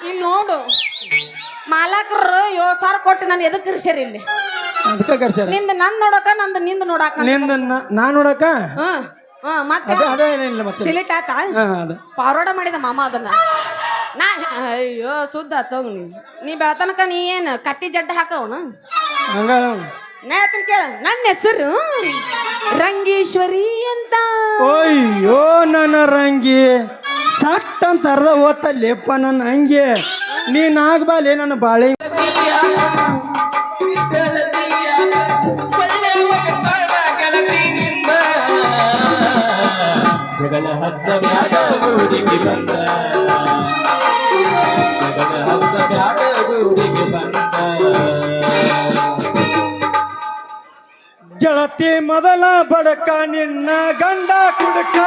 ಇಲ್ಲಿ ನೋಡು ಮಾಲಕರು 7,000 ಕೊಟ್ಟು ನಾನು ಎದಕ್ಕೆ ಇರ್ಸ್ಯಾರ ಇಲ್ಲಿ ಅದಕ್ಕೆ ಕರ್ಸ್ಯಾರ ನಿಂದ ನಂದ್ ನೋಡಕ ನಂದು ನಿಂದ ನೋಡಾಕ ನಾನ್ ನೋಡಕ ಮತ್ತೆ ಅದೇನಿಲ್ಲ ಮತ್ತೆ ಡಿಲೀಟ್ ಆಯ್ತಾ ಫಾರ್ವರ್ಡ್ ಮಾಡಿದ ಮಾಮ ಅದನ್ನ ನಾ ಅಯ್ಯೋ ಸುದ್ದ ತಗೋ ನೀ ಬೆಳತನಕ ನೀ ಏನು ಕತ್ತಿ ಜಡ್ಡ ಹಾಕವನು ಹಂಗ ನಾ ಹೇಳ್ತೀನಿ ಕೇಳ ನನ್ನ ಹೆಸರು ರಂಗೇಶ್ವರಿ ಅಂತ ಅಯ್ಯೋ ನನ್ನ ರಂಗಿ ಸಟ್ ಅಂತ ಅರ್ಧ ಓದ್ತಲ್ಲೇಪ್ಪ ನನ್ನ ಹಂಗೆ ನೀನ್ ಆಗ್ಬಾಲೆ ನನ್ನ ಬಾಳೆ ಜಗಳ ಹಚ್ಚ ಬ್ಯಾಡ ಊರಿಗೆ ಬಂದ ಜಗಳ ಹಚ್ಚ ಬ್ಯಾಡ ಊರಿಗೆ ಬಂದ ಗೆಳತಿ ಮೊದಲ ಬಡಕ ನಿನ್ನ ಗಂಡ ಕುಡಕ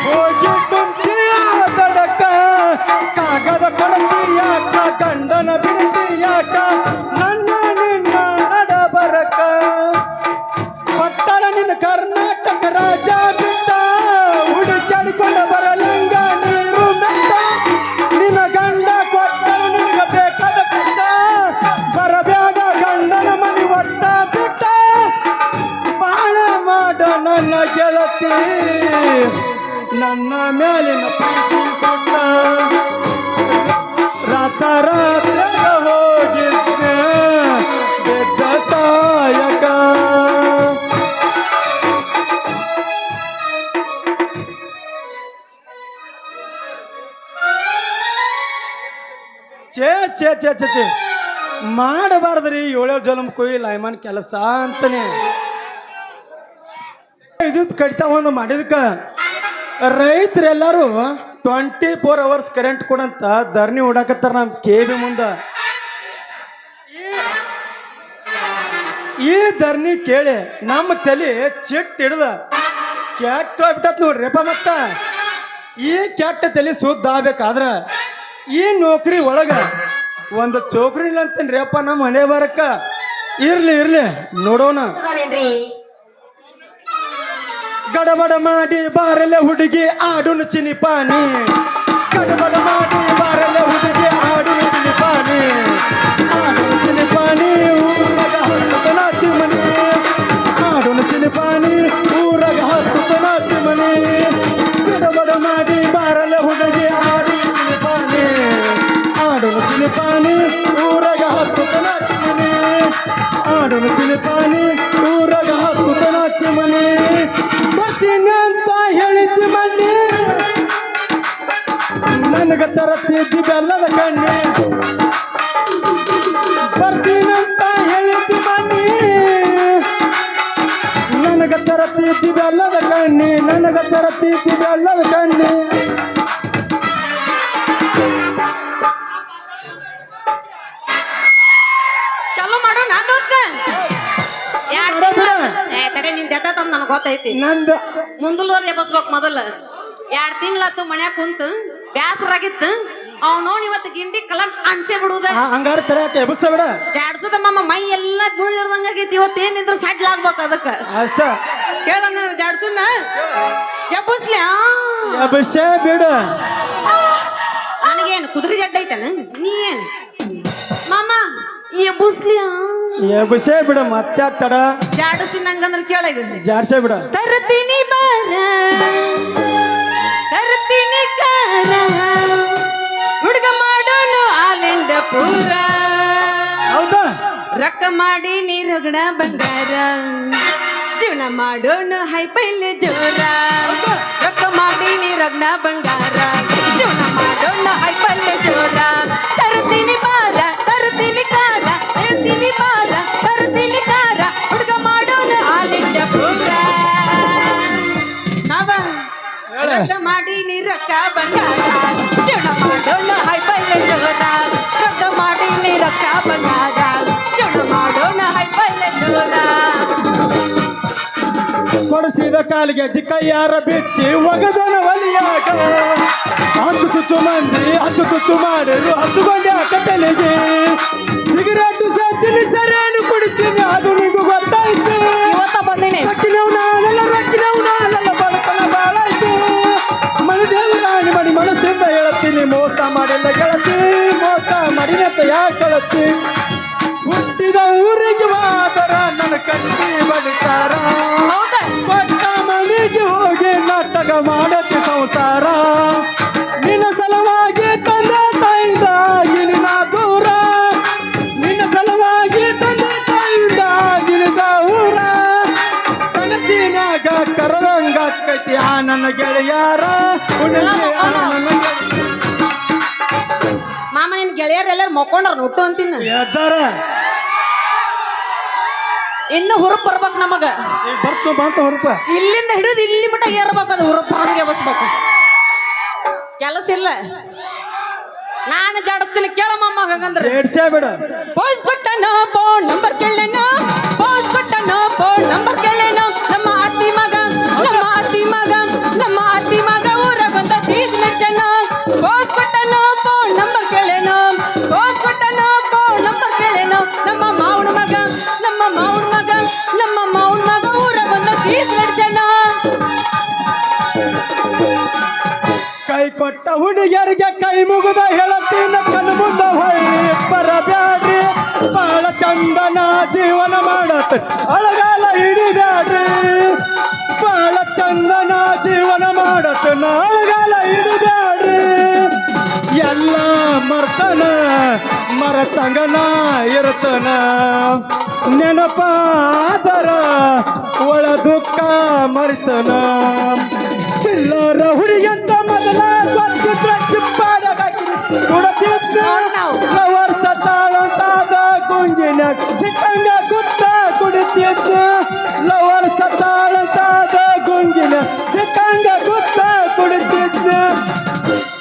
ಹೋಗಿ ಕುಂತಿಯ ತಡಕ ಕಾಗದ ಕೊಡತಿ ಯಾಕ ಗಂಡನ ಬಿಡತಿ ಯಾಕ ನನ್ನ ನಿನ್ನ ನಡ ಬರಕ ಪಟ್ಟಣ ನಿನ್ನ ಕರ್ನಾಟಕ ರಾಜ ಬಿಟ್ಟ ಹುಡುಕಾಡಿಕೊಂಡ ಬರಲಿಂಗ ನೀರು ಮೆಟ್ಟ ನಿನ್ನ ಗಂಡ ಕೊಟ್ಟ ನಿನಗ ಬೇಕಾದ ಕಷ್ಟ ಬರಬೇಡ ಗಂಡನ ಮನಿ ಒಟ್ಟ ಬಿಟ್ಟ ಬಾಳ ಮಾಡ ನನ್ನ ಗೆಳತಿ ನನ್ನ ಮೇಲಿನ ಪ್ರೀತಿ ಸುಟ್ಟ ರಾತ ರಾತ್ರ ಹೋಗಿದ್ದೆ ಬೆದ್ದ ಸಾಯಕ ಛೇ ಛೇ ಛೇ ಛೇ ಛೇ ಮಾಡಬಾರ್ದ್ರಿ 7 ಜನ್ಮ ಕೊಯ್ ಲೈಮನ್ ಕೆಲಸ ಅಂತಾನೆ ಇದು ಕಡಿತ ಒಂದು ಮಾಡಿದಕ್ಕ ರೈತರೆಲ್ಲರೂ 24 hours ಕರೆಂಟ್ ಕೊಡಂತ ಧರಣಿ ಓಡಾಕತ್ತಾರ ನಮ್ಮ ಕೇಬಿ ಮುಂದ ಈ ಧರಣಿ ಕೇಳಿ ನಮ್ಮ ತಲೆ ಚಿಟ್ ಹಿಡ್ದ ಕೆಟ್ಟ ಹೋಗ್ಬಿಟ್ಟತ್ ನೋಡ್ರಿಪ್ಪ ಮತ್ತ ಈ ಕೆಟ್ಟ ತಲೆ ಸುದ್ದ ಆಗ್ಬೇಕಾದ್ರ ಈ ನೌಕರಿ ಒಳಗ ಒಂದು ಚೌಕರಿ ಇಲ್ಲ ಅಂತೇನ್ರಿ ಅಪ್ಪ ನಮ್ಮ ಮನೆ ಬರಕ ಇರ್ಲಿ ಇರ್ಲಿ ನೋಡೋಣ ಗಡಬಡ ಮಾಡಿ ಬಾರಲೆ ಹುಡುಗಿ ಆಡುನು ಚಿನಿಪಾನಿ ಗಡಬಡ ಮಾಡಿ ಬಾರಲೆ ಹುಡುಗಿ ಆಡುನು ಚಿನಿಪಾನಿ ಆಡುನು ಚಿನಿಪಾನಿ ಊರಾಗ ಹತ್ತು ನಾಚಿ ಮನಿ ಆಡುನು ಚಿನಿಪಾನಿ ಊರಾಗ ಹತ್ತು ನಾಚಿ ಮನಿ ಗಡಬಡ ಮಾಡಿ ಬಾರಲೆ ಹುಡುಗಿ ಆಡುನು ಚಿನಿಪಾನಿ ಆಡುನು ಚಿನಿಪಾನಿ ಊರಾಗ ಹತ್ತು ನಾಚಿ ಮನಿ ಆಡುನು ಚಿನಿಪಾನಿ ಊರಾಗ ಹತ್ತು ನಾಚಿ ಮನಿ ಬರ್ತೀನಿ ಅಂತ ಹೇಳಿದ್ದಿ ಮಣ್ಣಿ ನನಗ ತರತ್ತಿದ್ದಿ ಬೆಲ್ಲದ ಕಣ್ಣಿ ಬರ್ತೀನಂತ ಹೇಳಿದ್ದಿ ಮಣ್ಣಿ ನನಗ ತರತ್ತಿದ್ದಿ ಬೆಲ್ಲದ ಕಣ್ಣಿ ನನಗ ತರತ್ತಿದ್ದಿ ಬೆಲ್ಲದ ಕಣ್ಣಿ ಚಲೋ ಮಾಡೋ ನಾ ದೋಸ್ತ ನಿಂದ ತಂದ್ ನನಗೆ ಗೊತ್ತೈತಿ ನಂದು ಮುಂದಲೂರ್ಲೆ ಬಸ್ಬೇಕು ಮೊದಲ 2 ತಿಂಗಳಾತು ಮನ್ಯಾಗ ಕುಂತು ಬ್ಯಾಸರಾಗಿತ್ತು ಅವ್ನೋನ್ ಇವತ್ತು ಗಿಂಡಿ ಕಲಂ ಅನ್ಸೆ ಬಿಡುದ ಹಂಗಾರ ತರಕ ಎಬಸ ಬಿಡ ಜಾಡ್ಸದ ಮಮ್ಮ ಮೈ ಎಲ್ಲ ಗುಳ್ಳಿಡ್ದಂಗಾಗೈತಿ ಇವತ್ತೇನಿದ್ರು ಸಡ್ಲ್ ಆಗ್ಬೇಕು ಅದಕ್ಕ ಅಷ್ಟ ಕೇಳಂಗ ಜಾಡ್ಸನ್ನ ಎಬ್ಬಸ್ಲ್ಯಾ ಎಬಸೇ ಬಿಡ ನನಗೇನು ಕುದುರೆ ಜಡ್ಡ ಐತನ ನೀ ಏನು ಮಾಮ ಎಬ್ಬಸ್ಲ್ಯಾ ಎಬಸೇ ಬಿಡ ಮತ್ತೆ ತಡ ಜಾಡಸಿ ನಂಗಂದ್ರ ಕೇಳ ಜಾಡ್ಸೇ ಬಿಡ ತರ್ತೀನಿ ಬಾರ ತರ್ತೀನಿ ಕಾರ ಹುಡುಗ ಮಾಡೋನು ಆಲಿಂದ ಪೂರ ಹೌದಾ ರೊಕ್ಕ ಮಾಡಿ ನೀರೊಗಣ ಬಂಗಾರ ಜೀವನ ಮಾಡೋನು ಹೈಪೈಲೆ ಜೋರ ರೊಕ್ಕ ಮಾಡಿ ನೀರೊಗಣ ಬಂಗಾರ ಜೀವನ ಮಾಡೋನು ಹೈಪೈಲೆ ಜೋರ ತರ್ತೀನಿ ಬಾರ ತರ್ತೀನಿ ಕಾರ ತರ್ತೀನಿ ಬಾರ ತರ್ತೀನಿ ಕಾರ ಹುಡುಗ ಮಾಡೋನು ಆಲಿಂದ ಪೂರ ರೊಕ್ಕ ಮಾಡಿ ನೀ ರೊಕ್ಕ ಬಂಗಾರ ಜೀವನ ಮಾಡೋಣ ಹೈಪೈಲೆ ಜೋರ ರೊಕ್ಕ ಮಾಡಿ ನೀ ರೊಕ್ಕ ಬಂಗಾರ ಜೀವನ ಮಾಡೋಣ ಹೈಪೈಲೆ ಜೋರ ಕೊಡಿಸಿದ ಕಾಲಿಗೆ ಕೈಯಾರ ಬಿಚ್ಚಿ ಒಗದನ ಒಲಿಯಾಗ ಹತ್ತು ಚುಚ್ಚು ಮಂದಿ ಹತ್ತು ಚುಚ್ಚು ಮಾಡಿರು ಹತ್ತುಕೊಂಡೆ ಕಟ್ಟಲಿಗೆ ಸಿಗರೇಟ್ ಸತ್ತಿನಿ ಸರಿಯಾಗಿ ಕುಡಿತೀನಿ ಅದು ನಿಗೂ ಗೊತ್ತಾಯ್ತು ಇವತ್ತ ಬಂದಿನಿ ರೊಕ್ಕಿನವ್ ನಾನೆಲ್ಲ ಬಡತನ ಬಾಳಾಯ್ತು ಮನೆ ದೇವರಾಣಿ ಮಾಡಿ ಮನಸ್ಸಿಂದ ಹೇಳ್ತೀನಿ ಮೋಸ ಮಾಡಿಲ್ಲ ಗೆಳತಿ ಮೋಸ ಯಾಕೊಳತಿ ಹುಟ್ಟಿದ ಊರಿಗೆ ಮಾತರ ನನ್ನ ಕಟ್ಟಿ ಬಡಿತಾರ ಹೌದಾ ಕೊಟ್ಟ ಮನೆಗೆ ಹೋಗಿ ನಾಟಕ ಮಾಡತಿ ಸಂಸಾರ ನಿನ್ನ ಸಲುವಾಗಿ ತಂದೆ ತಾಯಿಂದ ನಿನ್ನ ದೂರ ನಿನ್ನ ಸಲುವಾಗಿ ತಂದೆ ತಾಯಿಂದ ನಿನ್ನ ಊರ ಕನಸಿನಾಗ ಕರದಂಗ ಕಟ್ಟಿ ಆ ನನ್ನ ಗೆಳೆಯಾರ ಉಣಲಿ ಆ ನನ್ನ ಮಾಮ ನಿನ್ ಗೆಳೆಯರೆಲ್ಲರೂ ಮಕ್ಕೊಂಡ್ರ ನೋಟು ಅಂತಿನ ಎದ್ದಾರ ಇನ್ನು ಹುರುಪ್ ಬರ್ಬೇಕು ನಮಗ ಈಗ ಬಂತ ಹೊರಪ ಇಲ್ಲಿಂದ ಹಿಡಿದು ಇಲ್ಲಿ ಮಟ್ಟ ಏರ್ಬೇಕು ಅದು ಹುರುಪ್ ಹಂಗೆ ಬಸ್ಬೇಕು ಕೆಲಸ ಇಲ್ಲ ನಾನು ಜಾಡಸ್ತೀನಿ ಕೇಳ ಮಾಮ ಹಂಗಂದ್ರೆ ಏಡ್ಸೇ ಬಿಡ ಪೋಸ್ ಕೊಟ್ಟನ ಫೋನ್ ನಂಬರ್ ಕೇಳೇನ ಪೋಸ್ ಕೊಟ್ಟನ ಫೋನ್ ನಂಬರ್ ಕೇಳೇನ ನಮ್ಮ ಅತ್ತಿ ಮಗ ನಮ್ಮ ಅತ್ತಿ ಮಗ ನಮ್ಮ ಅತ್ತಿ ಮಗ ಊರಾಗೊಂದ ಚೀಸ್ ಮೆಡ್ಸನ ಪೋಸ್ ಕೊಟ್ಟನ ಫೋನ್ ನಂಬರ್ ಕೇಳೇನ ಪೋಸ್ ಕೊಟ್ಟನ ಫೋನ್ ನಂಬರ್ ಕೇಳೇನ ನಮ್ಮ ಮಾವನ ಮಗ ನಮ್ಮ ಮಾವನ ಮಗ ನಮ್ಮ ಮಾವನ ಮಗ ಊರಾಗೊಂದ ಚೀಸ್ ಮೆಡ್ಸನ ಕೈ ಕೊಟ್ಟ ಹುಡುಗಿಯರಿಗೆ ಕೈ ಮುಗಿದ ಹೇಳತ್ತೀನ ಕಣ್ಣು ಮುಂದ ಹೊಳ್ಳಿ ಬರಬ್ಯಾಡ್ರಿ ಬಾಳ ಚಂದನ ಜೀವನ ಮಾಡತ್ ಅಳಗಾಲ ಹಿಡಿಬ್ಯಾಡ್ರಿ ಬಾಳ ಚಂದನ ಜೀವನ ಮಾಡತ್ ಅಳಗಾಲ ಹಿಡಿಬ್ಯಾಡ್ರಿ ಎಲ್ಲ ಮರ್ತನ ಮರತಂಗನ ಇರ್ತನ ನೆನಪಾದರ ಒಳ ದುಃಖ ಮರ್ತನ ಚಿಲ್ಲರ ಹುಡುಗಿಯಂತ ಮೊದಲ ಗೊತ್ತಿದ್ರ ಚಿಪ್ಪಾಡ ಲವರ್ ಸತ್ತಾಳಂತಾದ ಗುಂಗಿನ ಸಿಕ್ಕಂಗ ಗುತ್ತ ಕುಡಿತಿದ್ದ ಲವರ್ ಸತ್ತಾಳಂತಾದ ಗುಂಗಿನ ಸಿಕ್ಕಂಗ ಗುತ್ತ ಕುಡಿತಿದ್ದ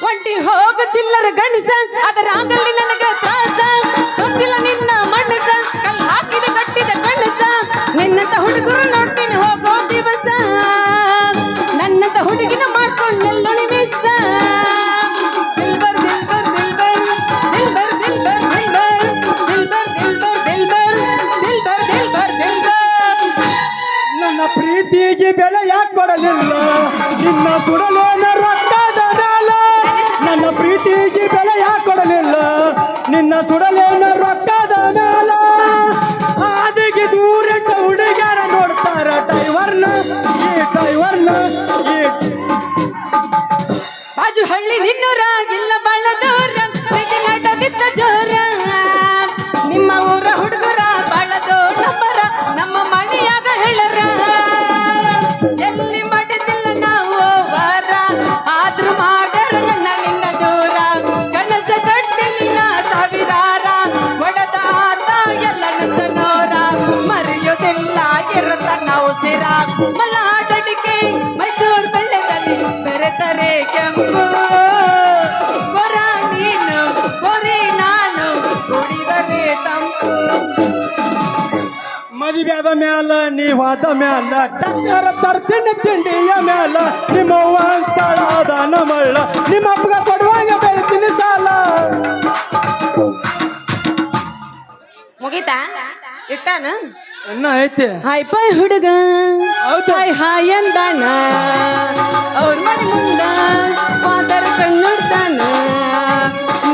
ಒಂಟಿ ಹೋಗ ಚಿಲ್ಲರ ಗಂಡಸ ಅದರ ಆಗಲಿ ನನಗ ತ್ರಾಸ ಗೊತ್ತಿಲ್ಲ ನಿನ್ನ ಮನಸ ಕಲ್ ಹಾಕಿದ ಕಟ್ಟಿದ ಕನಸ ನಿನ್ನಂತ ಹುಡುಗರು ನೋಡ್ತೀನಿ ಹೋಗೋ ದಿವಸ ನನ್ನಂತ ಹುಡುಗಿನ ಮಾಡ್ಕೊಂಡೆಲ್ಲೊಣಿ ಮಿಸ್ ದಿಲ್ಬರ್ ದಿಲ್ಬರ್ ದಿಲ್ಬರ್ ದಿಲ್ಬರ್ ದಿಲ್ಬರ್ ದಿಲ್ಬರ್ ದಿಲ್ಬರ್ ದಿಲ್ಬರ್ ದಿಲ್ಬರ್ ದಿಲ್ಬರ್ ದಿಲ್ಬರ್ ದಿಲ್ಬರ್ ನನ್ನ ಪ್ರೀತಿಗೆ ಬೆಲೆ ಯಾಕೆ ಕೊಡಲಿಲ್ಲ ನಿನ್ನ ಸುಡಲೇನ ರೊಕ್ಕದ ಮ್ಯಾಲ ನನ್ನ ಪ್ರೀತಿಗೆ ಬೆಲೆ ಯಾಕೆ ಕೊಡಲಿಲ್ಲ ನಿನ್ನ ಸುಡಲೇನ ರೊಕ್ಕದ ಮ್ಯಾಲ ಆದಿಗೆ ದೂರಿಟ್ಟ ಹುಡುಗ್ಯಾರ ನೋಡ್ತಾರ ಡ್ರೈವರ್ನ ಈ ಬಾಜು ಹಳ್ಳಿ ನಿನ್ನೂರ ಇಲ್ಲ ಬಾಳ ದೂರ ಪ್ರೀತಿ ನಟದಿದ್ದ ಜೋರ ನಿಮ್ಮ ಊರ ಹುಡುಗರ ಬಾಳದು ನಂಬರ ನಮ್ಮ ಮನೆಯಾಗ ಹೇಳರ ಎಲ್ಲಿ ಮಾಡಿದಿಲ್ಲ ನಾವು ವಾರ ಆದ್ರೂ ಮಾಡರ ನನ್ನ ನಿನ್ನ ದೂರ ಕನಸ ಕಟ್ಟಿ ನಿನ್ನ ಸಾವಿರಾರ ಒಡದ ಆತ ಎಲ್ಲ ನನ್ನ ನೋರ ಮರೆಯೋದಿಲ್ಲ ಇರತ ನಾವು ಸಿರ ಮಲಾಡಡಿಕೆ ಮೈಸೂರು ಬೆಳ್ಳೆದಲ್ಲಿ ಬೆರೆತರೆ ಕೆಂಪು ಹೊರ ನೀನು ಹೊರೆ ನಾನು ಕುಡಿದರೆ ತಂಪು ಮದುವೆದ ಮ್ಯಾಲ ನೀವಾದ ಮ್ಯಾಲ ಟಕ್ಕರ ತರ್ತೀನಿ ತಿಂಡಿಯ ಮ್ಯಾಲ ನಿಮ್ಮವ್ವ ಅಂತಳಾದ ನಮಳ್ಳ ನಿಮ್ಮ ಅಪ್ಪಗ ಕೊಡುವಾಗ ಬೆಳಿತೀನಿ ಸಾಲ ಮುಗೀತಾ ಇಟ್ಟಾನ ಅನ್ನ ಐತಿ ಹಾಯ್ ಪೈ ಹುಡುಗ ಹೌದು. ಹಾಯ್ ಹಾಯ್ ಅಂದಾನ ಅವ್ರ ಮನೆ ಮುಂದ ಫಾದರ್ ಕಣ್ಣುಡ್ತಾನ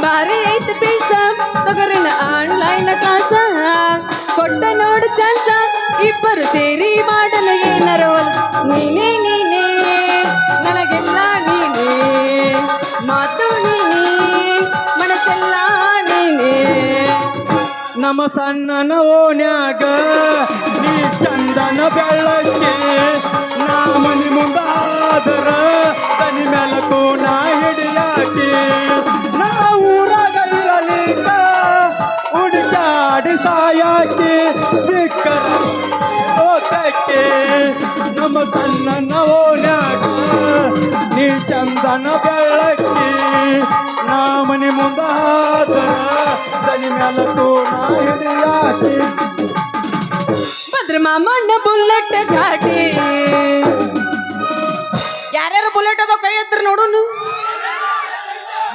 ಬಾರಿ ಐತಿ ಪೀಸ ತಗರಿನ ಆನ್ಲೈನ್ ಕ್ಲಾಸ ಕೊಟ್ಟ ನೋಡು ಚಾನ್ಸ ಇಬ್ಬರು ಸೇರಿ ಮಾಡಲು ಏನಾರ ನೀನೇ ನೀನೇ ನನಗೆಲ್ಲ ನೀನೇ ಮಾತು ನೀನೇ ಮನಸ್ಸೆಲ್ಲ ನೀನೇ ನಮ್ಮ ಸಣ್ಣನ ಓನ್ಯಾಗ ನೀ ಚಂದನ ಬೆಳಗ್ಗೆ ನಾ ಮನಿ ಮುಂದಾದರ ತನಿ ಮೆಲಕು ನಾ ಹಿಡಿಯಾಕಿ ನಾ ಊರಾಗ ಇರಲಿಲ್ಲ ಹುಡುಕಾಡಿ ಸಾಯಾಕಿ ಸಿಕ್ಕರ ಓತಕ್ಕೆ ನಮ್ಮ ಸಣ್ಣನ ಓನ್ಯಾಗ ನೀ ಚಂದನ ಬೆಳಗ್ಗೆ ನಾ ಮನಿ ಮುಂದಾದರ ತನಿ ಮೆಲಕು ನಾ ಹಿಡಿಯಾಕಿ ಭದ್ರ ಮಾಮಣ್ಣ ಬುಲೆಟ್ ಘಾಟಿ ಯಾರ್ಯಾರು ಬುಲೆಟ್ ಅದ ಕೈ ಎತ್ರ ನೋಡೋನು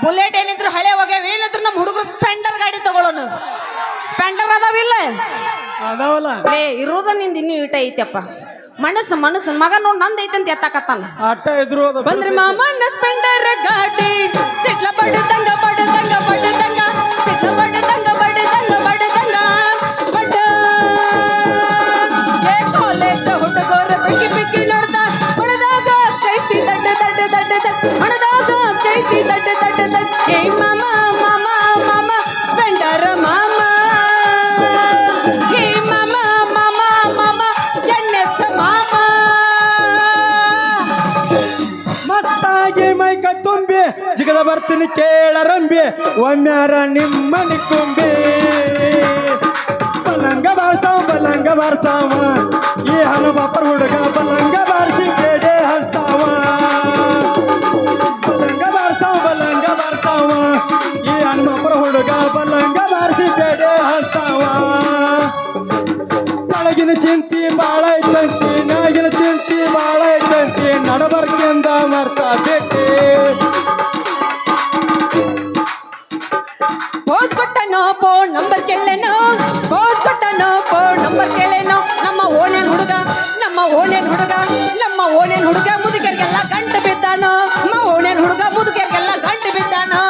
ಬುಲೆಟ್ ಏನಿದ್ರು ಹಳೆ ಹೋಗ್ಯಾವ ಏನಿದ್ರು ನಮ್ಮ ಹುಡುಗರು ಸ್ಪೆಂಡರ್ ಗಾಡಿ ತಗೊಳ್ಳೋನು ಸ್ಪೆಂಡರ್ ಅದಾವಿಲ್ಲ ಅದಾವಲ್ಲ ಲೇ ಇರೋದ ನಿಂದ ಇನ್ನೂ ಈಟ ಐತಪ್ಪ ಮನಸ್ಸು ಮನಸ್ಸು ಮಗ ನೋಡ್ ನಂದ್ ಐತಂತ ಎತ್ತಾಕತ್ತಾನ ಆಟ ಎದುರು ಅದ ಬಂದ್ರೆ ಮಾಮಣ್ಣ ಸ್ಪೆಂಡರ್ ಗಾಡಿ ಸಿಟ್ಲ ಬಡದಂಗ ಬಡದಂಗ ಬಡದಂಗ ಸಿಟ್ಲ ಬಡದಂಗ ಹೇಳ್ತೀನಿ ಕೇಳರಂಬಿ ಒಮ್ಮ್ಯಾರ ನಿಮ್ಮನಿ ಕುಂಬಿ ಬಲಂಗ ಬಾರ್ಸಾವ ಈ ಹನುಮಪ್ಪರ ಹುಡುಗ ಬಲಂಗ ಬಾರಿಸಿ ಬೇಡೆ ಹಂತಾವ ಬಲಂಗ ಬಾರ್ಸಾವ ಈ ಹನುಮಪ್ಪರ ಹುಡುಗ ಬಲಂಗ ಬಾರಿಸಿ ಬೇಡೆ ಹಂತಾವ ಕೆಳಗಿನ ಚಿಂತಿ ಬಾಳ ಐತಂತಿ ನಾಗಿನ ಚಿಂತಿ ಬಾಳ ಐತಂತಿ ನಡಬರ್ಕೆಂದ ಮರ್ತ ಬೇಟೆ ಪೋಸ್ ಕೊಟ್ಟನೋ ಫೋನ್ ನಂಬರ್ ಕೇಳೇನೋ ಪೋಸ್ ಕೊಟ್ಟನೋ ಫೋನ್ ನಂಬರ್ ಕೇಳೇನೋ ನಮ್ಮ ಓಣ್ಯಾನ್ ಹುಡುಗ ಮುದುಕರಿಗೆಲ್ಲ ಗಂಟು ಬಿದ್ದಾನೋ ನಮ್ಮ ಓಣ್ಯಾನ್ ಹುಡುಗ ಮುದುಕರಿಗೆಲ್ಲ ಗಂಟು ಬಿದ್ದಾನೋ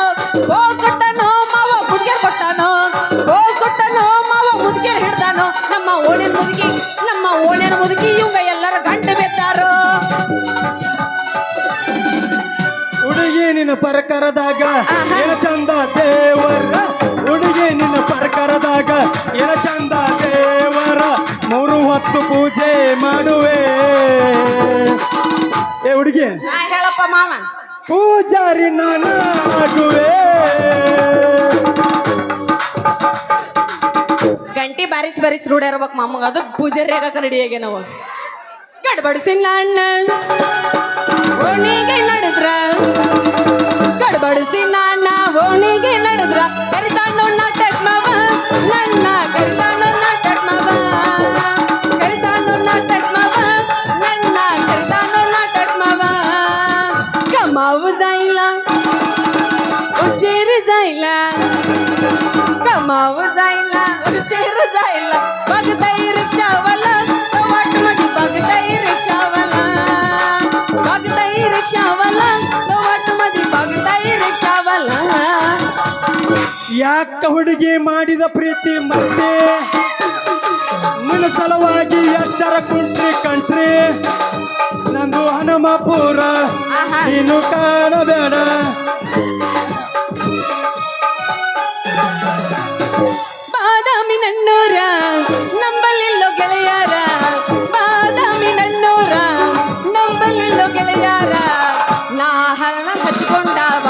ಪೋಸ್ ಕೊಟ್ಟನೋ ಮಾವ ಮುದುಕರ್ ಕೊಟ್ಟಾನೋ ಪೋಸ್ ಕೊಟ್ಟನೋ ಮಾವ ಮುದುಕರ್ ಹಿಡ್ದಾನೋ ನಮ್ಮ ಓಣ್ಯಾನ್ ಮುದುಕಿ ಇವಂಗ ಎಲ್ಲರ ಗಂಟು ಬಿದ್ದಾರೋ ಹುಡುಗಿ ನಿನ್ನ ಪರಕರದಾಗ ಏನ ಚಂದ ದೇವರ ಹುಡುಗಿ ನಿನ್ನ ಪರಕರದಾಗ ಏನ ಚಂದ ದೇವರ 3 ಹೊತ್ತು ಪೂಜೆ ಮಾಡುವೆ ಏ ಹುಡುಗಿ ಹೇಳಪ್ಪ ಮಾವ ಪೂಜಾರಿ ನಾನಾಗುವೆ ಗಂಟಿ ಬಾರಿಸಿ ರೂಢ ಇರ್ಬೇಕು ಮಾಮಗ ಅದು ಪೂಜಾರಿ ಆಗಕ್ಕೆ ರೆಡಿ ಆಗಿ ನಾವು ಗಡ್ಬಡಿಸಿಲ್ಲ ಅಣ್ಣ ಓಣಿಗೆ ನಡೆದ್ರ ಗಡ್ಬಡಿಸಿ ನಾಣ್ಣ ಓಣಿಗೆ ನಡೆದ್ರ ಕರಿತಾನೋ ನಾಟಕ ಮಾವ ನನ್ನ ಕರಿತಾನೋ ನಾಟಕ ಮಾವ ಕರಿತಾನೋ ನಾಟಕ ಮಾವ ನನ್ನ ಕರಿತಾನೋ ನಾಟಕ ಮಾವ ಕಮಾವು जायला उशीर जायला कमावं जायला उशीर जायला बघताई रिक्षावाला वाट माझी बघताई रिक्षावाला वाट माझी बघताई रिक्षावाला ಯಾಕ ಹುಡುಗಿ ಮಾಡಿದ ಪ್ರೀತಿ ಮತ್ತೆ ನಿನ್ನ ಸಲುವಾಗಿ ಎಚ್ಚರ ಕಂಟ್ರಿ ನಂದು ಹನುಮಪುರ ನೀನು ಕಾಣಬೇಡ ಬಾದಾಮಿ ನನ್ನೂರ ನಂಬಲಿಲ್ಲೋ ಗೆಳೆಯಾರ ಬಾದಾಮಿ ನನ್ನೂರ ನಂಬಲಿಲ್ಲೋ ಗೆಳೆಯಾರ ನಾ ಹರಣ ಹಚ್ಕೊಂಡಾವ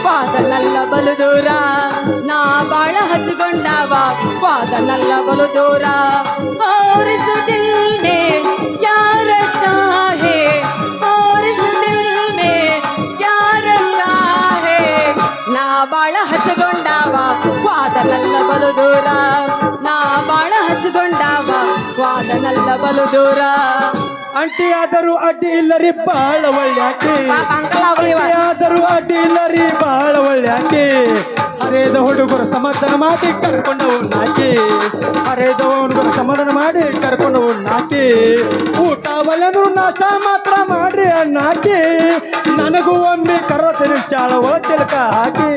ವಾದನಲ್ಲ ಬಲು ದೂರ ನಾ ಬಾಳ ಹಚ್ಕೊಂಡಾವ ವಾದನಲ್ಲ ಬಲು ದೂರ और इस दिल में क्या रखा है और इस दिल में क्या रखा है ನಾ ಬಾಳ ಹಚ್ಕೊಂಡಾವ ವಾದನಲ್ಲ ಬಲು ದೂರ ನಾ ಬಾಳ ಹಚ್ಕೊಂಡಾವ ವಾದನಲ್ಲ ಬಲು ದೂರ ಅಂಟಿ ಆದರೂ ಅಡ್ಡಿ ಇಲ್ಲರಿ ಬಾಳ ಒಳ್ಳ್ಯಾಕೆ ಅಂಕಲ್ ಅವ್ರು ಇವ ಆದರೂ ಅಡ್ಡಿ ಇಲ್ಲರಿ ಬಾಳ ಒಳ್ಳ್ಯಾಕೆ ಹರೇದ ಹುಡುಗರು ಸಮಾಧಾನ ಮಾಡಿ ಕರ್ಕೊಂಡವು ನಾಕಿ ಹರೇದ ಹುಡುಗರು ಸಮಾಧಾನ ಮಾಡಿ ಕರ್ಕೊಂಡವು ನಾಕಿ ಊಟ ಒಳ್ಳೆದ್ರು ನಾಷ್ಟ ಮಾತ್ರ ಮಾಡ್ರಿ ಅಣ್ಣಾಕಿ ನನಗೂ ಒಮ್ಮೆ ಕರ್ರತೀನಿ ಶಾಳ ಒಳ ಚಿಲಕ ಹಾಕಿ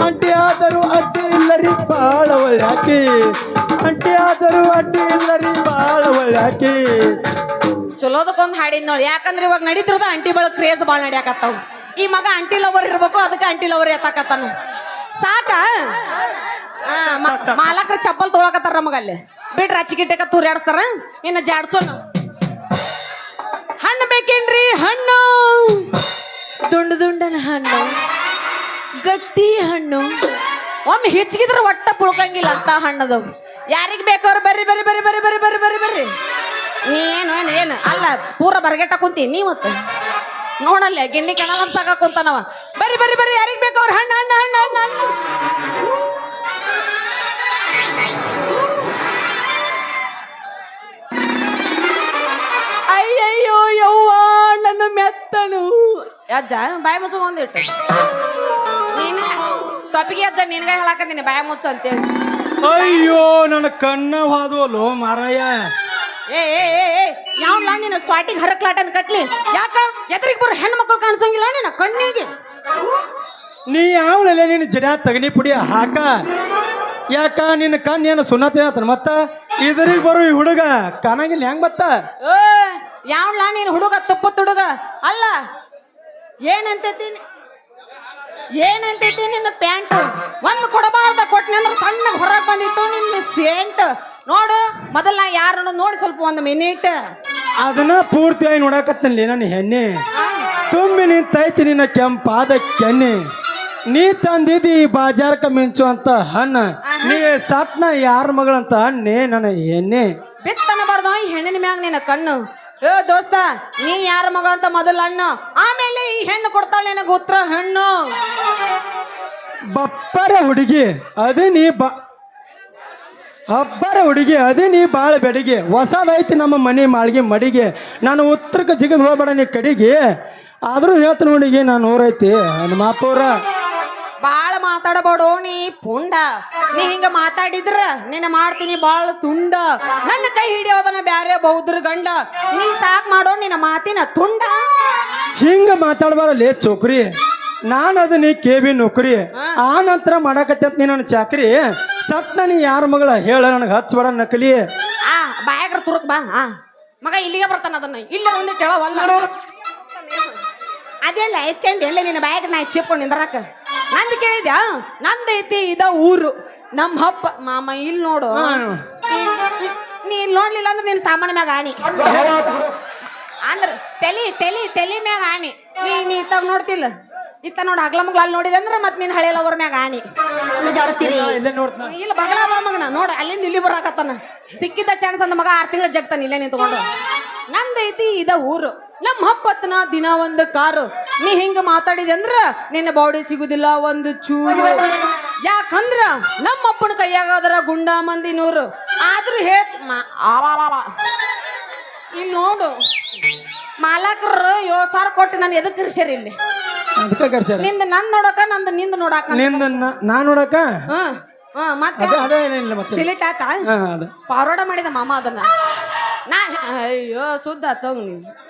ಅಂಟಿ ಆದರೂ ಅಡ್ಡಿ ಇಲ್ಲರಿ ಬಾಳ ಒಳ್ಳ್ಯಾಕೆ ಅಂಟಿ ಆದರೂ ಅಡ್ಡಿ ಇಲ್ಲರಿ ಬಾಳ ಒಳ್ಳ್ಯಾಕೆ ಚಲೋದಕ್ಕೊಂದು ಹಾಡಿದ್ ನೋಡಿ ಯಾಕಂದ್ರೆ ಇವಾಗ ನಡೀತಿರೋದು ಅಂಟಿ ಬಳಗ್ ಕ್ರೇಜ್ ಭಾಳ ನಡಿಯಾಕತ್ತಾವ ಈ ಮಗ ಅಂಟಿ ಲವರ್ ಇರ್ಬೇಕು ಅದಕ್ಕೆ ಅಂಟಿ ಲವರ್ ಎತ್ತಾಕತ್ತಾನು ಸಾಕ ಮಾಲಕ್ರ ಚಪ್ಪಲ್ ತೊಗೊಳಕತ್ತಾರ ನಮಗಲ್ಲಿ ಬಿಟ್ರ ಅಚ್ಚಿಗಿಟ್ಟಕ ತೂರ್ಯಾಡ್ಸ್ತಾರ ಇನ್ನು ಜಾಡ್ಸೋನು ಹಣ್ಣು ಬೇಕೇನ್ರಿ ಹಣ್ಣು ದುಂಡನ ಹಣ್ಣು ಗಟ್ಟಿ ಹಣ್ಣು ಒಮ್ಮೆ ಹೆಚ್ಚಿಗಿದ್ರೆ ಒಟ್ಟ ಪುಳ್ಕಂಗಿಲ್ಲ ಅಂತ ಹಣ್ಣದು ಯಾರಿಗ್ ಬೇಕವ್ರು ಬರ್ರಿ ಬರ್ರಿ ಬರ್ರಿ ಬರ್ರಿ ಬರ್ರಿ ಬರ್ರಿ ಬರ್ರಿ ಬರ್ರಿ ಏನು ಅಲ್ಲ ಪೂರ ಬರ್ಗೆಟ್ಟ ಕುಂತಿ ನೀ ಮತ್ತೆ ನೋಡಲ್ಲ ಗಿಣ್ಣಿ ಕಣಲ ಸಾಕ ಕುಂತಾನವ ಬರ್ರಿ ಬರ್ರಿ ಬರ್ರಿ ಯಾರಿಗ್ ಬೇಕವ್ರು ಹಣ್ಣು ಹಣ್ಣು ಹಣ್ಣು ಹಣ್ಣು ಹಣ್ಣು ಅಯ್ಯಯ್ಯೋ ಯವ್ವ ನನ್ನ ಮೆತ್ತನು ಅಜ್ಜ ಬಾಯಿ ಮುಚ್ಚ ಒಂದಿಟ್ಟು ನೀನು ತಪ್ಪಿಗೆ ಅಜ್ಜ ನಿನಗ ಹೇಳಾಕತ್ತೀನಿ ಬಾಯಿ ಮುಚ್ಚ ಅಂತೇಳಿ ಅಯ್ಯೋ ನನ್ನ ಕಣ್ಣ ಹಾದವಲ್ಲೋ ಮಾರಾಯ ಏ ಯಾವ್ಲಾ ನೀನು ಸ್ವಾಟಿಗೆ ಹರಕ್ಲಾಟನ್ ಕಟ್ಲಿ ಯಾಕ ಎದುರಿಗೆ ಬರೋ ಹೆಣ್ಮಕ್ಳು ಕಾಣಿಸಂಗಿಲ್ಲ ನೀನು ಕಣ್ಣಿಗೆ ನೀ ಯಾವಳೆಲ್ಲ ನೀನು ಜಡ ತಗನಿ ಪುಡಿ ಹಾಕ ಯಾಕ ನಿನ್ನ ಕಣ್ಣು ಏನು ಸುನ್ನತೆ ಆತನ ಮತ್ತ ಇದರಿಗೆ ಬರೋ ಈ ಹುಡುಗ ಕಾಣಂಗಿಲ್ಲ ಹೆಂಗ್ ಮತ್ತ ಯಾವ್ಲಾ ನೀನು ಹುಡುಗ ತುಪ್ಪದ ಹುಡುಗ ಅಲ್ಲ ಏನಂತೈತಿ ನಿನ್ನ ಪ್ಯಾಂಟ್ ಒಂದು ಕೊಡಬಾರ್ದ ಕೊಟ್ಟನಿ ಅಂದ್ರೆ ಸಣ್ಣಗೆ ಹೊರಗೆ ಬಂದಿತ್ತು ನಿನ್ನ ಸೇಂಟ್ ನೋಡು ಮೊದಲ ಯಾರನ್ನು ನೋಡಿ ಸ್ವಲ್ಪ ಒಂದು ಮಿನಿಟ್ ಅದನ್ನ ಪೂರ್ತಿಯಾಗಿ ನೋಡಕತ್ತಲ್ಲಿ ನನ್ನ ಹೆಣ್ಣೆ ತುಂಬಿ ನಿಂತೈತಿ ನಿನ್ನ ಕೆಂಪಾದ ಕೆನ್ನೆ ನೀ ತಂದಿದಿ ಬಾಜಾರಕ್ಕೆ ಮಿಂಚುವಂತ ಹಣ್ಣ ನೀ ಸಟ್ನ ಯಾರ ಮಗಳಂತ ಹಣ್ಣೆ ನನ್ನ ಎಣ್ಣೆ ಬಿತ್ತನಬಾರ್ದು ಈ ಹೆಣ್ಣಿನ ಮ್ಯಾಗ ನಿನ್ನ ಕಣ್ಣು. ಏ ದೋಸ್ತ, ನೀ ಯಾರ ಮಗ ಅಂತ ಮೊದಲ ಹಣ್ಣು, ಆಮೇಲೆ ಈ ಹೆಣ್ಣು ಕೊಡ್ತಾಳೆ ನಿನಗೆ ಉತ್ತರ ಹಣ್ಣು. ಬಪ್ಪರ ಹುಡುಗಿ ಅದೇ ನೀ ಹಬ್ಬರ ಹುಡುಗಿ ಅದೇ ನೀ ಬಾಳ ಬೆಡಿಗೆ ಹೊಸದೈತಿ ನಮ್ಮ ಮನೆ ಮಾಳಿಗೆ ಮಡಿಗೆ. ನಾನು ಉತ್ತರಕ್ಕೆ ಜಿಗದ್ ಹೋಗ್ಬೇಡ ನೀ ಕಡಿಗೆ, ಆದ್ರೂ ಹೇಳ್ತೀನಿ ಹುಡುಗಿ ನಾನು ಊರೈತಿ ಹನುಮಾಪುರ. ಬಾಳ ಮಾತಾಡಬೇಡು ನೀ ಪುಂಡ. ನೀ ಹಿಂಗ ಮಾತಾಡಿದ್ರ ನಿನ್ನ ಮಾಡ್ತೀನಿ ಬಾಳ ತುಂಡ. ನನ್ನ ಕೈ ಹಿಡಿಯೋದನ್ನ ಬ್ಯಾರೆ ಬೌದ್ರ ಗಂಡ. ನೀ ಸಾಕ್ ಮಾಡೋ ನಿನ್ನ ಮಾತಿನ ತುಂಡ. ಹಿಂಗ ಮಾತಾಡ್ಬಾರಲ್ಲೇ ಚೋಕ್ರಿ, ನಾನು ಅದು ನೀ ಕೇಬಿ ನೌಕರಿ. ಆ ನಂತರ ಮಾಡಕತ್ತ ನೀ ನನ್ನ ಚಾಕ್ರಿ. ಸಟ್ನ ನೀ ಯಾರ ಮಗಳ ಹೇಳ ನನಗೆ ಹಚ್ಚಬೇಡ ನಕಲಿ. ಬಾಯಾಗ್ರ ತುರುಕ್ ಬಾ. ಮಗ ಇಲ್ಲಿಗೆ ಬರ್ತಾನ, ಅದನ್ನ ಇಲ್ಲ ಒಂದಿಟ್ಟು ಹೇಳವಲ್ಲ. ಅದೆಲ್ಲ ಐಸ್ಕ್ಯಾಂಡ್ ಎಲ್ಲ ನಿನ್ನ ಬಾಯಾಗ ನಾ ಚಿಪ್ಕೊಂಡು ನಿಂದ್ರಾಕ. ನಂದು ಕೇಳಿದ್ಯಾ? ನಂದೈತಿ ಇದ ಊರು ನಮ್ಮ ಹಬ್ಬ ಮಾಮ. ಇಲ್ಲಿ ನೋಡು, ನೀ ಇಲ್ಲಿ ನೋಡ್ಲಿಲ್ಲ ಅಂದ್ರೆ ನಿನ್ನ ಸಾಮಾನ್ಯ ಮ್ಯಾಗ ಆಣಿ ಅಂದ್ರ ತಲಿ ತಲಿ ತಲಿ ಮ್ಯಾಗ ಆಣಿ. ನೀ ಇತ್ತಾಗ ನೋಡ್ತಿಲ್ಲ, ಇತ್ತ ನೋಡು ಹಗ್ಲ ಮಗ್ಲ ಅಲ್ಲಿ ನೋಡಿದೆ ಅಂದ್ರೆ ಮತ್ತೆ ನೀನ್ ಹಳೆಯಲ್ಲ ಅವ್ರ ಮ್ಯಾಗ ಆಣಿ. ಇಲ್ಲ ಬಗಲ ಮಗನ ನೋಡ, ಅಲ್ಲಿಂದ ಇಲ್ಲಿ ಬರಾಕತ್ತಾನ. ಸಿಕ್ಕಿದ್ದ ಚಾನ್ಸ್ ಅಂದ ಮಗ 6 ತಿಂಗಳ ಜಗ್ತಾನ ಇಲ್ಲೇ ನಿಂತ್ಕೊಂಡು. ನಂದೈತಿ ಇದ ಊರು ನಮ್ಮ ಹಬ್ಬತ್ತನ ದಿನ ಒಂದು ಕಾರು. ನೀ ಹಿಂಗ ಮಾತಾಡಿದೆ ಅಂದ್ರ ನಿನ್ನ ಬಾಡಿ ಸಿಗುದಿಲ್ಲ ಒಂದು ಚೂರು. ಯಾಕಂದ್ರ ನಮ್ಮ ಅಪ್ಪನ ಕೈಯಾಗದರ ಗುಂಡ ಮಂದಿ 100. ಆದ್ರೂ ಇಲ್ಲಿ ನೋಡು, ಮಾಲಕರು 7,000 ಕೊಟ್ಟು ನಾನು ಎದಕ್ ಕರ್ಸ್ಯಾರ ಇಲ್ಲಿ? ನಿಂದ ನನ್ ನೋಡಕ, ನಂದು ನಿಂದ ನೋಡಾಕ. ನಾ ನೋಡಕ ಮತ್ತೆ ಡಿಲೀಟ್ ಆತ. ಫಾರ್ವರ್ಡ್ ಮಾಡಿದ ಮಾಮ ಅದನ್ನ. ಅಯ್ಯೋ ಸುದ್ದ ತಗೋ.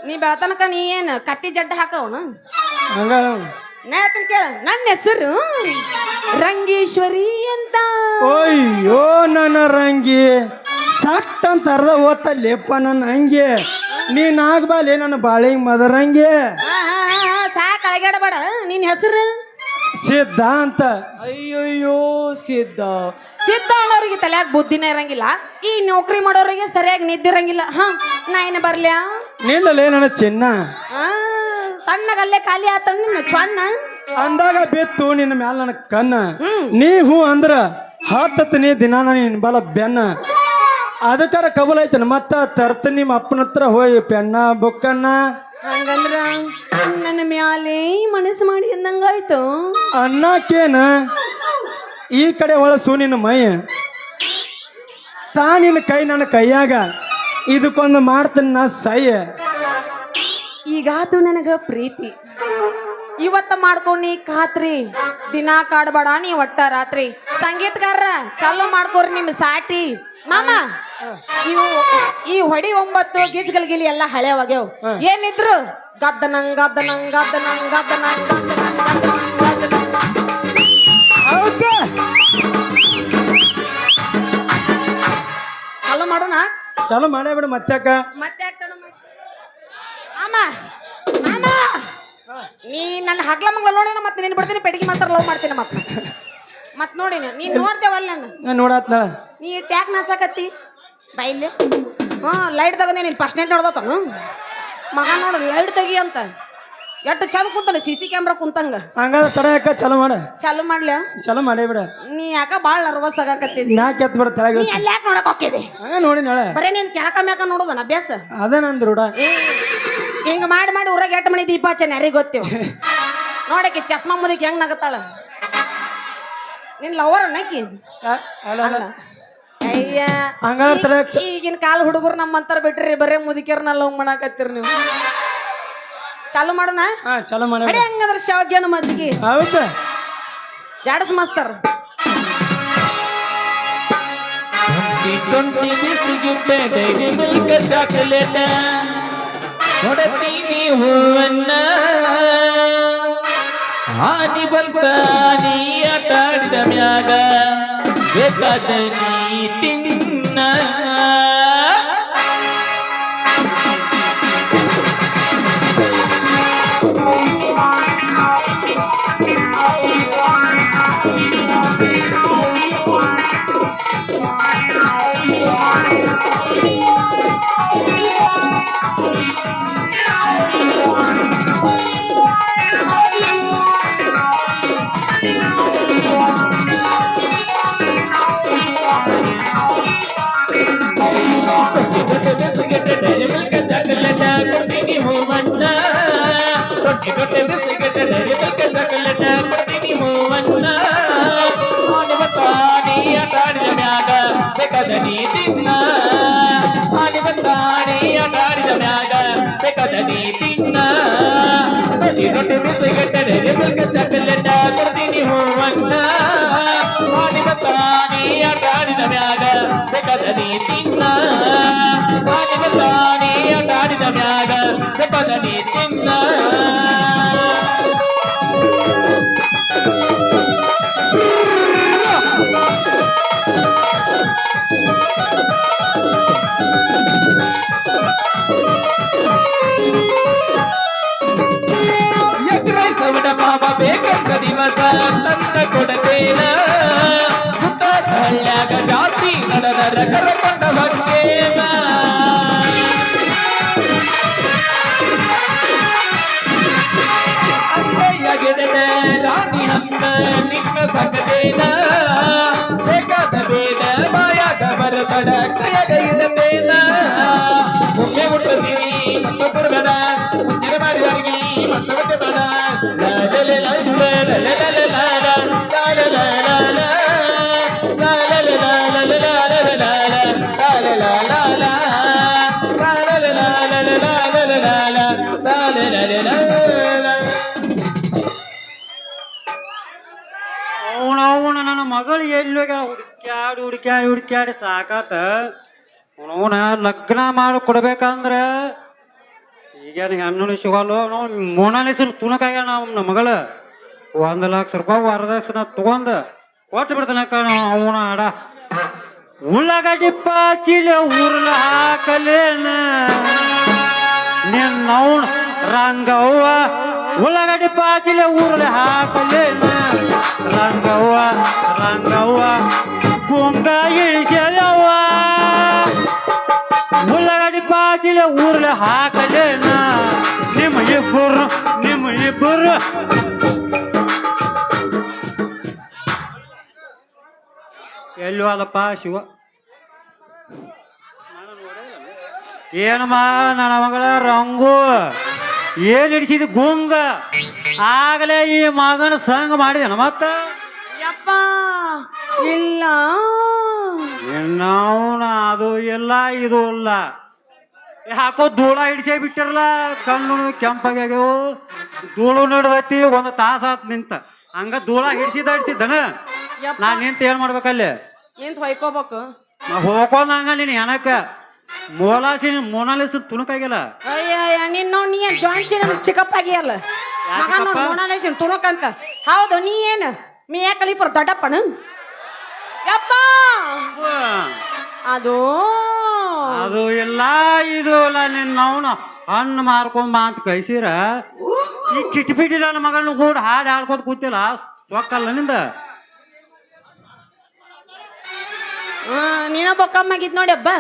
ನೀ ಬೆಳತನಕ ನೀ ಏನ್ ಕತ್ತಿ ಜಡ್ಡ ಹಾಕವನು? ಕೇಳ, ನನ್ನ ಹೆಸರು ರಂಗೇಶ್ವರಿ ಅಂತ. ಅಯ್ಯೋ ನನ್ನ ರಂಗಿ ಸಟ್ ಅಂತ ಅರ್ಧ ಓದ್ತಲ್ಲೇಪ್ಪ ನನ್ನ ಹಂಗೆ. ನೀನ್ ಆಗ್ಬಾಲೆ ನನ್ನ ಬಾಳಿಂಗ್ ಮದರಂಗೆ. ಸಾಕ ಅಳಗಾಡಬೇಡ. ನಿನ್ ಹೆಸರು ಸಿದ್ಧ ಅಂತ. ಅಯ್ಯೋಯ್ಯೋ ಸಿದ್ಧ. ಸಿದ್ಧ ಅನ್ನೋರಿಗೆ ತಲೆಯಾಗ ಬುದ್ಧಿನೇ ಇರಂಗಿಲ್ಲ. ಈ ನೌಕರಿ ಮಾಡೋರಿಗೆ ಸರಿಯಾಗಿ ನಿದ್ದಿರಂಗಿಲ್ಲ. ನಾ ಏನ ಬರ್ಲ್ಯಾ? ನಿಂದಲೇ ನನ್ನ ಚಿನ್ನ. ಸಣ್ಣಗಲ್ಲೇ ಖಾಲಿ ಆತ ನಿನ್ನ ಚೊಣ್ಣ ಅಂದಾಗ ಬಿತ್ತು ನಿನ್ನ ಮ್ಯಾಲ ನನ್ನ ಕಣ್ಣ. ನೀ ಹೂ ಅಂದ್ರ ಹತ್ತನಿ ದಿನ ನಿನ್ ಬಲ ಬೆನ್ನ. ಅದಕ್ಕಾರ ಕಬಲ್ ಐತನ ಮತ್ತ ತರ್ತ ನಿಮ್ಮ ಅಪ್ಪನ ಹತ್ರ ಹೋಗಿ ಪೆನ್ನ ಬುಕ್ಕನ್ನ. ಹಂಗಂದ್ರ ನನ್ನ ಮ್ಯಾಲೆ ಮನಸ್ಸು ಮಾಡಿ ಅಂದಂಗಾಯ್ತು. ಅನ್ನಕೇನ ಈ ಕಡೆ ಒಳಸು ನಿನ್ನ ಮೈ ತಾ ನಿನ್ನ ಕೈ ನನ್ನ ಕೈಯಾಗ. ಇದಕ್ಕೊಂದು ಮಾಡ್ತೀನಿ ನಾ ಸೈ. ಈಗಾತು ನನಗ ಪ್ರೀತಿ, ಇವತ್ತ ಮಾಡ್ಕೊಂಡಿ ಖಾತ್ರಿ. ದಿನಾ ಕಾಡ್ಬೇಡ ನೀ ಒಟ್ಟ ರಾತ್ರಿ. ಸಂಗೀತಗಾರ ಚಾಲು ಮಾಡ್ಕೋರಿ ನಿಮ್ ಸಾಟಿ. ಮಾಮ ಈ ಹೊಡಿ 9 ಗಿಜ್ಗಲ್ಗಿಲಿ ಎಲ್ಲ ಹಳೆ ಹೋಗ್ಯವ್. ಏನಿದ್ರು ಗದ್ದನಂಗ್ ಗದ್ದನಂಗ್ ಗದ್ದನಂಗ್ ಗದ್ದನಂಗ್ ಗದ್ದನಂಗ್. ಚಾಲು ಮಾಡೋಣ. ಚಾಲು ಮಾಡೇ ಬಿಡು ಮತ್ತ್ಯಾಕ. ಮತ್ತೆ ಮಾಮ ಮಾಮ ನೀ ನನ್ನ ಹಗ್ಲ ಮಂಗ್ಲ ನೋಡೇನ ಮತ್ತೆ ನೀನ್ ಬಿಡ್ತೀನಿ ಪೆಟ್ಟಿಗೆ ಮಾತ್ರ ಲವ್ ಮಾಡ್ತೀನಿ. ಮತ್ ನೋಡಿನ ನೀನ್ ನೋಡ್ತೇವಲ್ಲ ನನ್ನ ನೋಡಾತ್ನ. ನೀ ಟ್ಯಾಕ್ ನಾಚಾಕತ್ತಿ ಬೈಲಿ. ಲೈಟ್ ತಗೊಂಡೆ ನೀನ್ ಫಸ್ಟ್ ನೈಟ್ ನೋಡ್ದತಾನು ಮಗ. ನೋಡು ಲೈಟ್ ತೆಗಿ ಅಂತ ಎಷ್ಟು ಚಂದ ಕುಂತಾನ CC ಕ್ಯಾಮ್ರಾ ಕುಂತಂಗ. ಹಂಗಾದ್ರೆ ತಡ ಯಾಕ ಚಾಲು ಮಾಡ. ಚಾಲು ಮಾಡ್ಲ? ಚಾಲು ಮಾಡೇ ಬಿಡ. ನೀ ಯಾಕ ಬಾಳ ನರ್ವಸ್ ಆಗಾಕತ್ತಿದ್ದಿ? ಯಾಕೆ ಎತ್ ಬಿಡ ತಳಗ. ನೀ ಅಲ್ಲಿ ಯಾಕೆ ನೋಡಕ್ ಹೋಗಿದ್ದೆ? ನೋಡಿ ನಾಳೆ ಬರೇ ನೀನ್ ಕ್ಯಾಕ ಮ್ಯಾಕ ನೋಡೋದನ ಅಭ್ಯಾಸ ಅದೇ ನಂದು ರೂಢ. ಹಿಂಗ ಮಾಡಿ ಮಾಡಿ ಊರಾಗ 8 ಮಣಿ ದೀಪ ಹಚ್ಚ ಯಾರಿಗೆ ಗೊತ್ತೇವ. ನೋಡಕ್ಕೆ ಚಸ್ಮಾ ಮುದಿಕ್ ಹೆಂಗ್ ನಗತ್ತಾಳ. ನಿನ್ ಲವರ್ ನಕ್ಕಿ ಅಯ್ಯ. ಈಗಿನ ಕಾಲ ಹುಡುಗರು ನಮ್ಮಂತಾರ ಬಿಟ್ರಿ, ಬರೇ ಮುದಿಕ್ಯಾರನ್ನ ಲವ್ ಮಾಡಾಕತ್ತೀರಿ ನೀವು. ಚಾಲು ಮಾಡೋಣ. ಚಾಲು ಮಾಡ. ಹಂಗಂದ್ರ ಶಾವ್ಗ್ಯನ ಮಜ್ಜಿಗೆ ಹೌದಾ ಜಾಡಸ್ ಮಾಸ್ತರ್. ಚಾಕ್ಲೇಟ್ ನೋಡತೀನಿ ಹೂವನ್ನ ಹಾನಿ ಬಂತ ನೀ ಆಟ ಆಡಿದ ಮ್ಯಾಗ ಬೇಕಾದ ನೀ ತಿನ್ನ. ನೀ ತಿನ್ನ ಆನೆ ಬಂತ ನೀ ಆಟ ಆಡಿದ ಮ್ಯಾಗ ಬೆಕ್ಕದ ನೀ ತಿನ್ನ ಎಗ್ರೈಸವನ ಬಾಬ ಬೇಕಂತ ದಿವಸ ತಂದ ಕೊಡತೇನ ಸುತ್ತ ಹಳ್ಳ್ಯಾಗ ಜಾತಿ ನಡೆದರ ಕರಕೊಂಡ ಬಗ್ಗೇನ ಅಂಗೈಯ ಗೆಳೆದ ರಾಣಿ ಹಂತ ನಿನ್ನ ಸಂಗತೇನ ಬೇಕಾದ ಬೇಡ ಬಾಯಾಗ ಬರತಡ ಕೈಯಾಗ ಇಡತೇನ ಒಮ್ಮೆ ಹುಟ್ಟುತ್ತೀರಿ ಮತ್ತೊಬ್ಬರು ಬೇಡ ಮುಂಚೆ ಮಾಡಿದವರಿಗೆ ಮತ್ತೊಬ್ಬರು ಬೇಡ ಅವನವನ ನನ್ನ ಮಗಳು ಎಲ್ಲಿ ಹುಡುಕ್ಯಾಡಿ ಸಾಕಾತ ಅವನವನ ಲಗ್ನ ಮಾಡಿ ಕೊಡ್ಬೇಕಂದ್ರ ಈಗೇನು ಹೆಣ್ಣು ಸಿಗಲ್ಲ ನಾವು ಮೊನಾಲಿಸನ್ ತುಣಕಾಗ್ಯಾನ ನಮ್ಮ ಮಗಳು 1,00,000 ರೂಪಾಯಿ ವರದಕ್ಷಿಣೆ ತಗೊಂಡ್ ಕೊಟ್ಟು ಬಿಡ್ತಾನಕ್ಕ ಅವನ ಆಡ ಉಳ್ಳಾಗಡ್ಡಿ ಪಾಚಿಲೆ ಉರ್ಲ ಹಾಕಲೇನ ನಿನ್ನವನ ರಂಗವ್ವ ಉಳ್ಳಾಗಡ್ಡಿ ಪಾಚಿಲೆ ಉರ್ಲ ಹಾಕಲೇನ ರಂಗವ್ವ ರಂಗವ್ವ ಗುಂಗ ಇಳಿಸಲವ್ವ ಉಳ್ಳಾಗಡ್ಡಿ ಪಾಚಿಲೆ ಉರ್ಲ ಹಾಕಲೇನ ನಿಮ್ಮ ಇಬ್ಬರು ಎಲ್ಲೂ ಅಲ್ಲಪ್ಪ ಶಿವ ಏನಮ್ಮ ನನ್ನ ಮಗಳ ರಂಗು ಏನ್ ಹಿಡಿಸಿದ ಗುಂಗ ಆಗಲೇ ಈ ಮಗನ ಸಂಗ ಮಾಡಿದನ ಮತ್ತ ಯಪ್ಪ ಇಲ್ಲ ಇನ್ನವನ ಅದು ಇಲ್ಲ ಇದು ಇಲ್ಲ ಯಾಕೋ ಧೂಳ ಹಿಡಿಸೇ ಬಿಟ್ಟಿರಲ್ಲ ಕಣ್ಣು ಕೆಂಪಾಗ್ಯಾಗ್ಯವು ಧೂಳು ನಡ್ದೈತಿ ಒಂದು ತಾಸ ಆತ್ ನಿಂತ ಹಂಗ ಧೂಳ ಹಿಡಿಸಿದನ ನಾ ನಿಂತ ಏನ್ ಮಾಡ್ಬೇಕಲ್ಲಿ ನಿಂತ ಹೊಯ್ಕೋಬೇಕು ಹೋಗ್ಕೊಂಡ್ ಹಂಗ ನೀನ್ ಹೆಣಕ್ಕ ಮೊನಾಲಿಸ್ ತುಣಕಾಗಿಲ್ಲ ಅಯ್ಯ ನಿನ್ನ ನೀ ಜಾನ್ಸಿನ ಚಿಕಪ್ ಆಗಿಯಲ್ಲ ಮಗ ನೋಡ್ ಮೊನಾಲಿಸಿನ್ ತುಣಕಂತ ಹೌದು ನೀ ಏನ್ ಮೀ ಕಲಿಪರ್ ದೊಡ್ಡಪ್ಪನ ಯಪ್ಪ ಅದು ಅದು ಇಲ್ಲ ಇದು ಇಲ್ಲ ನಿನ್ನವನ ಹಣ್ಣು ಮಾರ್ಕೊಂಡ್ ಬಾ ಅಂತ ಕಳ್ಸಿರ ಈ ಕಿಟಿಪಿಟಿ ನನ್ನ ಮಗಳನ್ನ ಕೂಡ ಹಾಡು ಹಾಡ್ಕೊತ ಕೂತಿಲ್ಲ ಸೊಕ್ಕಲ್ಲ ನಿಂದ ನೀನ ಬೊಕ್ಕಮ್ಮಾಗಿದ್ ನೋಡಿ ಹಬ್ಬ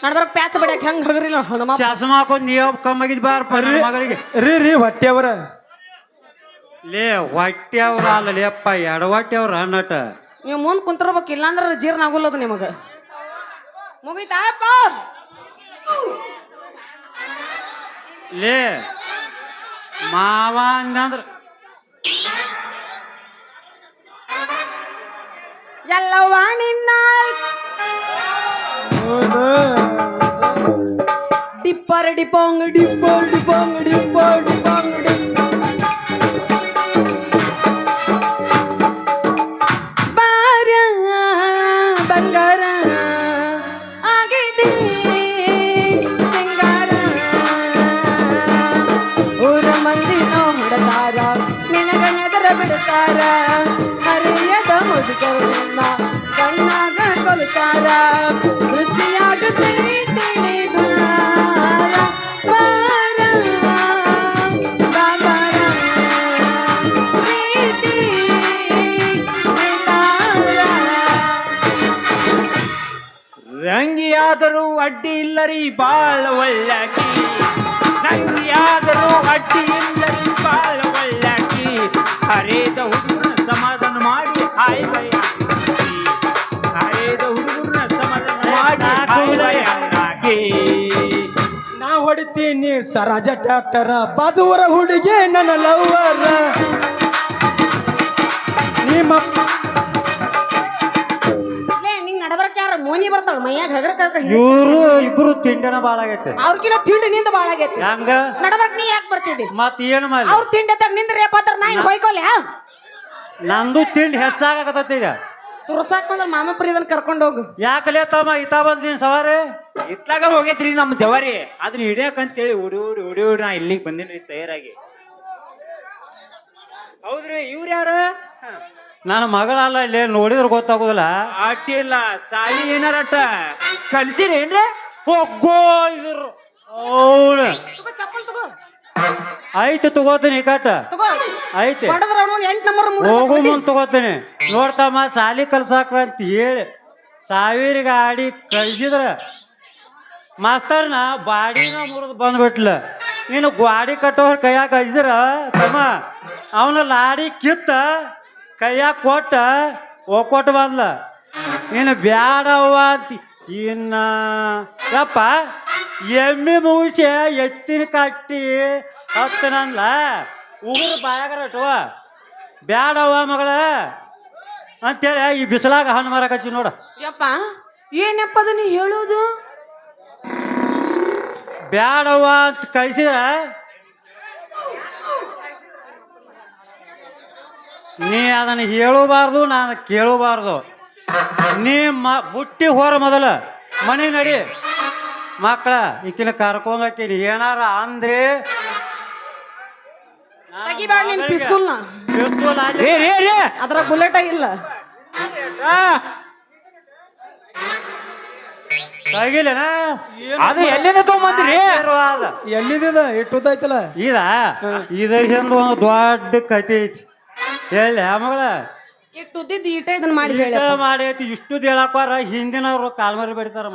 ನಡ್ಬರ್ಕ್ ಪ್ಯಾಚ ಬಡಿಯಕ್ ಹೆಂಗ್ ಹಗರಿಲ್ಲ ಚಸ್ಮಾ ಹಾಕೊಂಡ್ ನೀವ್ ಕಮ್ಮಾಗಿದ್ ಬಾರಪ್ಪ ನನ್ನ ಮಗಳಿಗೆ ರೀ ಹೊಟ್ಟೆಯವರ ಲೇ ಹೊಟ್ಟೆವ್ರ ಅಲ್ಲ ಲೇಪ್ಪ ಎಡವಟ್ಟೆವ್ರ ನಟ ನೀವು ಮುಂದ್ ಕುಂತಿರ್ಬೇಕು ಇಲ್ಲಾಂದ್ರ ಜೀರ್ಣ ಆಗೋಲ್ಲದು ನಿಮಗ ಮುಗಿತಾಯಪ್ಪ ಲೇ ಮಾವ ಅಂದ್ರ ಎಲ್ಲವ್ವ ನಿನ್ನ ಡಿಪ್ಪರ್ ಡಿಪೋಂಗ್ ಡಿಪ್ಪೋ ಡಿಪೋಂಗ್ ಡಿಪ್ಪೋ ಡಿಪೋಂಗ್ ಡಿಪ್ ಬಾರ ಬಂಗಾರ ಆಗಿದೆ ಸಿಂಗಾರ ಊರ ಮಂದಿ ನೋಡ್ತಾರ ನಿನಗ ನೆದರ ಬಿಡ್ತಾರ ಹರಿಯದ ಮುದುಕರನ್ನ ಕಣ್ಣಾಗ ಕೊಲ್ತಾರ ದೃಷ್ಟಿಯಾಗುತ್ತೈತಿ ರಂಗಿಯಾದರೂ ಅಡ್ಡಿ ಇಲ್ಲರಿ ಬಾಳ ಒಳ್ಳಾಕಿ ರಂಗಿಯಾದರೂ ಅಡ್ಡಿ ಇಲ್ಲರಿ ಬಾಳ ಒಳ್ಳಾಕಿ ಹರೇದ ಹುಡುಗನ ಸಮಾಧಾನ ಮಾಡಿ ಹಾಯ್ ಬೈ ಹರೇದ ಹುಡುಗನ ಸಮಾಧಾನ ಮಾಡಿ ಹಾಯ್ ಬೈ ಹಾಕಿ ನಾ ಹೊಡಿತೀನಿ ಸರಾಜ ಟ್ಯಾಕ್ಟರ ಬಾಜುವರ ಹುಡುಗಿ ನನ್ನ ಲವ್ವರ ನಿಮ್ಮ ಮೋನಿ ಬರ್ತಾಳ ಮೈಯಾಗ ಹಗರ ಇವ್ರು ಇಬ್ರು ತಿಂಡನ ಬಾಳ ಆಗೈತೆ ಅವ್ರಕಿನ ತಿಂಡಿ ನಿಂದ ಬಾಳ ಆಗೈತಿ ಹಂಗ ನಡಬರ್ಕ್ ನೀ ಯಾಕೆ ಬರ್ತಿದ್ದಿ ಮತ್ ಏನ್ ಮಾಡಿ ಅವ್ರ ತಿಂಡಿ ತಗ ನಿಂದ ರೇಪಾತ್ರ ನಾ ಇನ್ ಹೊಯ್ಕೊಲ್ಲ ನಂದು ತಿಂಡಿ ಹೆಚ್ಚಾಗತೈತಿ ಈಗ ತುರ್ಸಾಕ್ ಬಂದ್ರ ಮಾಮ ಪ್ರಿಯದನ್ ಕರ್ಕೊಂಡ್ ಹೋಗು. ಯಾಕಲೇ ತಮ್ಮ ಇತ್ತ ಬಂದಿನ ಸವಾರಿ ಇತ್ಲಾಗ ಹೋಗೈತ್ರಿ ನಮ್ಮ ಜವಾರಿ ಅದನ್ನ ಹಿಡಿಯಕಂತೇಳಿ ಹುಡಿ ನಾ ಇಲ್ಲಿಗೆ ಬಂದಿನ್ರಿ ತಯಾರಾಗಿ. ಹೌದ್ರಿ ಇವ್ರ ಯಾರ? ನನ್ನ ಮಗಳಲ್ಲ ಇಲ್ಲಿ ನೋಡಿದ್ರೆ ಗೊತ್ತಾಗೋದಿಲ್ಲ. ಅಡ್ಡಿಲ್ಲ ಸಾಲಿ ಏನಾರಟ ಕಲ್ಸಿರೇನ್ರಿ? ಹೋಗೋ ಇದ್ರು ಅವಳು ತಗೋ ಚಪ್ಪಲ್ ತಗೋ ಐತೆ ತಗೋತೀನಿ ಕಟ್ಟ ತಗೋ ಐತೆ ಹೊಡೆದ್ರ ಅವ್ನು 8 ನಂಬರ್ ಹೋಗು ಮುಂದ್ ತಗೋತೀನಿ. ನೋಡ್ತಮ್ಮ ಸಾಲಿ ಕಲ್ಸಾಕ ಅಂತ ಹೇಳಿ 1000 ಗಾಡಿ ಕಳ್ಸಿದ್ರ ಮಾಸ್ತರ್ನ ಬಾಡಿನ ಮುರಿದು ಬಂದ್ಬಿಟ್ಲ. ನೀನು ಗಾಡಿ ಕಟ್ಟೋರ್ ಕೈಯಾಗ ಕಳ್ಸಿರ ತಮ್ಮ ಅವನ ಲಾಡಿ ಕಿತ್ತ ಕೈಯಾಗ ಕೊಟ್ಟ ಒಕ್ಕೊಟ್ಟು ಬಂದ್ಲ. ನೀನು ಬ್ಯಾಡವ್ವ ಅಂತ ಇನ್ನ ಯಪ್ಪ ಎಮ್ಮೆ ಮುಗಿಸಿ ಎತ್ತಿನ ಕಟ್ಟಿ ಹತ್ತನಂದ್ಲ ಉಗುರು ಬಾಯಾಗರಟುವ ಬ್ಯಾಡವ್ವ ಮಗಳ ಅಂತೇಳಿ ಈ ಬಿಸಿಲಾಗ ಹಣ್ಣು ಮಾರಕಚ್ಚಿ ನೋಡ. ಯಪ್ಪ ಏನಪ್ಪ ಅದ ನೀ ಹೇಳೋದು? ಬ್ಯಾಡವ್ವ ಅಂತ ಕಳಿಸಿದ್ರ ನೀ ಅದನ್ನು ಹೇಳಬಾರ್ದು, ನಾನು ಕೇಳಬಾರ್ದು. ನೀ ಬುಟ್ಟಿ ಹೊರ ಮೊದಲ ಮನೆ ನಡಿ ಮಕ್ಕಳ ಈಕಿನ ಕರ್ಕೊಂಡ್ ಹಾಕೀನಿ. ಏನಾರ ಅಂದ್ರೆ ತೆಗಿಬೇಡ ನಿನ್ ಪಿಸ್ತೂಲ್ನ. ಅದ್ರಾಗ ಬುಲೆಟ ಇಲ್ಲ. ತೆಗಿಲೇನ ಅದು ಎಲ್ಲಿಂದ ತಗೊಂಬಂದ್ರಿ? ಎಲ್ಲಿದ ಇಟ್ಟುದೈತಲ್ಲ ಇದ್ರ ಹಿಂದ ಒಂದು ದೊಡ್ಡ ಕತೆ ಐತಿ. ಹೇಳಿ ಮಗಳ ಇಟ್ಟುದ್ದಿದ್ದು ಈಟ ಇದನ್ನ ಮಾಡಿ ಹೇಳಿ ಮಾಡಿ ಐತಿ. ಇಷ್ಟು ಹೇಳಕ್ವಾರ ಹಿಂದಿನವ್ರು ಕಾಲ್ಮರಿ ಬಡಿತಾರ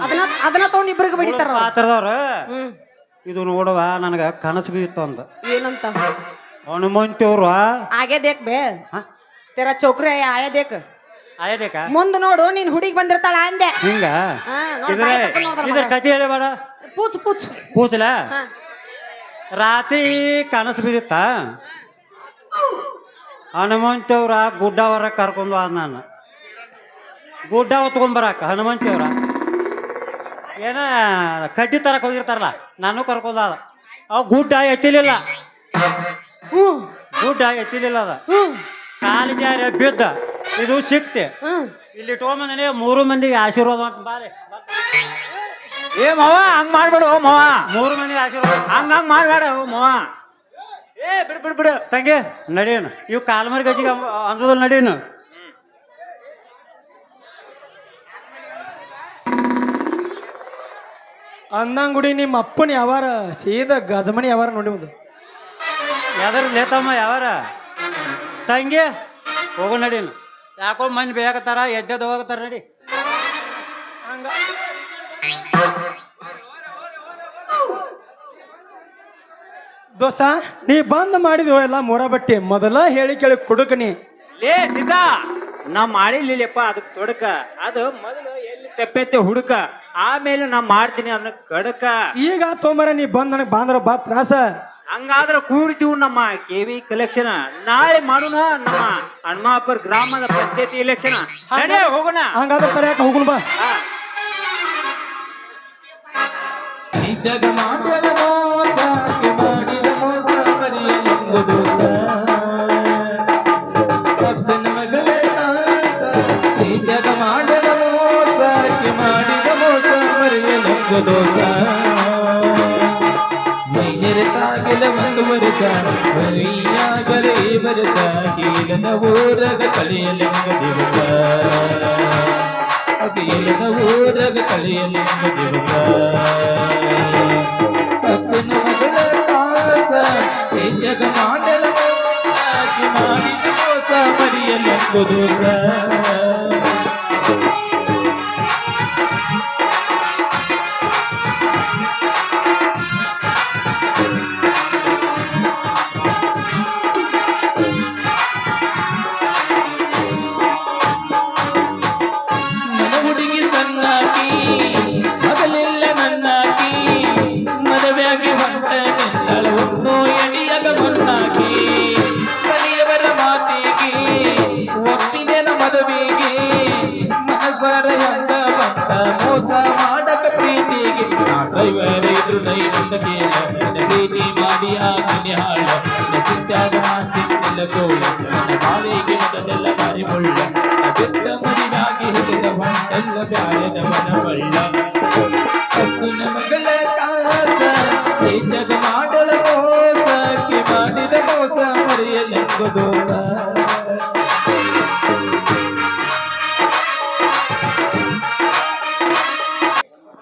ಅದನ್ನ ತಗೊಂಡ್ ಇಬ್ರಿಗೆ ಬಡಿತಾರ ಪಾತ್ರದವ್ರ. ಇದು ನೋಡುವ ನನಗ ಕನಸು ಬಿದ್ದಿತ್ತು ಅಂದ. ಏನಂತ? ಹನುಮಂತಿಯವ್ರು ಆಗೆ ದೇಕ್ ಬೇ ತೆರ ಚೌಕ್ರಿ ಆಯ ದೇಕ್ ಆಯ್ಬೇಕಾ ಮುಂದ್ ನೋಡು ನೀನ್ ಹುಡುಗಿ ಬಂದಿರ್ತಾಳ ಅಂದೆ. ಹಿಂಗ ಇದ್ರ ಕತೆ ಹೇಳಿ ಬೇಡ ಪೂಚ್ ಪೂಚ್ ಪೂಚಲ. ರಾತ್ರಿ ಕನಸು ಬಿದ್ದಿತ್ತ. ಹನುಮಂತಿಯವ್ರ ಗುಡ್ಡವರ ಕರ್ಕೊಂಡು ಆದ ನಾನು ಗುಡ್ಡ ಹೊತ್ಕೊಂಬರಾಕ. ಹನುಮಂತಿಯವ್ರ ಏನ ಕಡ್ಡಿ ತರಕ್ ಹೋಗಿರ್ತಾರಲ್ಲ, ನಾನು ಕರ್ಕೊಂಡ್ ಆದ. ಅವ್ ಗುಡ್ಡ ಎತ್ತಿಲಿಲ್ಲ, ಗುಡ್ಡ ಎತ್ತಿಲಿಲ್ಲ. ಅದ ಕಾಲು ಜಾರಿ ಬಿದ್ದ. ಇದು ಸಿಕ್ತೆ ಇಲ್ಲಿ ಇಟ್ಕೊಂಬಂದನೆ 3 ಮಂದಿಗೆ ಆಶೀರ್ವಾದ ಅಂತ ಬಾರೆ. ಏ ಮಾವ ಹಂಗ್ ಮಾಡ್ಬೇಡ ಮಾವ, 3 ಮಂದಿಗೆ ಆಶೀರ್ವಾದ ಹಂಗ್ ಮಾಡ್ಬೇಡ ಮಾವ. ಏ ಬಿಡು ತಂಗಿ ನಡೀನು. ಇವ್ ಕಾಲ್ಮರಿ ಗಜ್ಜಿಗೆ ಅಂದದಲ್ಲಿ ನಡೀನು. ಅಂದಂಗುಡಿ ನಿಮ್ಮ ಅಪ್ಪನ ಯಾವಾರ ಸೀದಾ ಗಜಮನಿ ಯಾವಾರ ನೋಡಿ ಒಂದು ಯಾವ್ದಾರ ಲೇತಮ್ಮ ಯಾವಾರ ತಂಗಿ ಹೋಗೋ ನಡೀನು. ಯಾಕೋ ಮಂದಿ ಬೇಕತ್ತಾರ ಎದ್ದೆದ್ದು ಹೋಗತ್ತಾರ ನಡಿ. ಹಂಗ ದೋಸ್ತ ನೀ ಬಂದ್ ಮಾಡಿದ್ವು ಎಲ್ಲ ಮೂರ ಬಟ್ಟಿ ಮೊದಲ ಹೇಳಿ ಕೇಳಿ ಕುಡುಕನಿ. ಲೇ ಸೀತಾ ನಾ ಮಾಡಿರ್ಲಿಲ್ಲಪ್ಪ ಅದಕ್ಕೆ ತೊಡಕ. ಅದು ಮೊದಲು ಎಲ್ಲಿ ತೆಪ್ಪೆತ್ತೆ ಹುಡುಕ, ಆಮೇಲೆ ನಾ ಮಾಡ್ತೀನಿ ಅದನ್ನ ಕಡಕ. ಈಗ ತೊಂಬರ ನೀ ಬಂದ್ ನನಗೆ ಬಾಂದ್ರ ಬಾ ತ್ರಾಸ. ಹಂಗಾದ್ರ ಕೂಡ್ತೀವಿ ನಮ್ಮ ಕೆವಿ ಕಲೆಕ್ಷನ್. ನಾಳೆ ಮಾಡೋಣ ನಮ್ಮ ಹನುಮಾಪುರ ಗ್ರಾಮದ ಪಂಚಾಯತಿ ಎಲೆಕ್ಷನ್. ಹೋಗೋಣ. ಹಂಗಾದ್ರೆ ತಡೆಯಾಕ ಹೋಗುಣ ಬಾ. ಊರಗ ಕಳೆಯಲಿಂಗ ದಿವಸ ಅದಿಯಲಿನ ಊರಗ ಕಳೆಯಲಿಂಗ ದಿವಸ ಅಪ್ಪನ ಮಗಳ ತಾಸ ಜಗ ಮಾಡಲ ಮಾಡಿದ ಮೋಸ ಮರಿಯಲೆಂಬುದು ಪ್ರೀತಿ ಮಾಡಿ ಆಗಿ ಹಾಳ ಚಿತ್ತಾಗ ಮಾತಿಲ್ಲ ಕೋಳ ಬಾವಿಗೆ ಮೊದಲೆಲ್ಲ ಬಾರಿ ಮುಳ್ಳ ಎಲ್ಲ ಬ್ಯಾಯದ ಮನವಳ್ಳ ಅಕ್ಕನ ಮಗಳ ಕಾಸ ಈ ಜಗ ಮಾಡಲ ಮೋಸ ಆಕಿ ಮಾಡಿದ ಮೋಸ ಮರೆಯಲೆಂಬುದೋಲ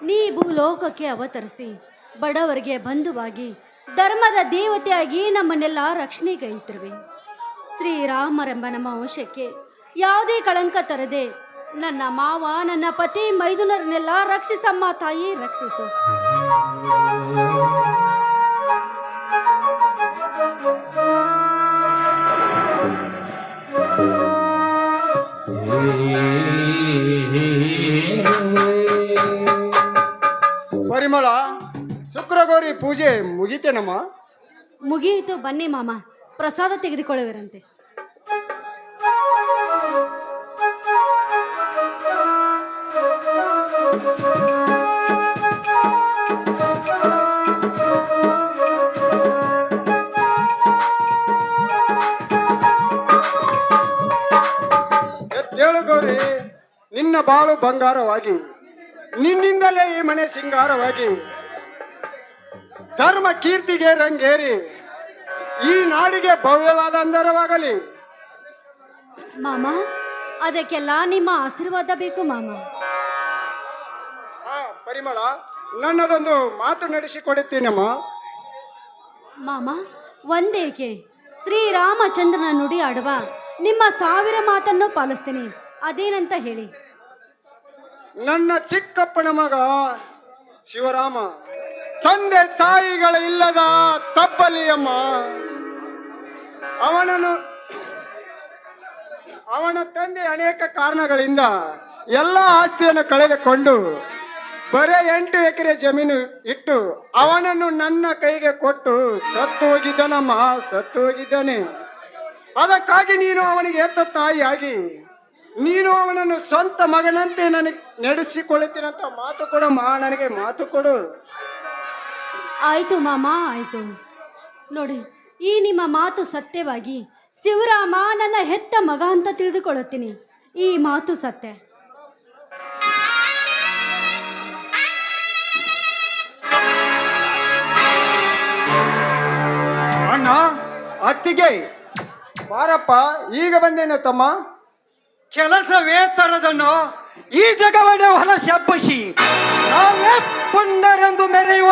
ನೀ ಭೂಲೋಕಕ್ಕೆ ಅವತರಿಸಿ ಬಡವರಿಗೆ ಬಂಧುವಾಗಿ ಧರ್ಮದ ದೇವತೆಯಾಗಿ ನಮ್ಮನ್ನೆಲ್ಲ ರಕ್ಷಣೆಗೈತಿರುವೆ. ಶ್ರೀರಾಮರೆಂಬ ನಮ್ಮ ವಂಶಕ್ಕೆ ಯಾವುದೇ ಕಳಂಕ ತರದೆ ನನ್ನ ಮಾವ ನನ್ನ ಪತಿ ಮೈದುನರನ್ನೆಲ್ಲ ರಕ್ಷಿಸಮ್ಮ ತಾಯಿ, ರಕ್ಷಿಸು. ಪರಿಮಳ, ಶುಕ್ರಗೌರಿ ಪೂಜೆ ಮುಗಿತೇನಮ್ಮ? ಮುಗಿಯಿತು, ಬನ್ನಿ ಮಾಮ, ಪ್ರಸಾದ ತೆಗೆದುಕೊಳ್ಳುವಿರಂತೆ. ಎದ್ದೇಳು ಗೌರಿ, ನಿನ್ನ ಬಾಳು ಬಂಗಾರವಾಗಿ, ನಿನ್ನಿಂದಲೇ ಈ ಮನೆ ಸಿಂಗಾರವಾಗಿ, ಧರ್ಮ ಕೀರ್ತಿಗೆ ರಂಗೇರಿ ಈ ನಾಡಿಗೆ ಭವ್ಯವಾದ ಅಂದರವಾಗಲಿ. ಮಾಮ, ಅದಕ್ಕೆಲ್ಲ ನಿಮ್ಮ ಆಶೀರ್ವಾದ ಬೇಕು ಮಾಮ. ಪರಿಮಳ, ನನ್ನದೊಂದು ಮಾತು ನಡೆಸಿಕೊಡುತ್ತೀನಮ್ಮ. ಮಾಮ, ಒಂದೇಕೆ ಶ್ರೀರಾಮಚಂದ್ರನ ನುಡಿ ಆಡುವ ನಿಮ್ಮ 1000 ಮಾತನ್ನು ಪಾಲಿಸ್ತೀನಿ. ಅದೇನಂತ ಹೇಳಿ. ನನ್ನ ಚಿಕ್ಕಪ್ಪನ ಮಗ ಶಿವರಾಮ ತಂದೆ ತಾಯಿಗಳ ಇಲ್ಲದ ತಪ್ಪಲಿಯಮ್ಮ. ಅವನ ತಂದೆ ಅನೇಕ ಕಾರಣಗಳಿಂದ ಎಲ್ಲ ಆಸ್ತಿಯನ್ನು ಕಳೆದುಕೊಂಡು ಬರೇ 8 ಎಕರೆ ಜಮೀನು ಇಟ್ಟು ಅವನನ್ನು ನನ್ನ ಕೈಗೆ ಕೊಟ್ಟು ಸತ್ತು ಹೋಗಿದ್ದಾನಮ್ಮ, ಸತ್ತು ಹೋಗಿದ್ದಾನೆ. ಅದಕ್ಕಾಗಿ ನೀನು ಅವನಿಗೆ ಎತ್ತ ತಾಯಿಯಾಗಿ ನೀನು ಅವನನ್ನು ಸ್ವಂತ ಮಗನಂತೆ ನನಗೆ ನಡೆಸಿಕೊಳ್ಳುತ್ತೀನಂತ ಮಾತು ಕೊಡಮ್ಮ, ನನಗೆ ಮಾತು ಕೊಡು. ಆಯ್ತು ಮಾಮ, ಆಯ್ತು. ನೋಡಿ, ಈ ನಿಮ್ಮ ಮಾತು ಸತ್ಯವಾಗಿ ಶಿವರಾಮ ನನ್ನ ಹೆತ್ತ ಮಗ ಅಂತ ತಿಳಿದುಕೊಳ್ಳುತ್ತೀನಿ. ಈ ಮಾತು ಸತ್ಯ. ಅಣ್ಣ, ಅತ್ತಿಗೆ ಬಾರಪ್ಪ, ಈಗ ಬಂದೇನ ತಮ್ಮ. ಕೆಲಸವೇ ತರದನ್ನು ಈ ಜಗವನ್ನೇ ಹೊಲಸಿ ಹಬ್ಬಸಿ ನಾವೇ ಪುಂಡರೆಂದು ಮೆರೆಯುವ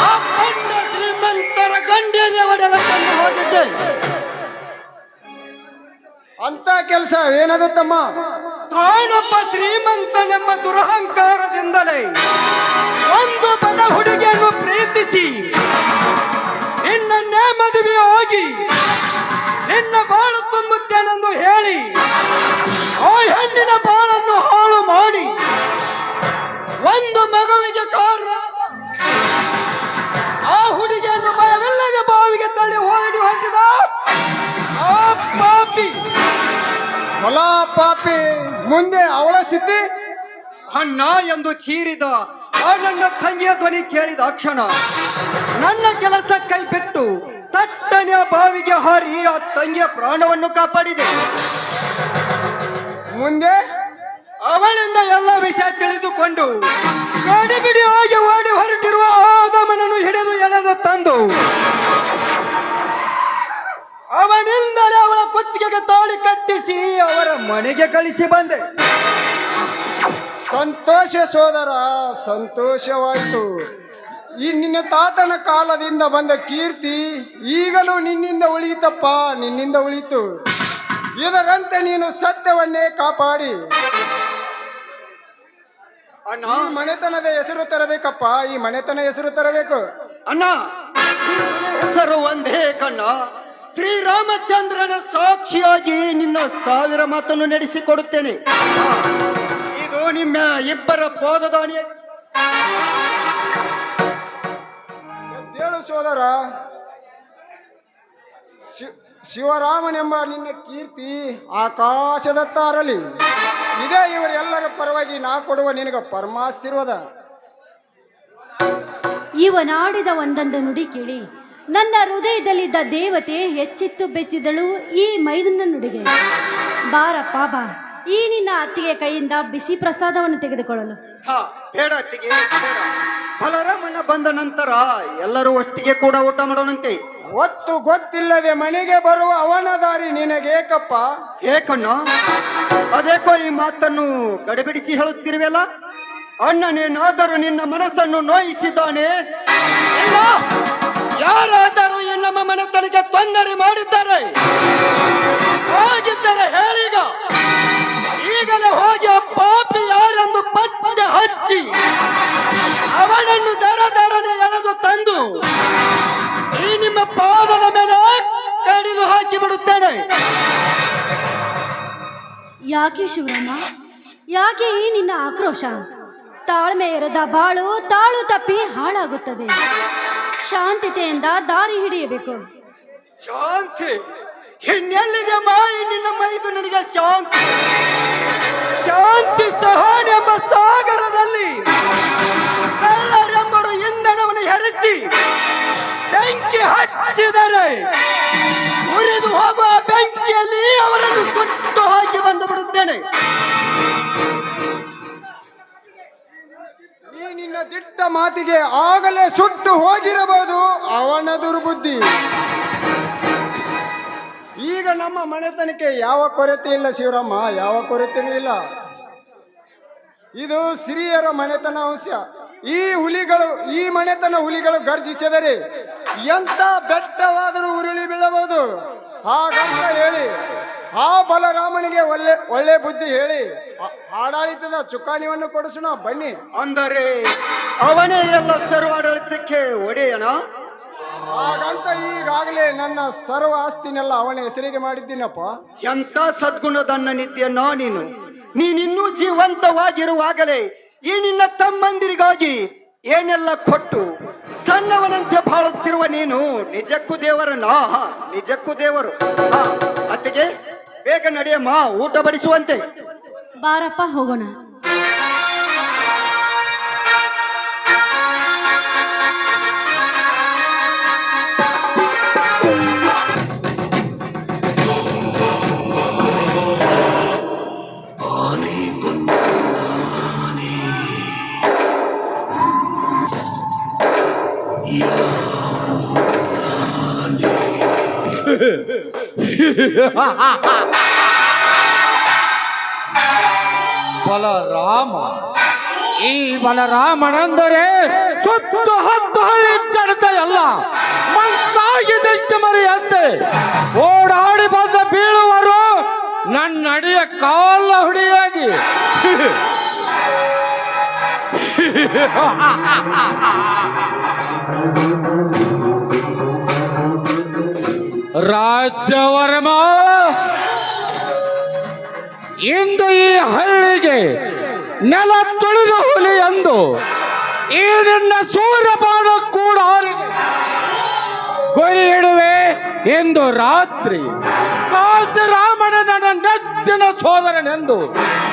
ಆ ಪುಂಡ ಶ್ರೀಮಂತರ ಗಂಡಿಯ ಒಡೆವನ್ನು ಹೋಗಿದ್ದೆ. ಅಂತ ಕೆಲಸ ಏನದು ತಮ್ಮ? ತಾನೊಬ್ಬ ಶ್ರೀಮಂತನೆಂಬ ದುರಹಂಕಾರದಿಂದಲೇ ಒಂದು ಬಡ ಹುಡುಗಿಯನ್ನು ಪ್ರೀತಿಸಿ ನಿನ್ನನ್ನೇ ಮದುವೆ ಆಗಿ ನಿನ್ನ ಬಾಳು ತುಂಬುತ್ತೇನೆಂದು ಹೇಳಿ ಆ ಹೆಣ್ಣಿನ ಬಾಳನ್ನು ಹಾಳು ಮಾಡಿ ಒಂದು ಮಗುವಿಗೆ ಕಾರಣ ಆ ಹುಡುಗಿಯನ್ನು ಭಯವಿಲ್ಲದೆ ಬಾವಿಗೆ ತಳ್ಳಿ ಓಡಿ ಹೊರಟಿದ ಆ ಪಾಪಿ. ಹೊಲ ಪಾಪಿ, ಮುಂದೆ ಅವಳ ಸ್ಥಿತಿ? ಅಣ್ಣ ಎಂದು ಚೀರಿದ ಆ ನನ್ನ ತಂಗಿಯ ಧ್ವನಿ ಕೇಳಿದ ಕ್ಷಣ ನನ್ನ ಕೆಲಸ ಕೈ ಬಿಟ್ಟು ತಟ್ಟನೆ ಬಾವಿಗೆ ಹಾರಿ ಆ ತಂಗಿಯ ಪ್ರಾಣವನ್ನು ಕಾಪಾಡಿದೆ. ಮುಂದೆ ಅವಳಿಂದ ಎಲ್ಲ ವಿಷಯ ತಿಳಿದುಕೊಂಡು ಗಡಿಬಿಡಿ ಹೋಗಿ ಓಡಿ ಹೊರಟಿರುವ ಆದಮನನ್ನು ಹಿಡಿದು ಎಳೆದು ತಂದು ಅವನಿಂದಲೇ ಅವಳ ಕುತ್ತಿಗೆಗೆ ತಾಳಿ ಕಟ್ಟಿಸಿ ಅವರ ಮನೆಗೆ ಕಳಿಸಿ ಬಂದೆ. ಸಂತೋಷ ಸೋದರ, ಸಂತೋಷವಾಯಿತು. ಈ ನಿನ್ನ ತಾತನ ಕಾಲದಿಂದ ಬಂದ ಕೀರ್ತಿ ಈಗಲೂ ನಿನ್ನಿಂದ ಉಳಿಯಿತಪ್ಪ, ನಿನ್ನಿಂದ ಉಳಿಯಿತು. ಇದರಂತೆ ನೀನು ಸತ್ಯವನ್ನೇ ಕಾಪಾಡಿ ಅಣ್ಣ, ಈ ಮನೆತನದ ಹೆಸರು ತರಬೇಕಪ್ಪ, ಈ ಮನೆತನ ಹೆಸರು ತರಬೇಕು. ಅಣ್ಣ, ಹೆಸರು ಒಂದೇ ಕಣ್ಣ. ಶ್ರೀರಾಮಚಂದ್ರನ ಸಾಕ್ಷಿಯಾಗಿ ನಿನ್ನ 1000 ಮಾತನ್ನು ನಡೆಸಿಕೊಡುತ್ತೇನೆ. ಇದು ನಿಮ್ಮ ಇಬ್ಬರ ಪೋದದಾಣಿ. ಹೇಳು ಸೋದರ, ಶಿವರಾಮನೆಂಬ ನಿನ್ನ ಕೀರ್ತಿ ಆಕಾಶದತ್ತಾರಲಿ. ಇದೇ ಇವರೆಲ್ಲರ ಪರವಾಗಿ ನಾ ಕೊಡುವ ನಿನಗ ಪರಮಾಶೀರ್ವಾದ. ಇವನಾಡಿದ ಒಂದೊಂದು ನುಡಿ ಕೇಳಿ ನನ್ನ ಹೃದಯದಲ್ಲಿದ್ದ ದೇವತೆ ಹೆಚ್ಚಿತ್ತು ಬೆಚ್ಚಿದಳು ಈ ಮೈದುನ ನುಡಿಗೆ. ಬಾರಪ್ಪ ಬಾ, ಈ ನಿನ್ನ ಅತ್ತಿಗೆ ಕೈಯಿಂದ ಬಿಸಿ ಪ್ರಸಾದವನ್ನು ತೆಗೆದುಕೊಳ್ಳಲು. ಹಾ, ಬೇಡ ಅತ್ತಿಗೆ, ಬೇಡ. ಬಲರಾಮಣ್ಣ ಬಂದ ನಂತರ ಎಲ್ಲರೂ ಒಟ್ಟಿಗೆ ಕೂಡ ಊಟ ಮಾಡೋಣಂತೆ. ಒತ್ತು ಗೊತ್ತಿಲ್ಲದೆ ಮನೆಗೆ ಬರುವ ಅವನ ದಾರಿ ನಿನಗೇಕಪ್ಪ? ಏಕಣ್ಣ, ಅದೇಕೋ ಈ ಮಾತನ್ನು ಗಡಿಬಿಡಿಸಿ ಹೇಳುತ್ತಿರುವೆಲ್ಲ? ಅಣ್ಣನೇನಾದರೂ ನಿನ್ನ ಮನಸ್ಸನ್ನು ನೋಯಿಸಿದ್ದಾನೆ? ಇಲ್ಲ, ಯಾರಾದರೂ ಈ ನಮ್ಮ ಮನೆತನಕ್ಕೆ ತೊಂದರೆ ಮಾಡಿದ್ದಾರೆ ಹಾಗಿದ್ದರೆ ಹೇಳೀಗ. ಈಗಲೇ ಹೋಗಿ ಆ ಪಾಪಿ ಯಾರೆಂದು ಪತ್ತೆ ಹಚ್ಚಿ ಅವನನ್ನು ದರದರನೆ ಎಳೆದು ತಂದು ಈ ನಿಮ್ಮ ಪಾದದ ಮೇಲೆ ಕಡಿದು ಹಾಕಿ ಬಿಡುತ್ತೇನೆ. ಯಾಕೆ ಶಿವರಾಮ, ಯಾಕೆ ಈ ನಿನ್ನ ಆಕ್ರೋಶ? ತಾಳ್ಮೆ ಇರದ ಬಾಳು ತಾಳು ತಪ್ಪಿ ಹಾಳಾಗುತ್ತದೆ. ಶಾಂತತೆಯಿಂದ ದಾರಿ ಹಿಡಿಯಬೇಕು. ಶಾಂತಿ ಇನ್ನೆಲ್ಲಿದೆ ಮಾಯಿ ನಿನ್ನ ಮೈದು ನನಗೆ ಶಾಂತಿ? ಶಾಂತಿ ಸಹನೆ ಎಂಬ ಸಾಗರದಲ್ಲಿ ಕಳ್ಳರೆಂಬರು ಇಂಧನವನ್ನು ಎರಚಿ ಬೆಂಕಿ ಹಚ್ಚಿದರೆ ಉರಿದು ಹೋಗುವ ಬೆಂಕಿಯಲ್ಲಿ ಅವರನ್ನು ಸುಟ್ಟು ಹಾಕಿ ಬಂದು ಬಿಡುತ್ತೇನೆ. ಈ ನಿನ್ನ ದಿಟ್ಟ ಮಾತಿಗೆ ಆಗಲೇ ಸುಟ್ಟು ಹೋಗಿರಬಹುದು ಅವನ ದುರ್ಬುದ್ಧಿ. ಈಗ ನಮ್ಮ ಮನೆತನಕ್ಕೆ ಯಾವ ಕೊರತೆ ಇಲ್ಲ ಶಿವರಾಮ, ಯಾವ ಕೊರತೆನೂ ಇಲ್ಲ. ಇದು ಸಿರಿಯರ ಮನೆತನ ಅಂಶ. ಈ ಮನೆತನ ಹುಲಿಗಳು ಗರ್ಜಿಸಿದರೆ ಎಂತ ಬೆಟ್ಟವಾದರೂ ಉರುಳಿ ಬೀಳಬಹುದು. ಹಾಗಂತ ಹೇಳಿ ಆ ಬಲರಾಮನಿಗೆ ಒಳ್ಳೆ ಬುದ್ಧಿ ಹೇಳಿ ಆಡಳಿತದ ಚುಕ್ಕಾಣಿಯನ್ನು ಕೊಡಿಸೋಣ ಬನ್ನಿ. ಅಂದರೆ ಅವನೇ ಎಲ್ಲ ಸರ್ವಾಡಳಿತಕ್ಕೆ ಒಡೆಯಣ? ಹಾಗಂತ ಈಗಾಗಲೇ ನನ್ನ ಸರ್ವ ಆಸ್ತಿನೆಲ್ಲ ಅವನ ಹೆಸರಿಗೆ ಮಾಡಿದ್ದೀನಪ್ಪ. ಎಂತ ಸದ್ಗುಣದನ್ನ ನಿತ್ಯನ ನೀನಿನ್ನೂ ಜೀವಂತವಾಗಿರುವಾಗಲೇ ಈ ನಿನ್ನ ತಮ್ಮಂದಿರಿಗಾಗಿ ಏನೆಲ್ಲ ಕೊಟ್ಟು ಸಣ್ಣವನಂತೆ ಬಾಳುತ್ತಿರುವ ನೀನು ನಿಜಕ್ಕೂ ದೇವರನ್ನ, ನಿಜಕ್ಕೂ ದೇವರು. ಅತ್ತಿಗೆ, ಬೇಗ ನಡೆಯಮ್ಮ, ಊಟ ಬಡಿಸುವಂತೆ. ಬಾರಪ್ಪ ಹೋಗೋಣ. ಬಲರಾಮ, ಈ ಬಲರಾಮನೆಂದರೆ ಸುತ್ತು 10 ಹಳ್ಳಿ ಜನತೆ ಎಲ್ಲ ಮಂಕಾಗಿ ದೈತ್ಯ ಮರಿಯಂತೆ ಓಡಾಡಿ ಬಂದ ಬೀಳುವರು ನನ್ನ ಅಡಿಯ ಕಾಲ ಹುಡಿಯಾಗಿ. ರಾಜ್ಯವರ್ಮ, ಇಂದು ಈ ಹಳ್ಳಿಗೆ ನೆಲ ತುಳಿದು ಹುಲಿ ಎಂದು ಈ ನಿನ್ನ ಸೂರ್ಯಪಾನ ಕೂಡ ಗುರಿ ಇಡುವೆ ಎಂದು ರಾತ್ರಿ ಕಾಶಿರಾಮನ ನನ್ನ ನೆಚ್ಚಿನ ಸೋದರನೆಂದು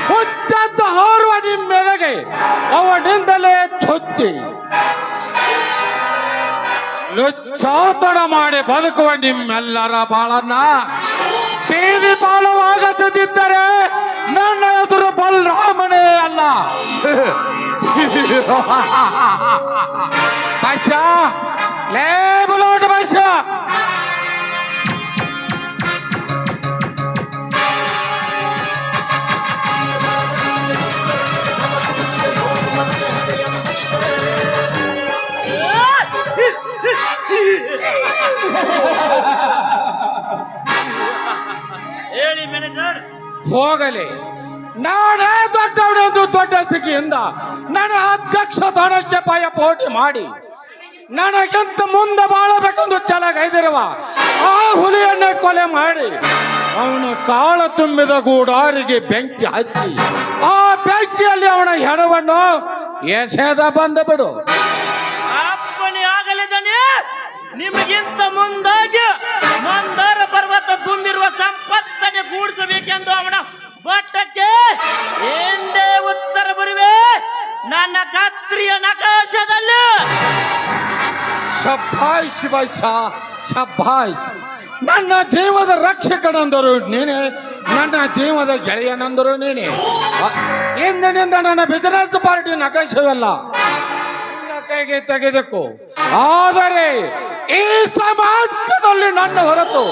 ಹುಚ್ಚದ್ದು ಹಾರುವ ನಿಮ್ಮೆಲೆಗೆ ಅವನಿಂದಲೇ ಚೊಚ್ಚಿ ಲುಚ್ಚಾತನ ಮಾಡಿ ಬದುಕುವ ನಿಮ್ಮೆಲ್ಲರ ಬಾಳನ್ನ ಬೀದಿ ಪಾಲವಾಗಿಸದಿದ್ದರೆ ನನ್ನ ಎದುರು ಬಲರಾಮನೇ ಅಲ್ಲ. ಬಸ ಲೇ ಬುಲೋಟ ಬಸ. ಹೇಳಿ ಮ್ಯಾನೇಜರ್. ಹೋಗಲಿ, ನಾನೇ ದೊಡ್ಡವನೆಂದು ದೊಡ್ಡ ಸ್ಥಿತಿಯಿಂದ ನನ್ನ ಅಧ್ಯಕ್ಷ ಸ್ಥಾನಕ್ಕೆ ಪೈಪೋಟಿ ಮಾಡಿ ನನಗಿಂತ ಮುಂದೆ ಬಾಳಬೇಕೆಂದು ಛಲಗೈದಿರುವ ಆ ಹುಲಿಯನ್ನೇ ಕೊಲೆ ಮಾಡಿ ಅವನ ಕಾಳ ತುಂಬಿದ ಗೂಡಾರಿಗೆ ಬೆಂಕಿ ಹಚ್ಚಿ ಆ ಬೆಂಕಿಯಲ್ಲಿ ಅವನ ಹೆಣವನ್ನು ಎಸೆದ ಬಂದು ಬಿಡು. ಅಪ್ಪನೇ ಆಗಲಿದ್ದಾನೆ. ನಿಮಗಿಂತ ಮುಂದಾಗಿ ಮಂದಾರ ಪರ್ವತ ತುಂಬಿರುವ ಸಂಪತ್ತನ್ನು ಗೂಡಿಸಬೇಕೆಂದು ಅವನ ಬಟ್ಟಕ್ಕೆ ಹಿಂದೆ ಉತ್ತರ ಬರುವೆ ನನ್ನ ಕತ್ರಿಯ ನಕಾಶದಲ್ಲಿ. ಶಭಾಷ್ ಬೈಸ, ಶಭಾಷ್. ನನ್ನ ಜೀವದ ರಕ್ಷಕನೆಂದರು ನೀನೆ, ನನ್ನ ಜೀವದ ಗೆಳೆಯನಂದರು ನೀನೆ. ಇಂದಿನಿಂದ ನನ್ನ ಬಿಸಿನೆಸ್ ಪಾರ್ಟಿ ನಕಾಶವೆಲ್ಲ ನಿನ್ನ ಕೈಗೆ ತೆಗೆದಕ್ಕೂ. ಆದರೆ ಈ ಸಮಾಜದಲ್ಲಿ ನನ್ನ ಹೊರತು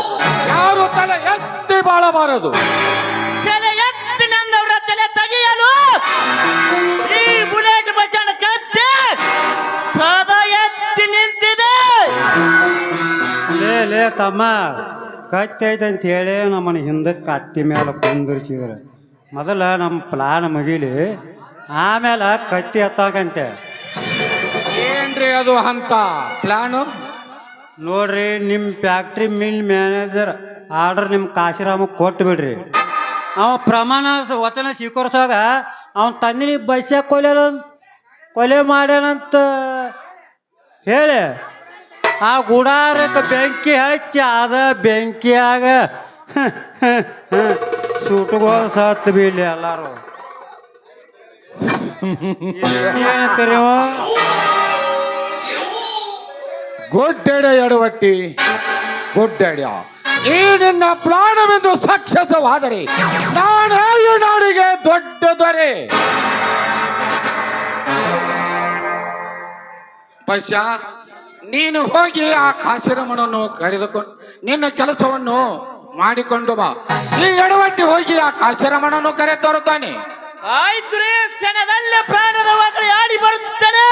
ಯಾರು ತಲೆ ಎತ್ತಿ ಬಾಳಬಾರದು. ತಲೆ ಎತ್ತಿ ನನ್ನವರ ತಲೆ ತೆಗೆಯಲು ಈ ಬುಲೆಟ್ ಬಜಾರ್ ಕತ್ತಿ ಸದಾ ಎತ್ತಿ ನಿಂತಿದೆ. ಲೇ ತಮ್ಮ, ಕತ್ತಿ ಐತೆ ಅಂತ ಹೇಳಿ ನಮ್ಮನ್ನ ಹಿಂದಕ್ಕೆ ಕತ್ತಿ ಮೇಲೆ ಕುಂದಿರ್ಸಿದ್ರು. ಮೊದಲ ನಮ್ಮ ಪ್ಲಾನ್ ಮುಗಿಲಿ, ಆಮೇಲೆ ಕತ್ತಿ ಎತ್ತಾಕಂತೆ. ಏನ್ರಿ ಅದು ಅಂತ ಪ್ಲಾನು? ನೋಡ್ರಿ, ನಿಮ್ಮ ಫ್ಯಾಕ್ಟ್ರಿ ಮಿಲ್ ಮ್ಯಾನೇಜರ್ ಆರ್ಡರ್ ನಿಮ್ಮ ಕಾಶಿರಾಮಕ್ಕೆ ಕೊಟ್ಟು ಬಿಡ್ರಿ. ಅವ ಪ್ರಮಾಣ ವಚನ ಸ್ವೀಕರಿಸಾಗ ಅವನ ತಂದಿನಿ ಬಸ್ಸಾಗ ಕೊಲೆ ಮಾಡ್ಯಾನಂತ ಹೇಳಿ ಆ ಗುಡಾರಕ್ಕೆ ಬೆಂಕಿ ಹಚ್ಚಿ ಅದ ಬೆಂಕಿಯಾಗ ಸುಟ್ಗೋದು ಸತ್ತು ಬೀಳಿ ಎಲ್ಲಾರು. ಏನಂತೀರಿ ನೀವು? ಗುಡ್ಡೆಡ ಎಡವಟ್ಟಿ ಗುಡ್ಡೆಡ. ಈ ನಿನ್ನ ಪ್ರಾಣವೆಂದು ಸಕ್ಸಸವಾದರೆ ನಾನೇ ಈ ನಾಡಿಗೆ ದೊಡ್ಡ ದೊರೆ. ಪಶ್ಯ, ನೀನು ಹೋಗಿ ಆ ಕಾಶಿರಮಣನ್ನು ಕರೆದುಕೊಂಡು ನಿನ್ನ ಕೆಲಸವನ್ನು ಮಾಡಿಕೊಂಡು ಬಾ. ಈ ಎಡವಟ್ಟಿ ಹೋಗಿ ಆ ಕಾಶಿರಮಣನ್ನು ಕರೆ ತರುತ್ತಾನೆ. ಆಯ್ತು ರೀ, ಕ್ಷಣದಲ್ಲೇ ಪ್ರಾಣದ ವಾಕಳಿ ಆಡಿ ಬರುತ್ತೇನೆ.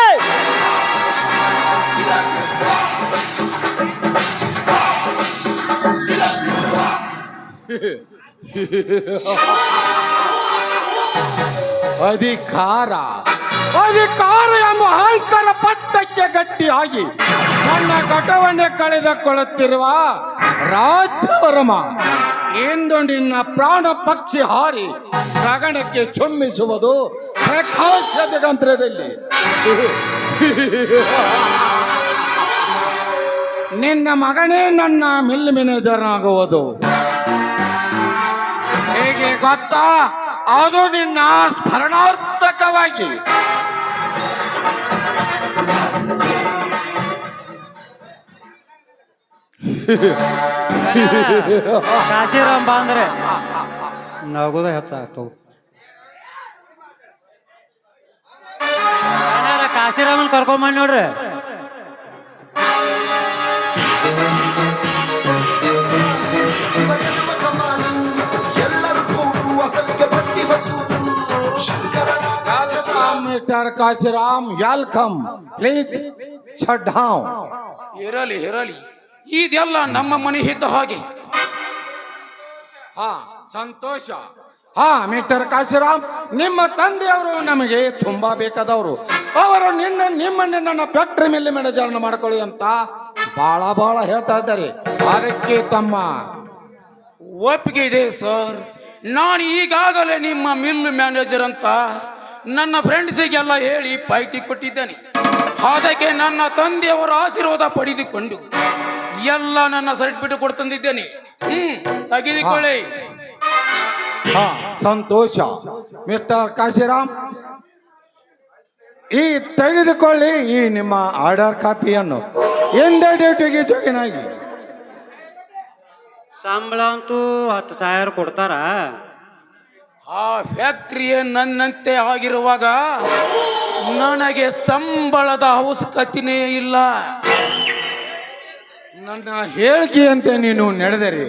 ಅಧಿಕಾರ ಎಂಬ ಅಹಂಕಾರ ಪಟ್ಟಕ್ಕೆ ಗಟ್ಟಿಯಾಗಿ ನನ್ನ ಘಟವನ್ನೇ ಕಳೆದುಕೊಳ್ಳುತ್ತಿರುವ ರಾಜವರ್ಮ, ಎಂದು ನಿನ್ನ ಪ್ರಾಣ ಪಕ್ಷಿ ಹಾರಿ ಗಗನಕ್ಕೆ ಚುಮ್ಮಿಸುವುದು ಪ್ರಕಾಶದ ಗಂತ್ರದಲ್ಲಿ. ನಿನ್ನ ಮಗನೇ ನನ್ನ ಮಿಲ್ ಮ್ಯಾನೇಜರ್ನಾಗುವುದು ಹೇಗೆ ಗೊತ್ತಾ? ಅದು ನಿನ್ನ ಸ್ಮರಣಾರ್ಥಕವಾಗಿ. ಕಾಶಿರಾಮ್ ಬಂದ್ರೆ ನಗೋದ ಹೆಚ್ಚಾಗ್ತು. ಕಾಶಿರಾಮನ್ ಕರ್ಕೊಂಬಂದ್ ನೋಡ್ರಿ. Mister Kashiram, welcome. Please shut down. ಇರಲಿ ಇದೆಲ್ಲ ನಮ್ಮ ಮನೆ ಇದ್ದ ಹಾಗೆ. ಹಾ, ಸಂತೋಷ. ಹಾ ಮಿಸ್ಟರ್ ಕಾಶಿರಾಮ್, ನಿಮ್ಮ ತಂದೆಯವರು ನಮಗೆ ತುಂಬಾ ಬೇಕಾದವರು. ಅವರು ನಿಮ್ಮನ್ನೇ ನನ್ನ ಫ್ಯಾಕ್ಟ್ರಿ ಮೇಲೆ ಮ್ಯಾನೇಜರ್ನ ಮಾಡ್ಕೊಳ್ಳಿ ಅಂತ ಬಹಳ ಹೇಳ್ತಾ ಇದ್ದಾರೆ. ಅದಕ್ಕೆ ತಮ್ಮ ಒಪ್ಪಿಗೆ ಇದೆ ಸರ್. ನಾನು ಈಗಾಗಲೇ ನಿಮ್ಮ ಮಿಲ್ ಮ್ಯಾನೇಜರ್ ಅಂತ ನನ್ನ ಫ್ರೆಂಡ್ಸಿಗೆಲ್ಲ ಹೇಳಿ ಪಾರ್ಟಿ ಕೊಟ್ಟಿದ್ದೇನೆ. ಅದಕ್ಕೆ ನನ್ನ ತಂದೆಯವರ ಆಶೀರ್ವಾದ ಪಡೆದುಕೊಂಡು ಎಲ್ಲ ನನ್ನ ಸರ್ಟಿಫಿಕೇಟ್ ಕೊಡ್ತಂದಿದ್ದೇನೆ. ತೆಗೆದುಕೊಳ್ಳಿ. ಹಾ, ಸಂತೋಷ ಮಿಸ್ಟರ್ ಕಾಶಿರಾಮ್. ಈ ತೆಗೆದುಕೊಳ್ಳಿ ಈ ನಿಮ್ಮ ಆರ್ಡರ್ ಕಾಪಿಯನ್ನು. ಎಂದೇ ಡ್ಯೂಟಿಗೆ ಜಾಯಿನ್ ಆಗಿ. ಸಂಬಳ ಅಂತೂ 10,000 ಕೊಡ್ತಾರ. ಆ ಫ್ಯಾಕ್ಟ್ರಿಯೇ ನನ್ನಂತೆ ಆಗಿರುವಾಗ ನನಗೆ ಸಂಬಳದ ಅವಶ್ಯಕತೆನೇ ಇಲ್ಲ. ನನ್ನ ಹೇಳಿಕೆಯಂತೆ ನೀನು ನಡೆದರೆ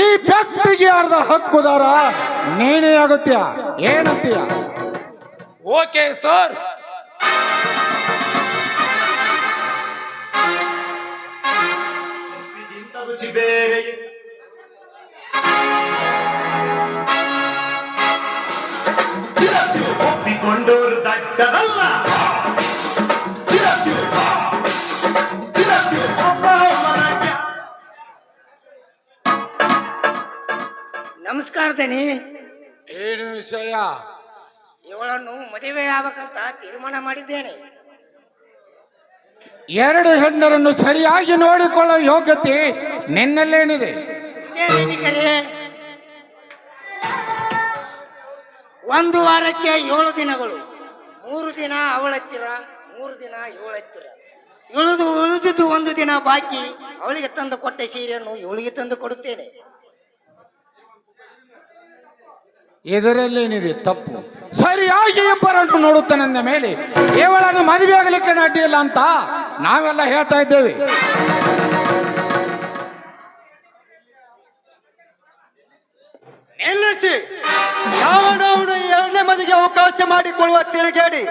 ಈ ಫ್ಯಾಕ್ಟ್ರಿಗೆ ಅರ್ಧ ಹಕ್ಕುದಾರ ನೀನೇ ಆಗುತ್ತೀಯ. ಏನಂತೀಯ? Okay sir. ಒಪ್ಪಿಕೊಂಡೋರು ದಡ್ಡರಲ್ಲ. ನಮಸ್ಕಾರ ತೇನಿ. ಏನು ವಿಷಯ? ಇವಳನ್ನು ಮದುವೆ ಆಗ್ಬೇಕಂತ ತೀರ್ಮಾನ ಮಾಡಿದ್ದೇನೆ. 2 ಹೆಣ್ಣರನ್ನು ಸರಿಯಾಗಿ ನೋಡಿಕೊಳ್ಳೋ ಯೋಗ್ಯತೆ ನಿನ್ನಲ್ಲೇನಿದೆ? ಒಂದು ವಾರಕ್ಕೆ 7 ದಿನಗಳು. 3 ದಿನ ಅವಳತ್ತಿರ, 3 ದಿನ ಇವಳತ್ತಿರ. ಉಳಿದಿದ್ದು 1 ದಿನ ಬಾಕಿ. ಅವಳಿಗೆ ತಂದು ಕೊಟ್ಟ ಸೀರೆಯನ್ನು ಇವಳಿಗೆ ತಂದು ಕೊಡುತ್ತೇನೆ. ಇದರಲ್ಲೇನಿದೆ ತಪ್ಪು? ಸರಿಯಾಗಿ ಇಬ್ಬರನ್ನು ನೋಡುತ್ತಾನೆಂದ ಮೇಲೆ ಇವಳನ್ನು ಮದುವೆ ಆಗಲಿಕ್ಕೆ ಅಡ್ಡಿಯಿಲ್ಲ ಅಂತ ನಾವೆಲ್ಲ ಹೇಳ್ತಾ ಇದ್ದೇವೆ. ನಿಲ್ಲಿಸಿ. ಯಾವನವನು ಎರಡನೇ ಮದುವೆಗೆ ಅವಕಾಶ ಮಾಡಿಕೊಳ್ಳುವ ತಿಳಿಗೇಡಿ.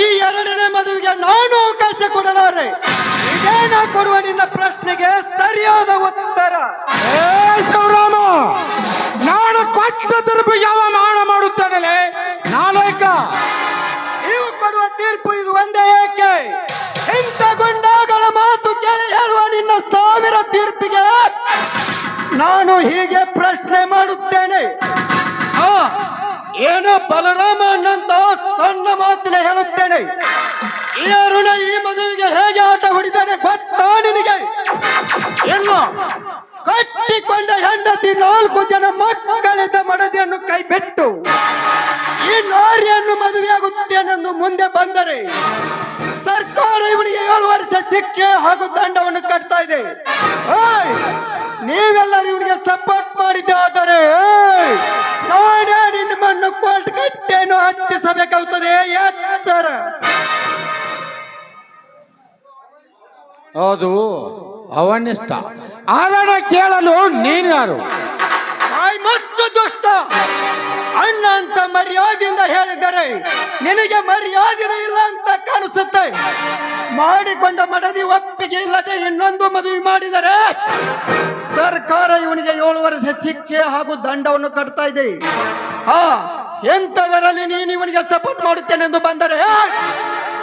ಈ ಎರಡನೇ ಮದುವೆಗೆ ನಾನು ಅವಕಾಶ ಕೊಡಲಾರೆ. ಇದೇನ ಕೊಡುವ ನಿನ್ನ ಪ್ರಶ್ನೆಗೆ ಸರಿಯಾದ ಉತ್ತರ. ಶಿವರಾಮ, ನಾನು ಕೊಟ್ಟ ತೀರ್ಪು ಯಾವ ಮಾಡ ಮಾಡುತ್ತೇನೆ ನಾನೇಕ. ನೀವು ಕೊಡುವ ತೀರ್ಪು ಇದು ಒಂದೇ ಏಕೆ? ಇಂಥ ಗುಂಡಾಗಳ ಮಾತು ಕೇಳಿ ಹೇಳುವ ನಿನ್ನ ಸಾವಿರ ತೀರ್ಪಿಗೆ ನಾನು ಹೀಗೆ ಪ್ರಶ್ನೆ ಮಾಡುತ್ತೇನೆ. ಏನೋ ಬಲರಾಮ ಅನ್ನಂತ ಸಣ್ಣ ಮಾತಿನ ಹೇಳುತ್ತೇನೆ. ಈ ಅರುಣ ಈ ಮದುವೆಗೆ ಹೇಗೆ ಆಟ ಹೊಡಿತಾನೆ ಗೊತ್ತಾ ನಿನಗೆ? ಎಲ್ಲ ಕಟ್ಟಿಕೊಂಡ ಹೆಂಡತಿ 4 ಜನ ಮಕ್ಕಳಿದ್ದ ಮಡದಿಯನ್ನು ಕೈ ಬಿಟ್ಟು ಈ ನಾರಿಯನ್ನು ಮದುವೆಯಾಗುತ್ತೇನೆಂದು ಮುಂದೆ ಬಂದರೆ ಸರ್ಕಾರ ಇವನಿಗೆ 7 ವರ್ಷ ಶಿಕ್ಷೆ ಹಾಗೂ ದಂಡವನ್ನು ಕಟ್ತಾ ಇದೆ. ನೀವೆಲ್ಲರೂ ಇವನಿಗೆ ಸಪೋರ್ಟ್ ಮಾಡಿದ್ದಾದರೆ ನಾನೇ ನಿಮ್ಮನ್ನು ಕೋರ್ಟ್ ಕಟ್ಟೆಯನ್ನು ಹತ್ತಿಸಬೇಕಾಗುತ್ತದೆ. ಎಚ್ಚರ. ಅದು ಅವನಿಷ್ಟ. ಅದನ್ನ ಕೇಳಲು ನೀನು ಯಾರು? ಮಚ್ಚು ದುಷ್ಟ. ಅಣ್ಣ ಅಂತ ಮರ್ಯಾದೆಯಿಂದ ಹೇಳಿದರೆ ನಿನಗೆ ಮರ್ಯಾದೆನೂ ಇಲ್ಲ ಅಂತ ಕಾಣಿಸುತ್ತೆ. ಮಾಡಿಕೊಂಡ ಮಡದಿ ಒಪ್ಪಿಗೆ ಇಲ್ಲದೆ ಇನ್ನೊಂದು ಮದುವೆ ಮಾಡಿದರೆ ಸರ್ಕಾರ ಇವನಿಗೆ 7 ವರ್ಷ ಶಿಕ್ಷೆ ಹಾಗೂ ದಂಡವನ್ನು ಕಟ್ತಾ ಇದೆ. ಎಂತದರಲ್ಲಿ ನೀನು ಇವನಿಗೆ ಸಪೋರ್ಟ್ ಮಾಡುತ್ತೇನೆಂದು ಬಂದರೆ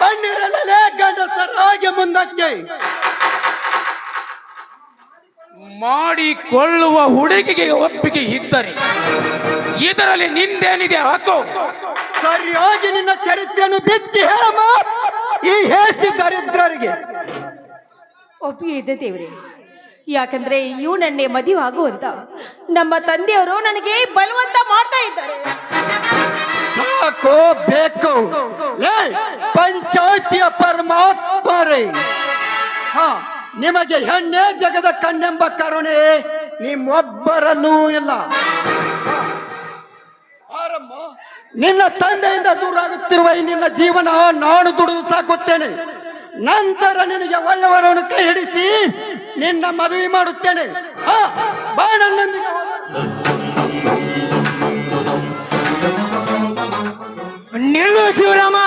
ಬಣ್ಣಿರಲೇ ಗಂಡಸರಾಗಿ ಮುಂದಕ್ಕೆ. ಮಾಡಿಕೊಳ್ಳುವ ಹುಡುಗಿಗೆ ಒಪ್ಪಿಗೆ ಇದ್ದರೆ ಇದರಲ್ಲಿ ನಿಂದೇನಿದೆ ಹಾಕೋ. ಸರಿಯಾಗಿ ನಿನ್ನ ಚರಿತ್ರೆಯನ್ನು ಬಿಚ್ಚಿ ಹೇಳಮ್ಮ ಈ ಹೇಸಿ ದರಿದ್ರರಿಗೆ. ಒಪ್ಪಿಗೆ ಇದೆ ದೇವ್ರೆ. ಯಾಕಂದ್ರೆ ಇವನನ್ನೇ ಮದುವೆ ಆಗುವಂತ ನಮ್ಮ ತಂದೆಯವರು ನನಗೆ ಬಲವಂತ ಮಾಡ್ತಾ ಇದ್ದಾರೆ. ಸಾಕೋ ಬೇಕು ಪಂಚಾಯತಿಯ ಪರಮಾತ್ಮರೇ. ನಿಮಗೆ ಹೆಣ್ಣೆ ಜಗದ ಕಣ್ಣೆಂಬ ಕರುಣೆ ನಿಮ್ಮೊಬ್ಬರಲ್ಲೂ ಇಲ್ಲ. ನಿನ್ನ ತಂದೆಯಿಂದ ದೂರ ಆಗುತ್ತಿರುವ ಈ ನಿನ್ನ ಜೀವನ ನಾನು ದುಡಿದು ಸಾಕುತ್ತೇನೆ. ನಂತರ ನಿನಗೆ ಒಳ್ಳೆಯವರನ್ನು ಕೈ ಹಿಡಿಸಿ ನಿನ್ನ ಮದುವೆ ಮಾಡುತ್ತೇನೆ. ಬಾ ನನ್ನೊಂದಿಗೆ. ನಿಲ್ಲು ಶಿವರಾಮ.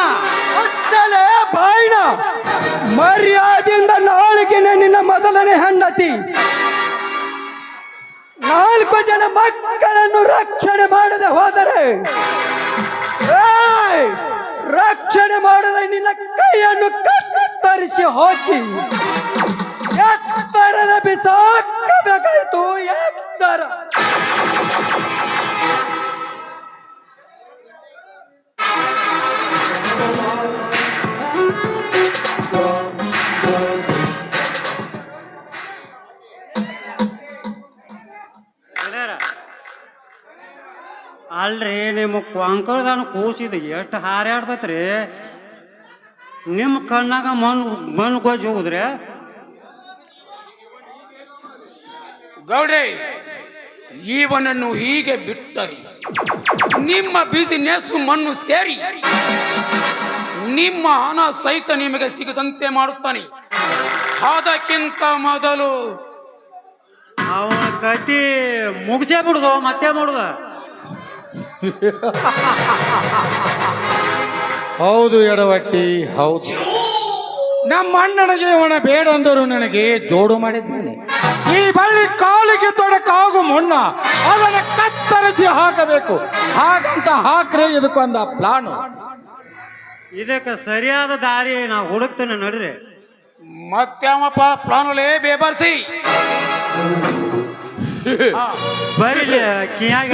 ಒತ್ತಲೆ ಬಾಯಿನ ಮರ್ಯಾದೆಯಿಂದ ನಾಳೆಗೆನೆ ನಿನ್ನ ಮೊದಲನೇ ಹೆಂಡತಿ 4 ಜನ ಮಕ್ಕಳನ್ನು ರಕ್ಷಣೆ ಮಾಡದೆ ಹೋದರೆ ರಕ್ಷಣೆ ಮಾಡದೆ ನಿನ್ನ ಕೈಯನ್ನು ಕತ್ತರಿಸಿ ಹಾಕಿ ಎತ್ತರದ ಬಿಸಾಕಬೇಕಾಯಿತು. ಎತ್ತರ. ಅಲ್ರಿ ನಿಮ್ಮ ಕೊಂಕಳದಾನ ಕೂಸಿದ ಎಷ್ಟು ಹಾರಾಡ್ತೈತ್ರಿ. ನಿಮ್ಮ ಕಣ್ಣಾಗ ಮಣ್ಣು ಗೊಜ್ಜಿ ಹೋಗುದ್ರಿ. ಗೌಡ್ರೆ, ಇವನನ್ನು ಹೀಗೆ ಬಿಟ್ಟರಿ ನಿಮ್ಮ ಬಿಸಿನೆಸ್ ಮಣ್ಣು ಸೇರಿ ನಿಮ್ಮ ಹಣ ಸಹಿತ ನಿಮಗೆ ಸಿಗದಂತೆ ಮಾಡುತ್ತಾನೆ. ಅದಕ್ಕಿಂತ ಮೊದಲು ಅವನ ಕತಿ ಮುಗಿಸೇ ಬಿಡುದು, ಮತ್ತೆ ಮಾಡುದ. ಹೌದು ಎಡವಟ್ಟಿ, ಹೌದು. ನಮ್ಮ ಅಣ್ಣನಿಗೆ ಇವನ ಬೇಡ ಅಂದರು ನನಗೆ ಜೋಡು ಮಾಡಿದ್ದಾನೆ. ಈ ಬಳ್ಳಿ ಕಾಲಿಗೆ ತೊಡಕಾಗು ಮುನ್ನ ಅದನ್ನು ಕತ್ತರಿಸಿ ಹಾಕಬೇಕು. ಹಾಗಂತ ಹಾಕ್ರೆ ಇದಕ್ಕೊಂದ ಪ್ಲಾನು. ಇದಕ್ಕೆ ಸರಿಯಾದ ದಾರಿ ನಾವು ಹುಡುಕ್ತೇನೆ ನಡ್ರಿ. ಮತ್ಯಾವಪ್ಪ ಪ್ಲಾನುಲೇ ಬೇಬರ್ಸಿ ಬರೀಲಿ ಕಿಯಾಗ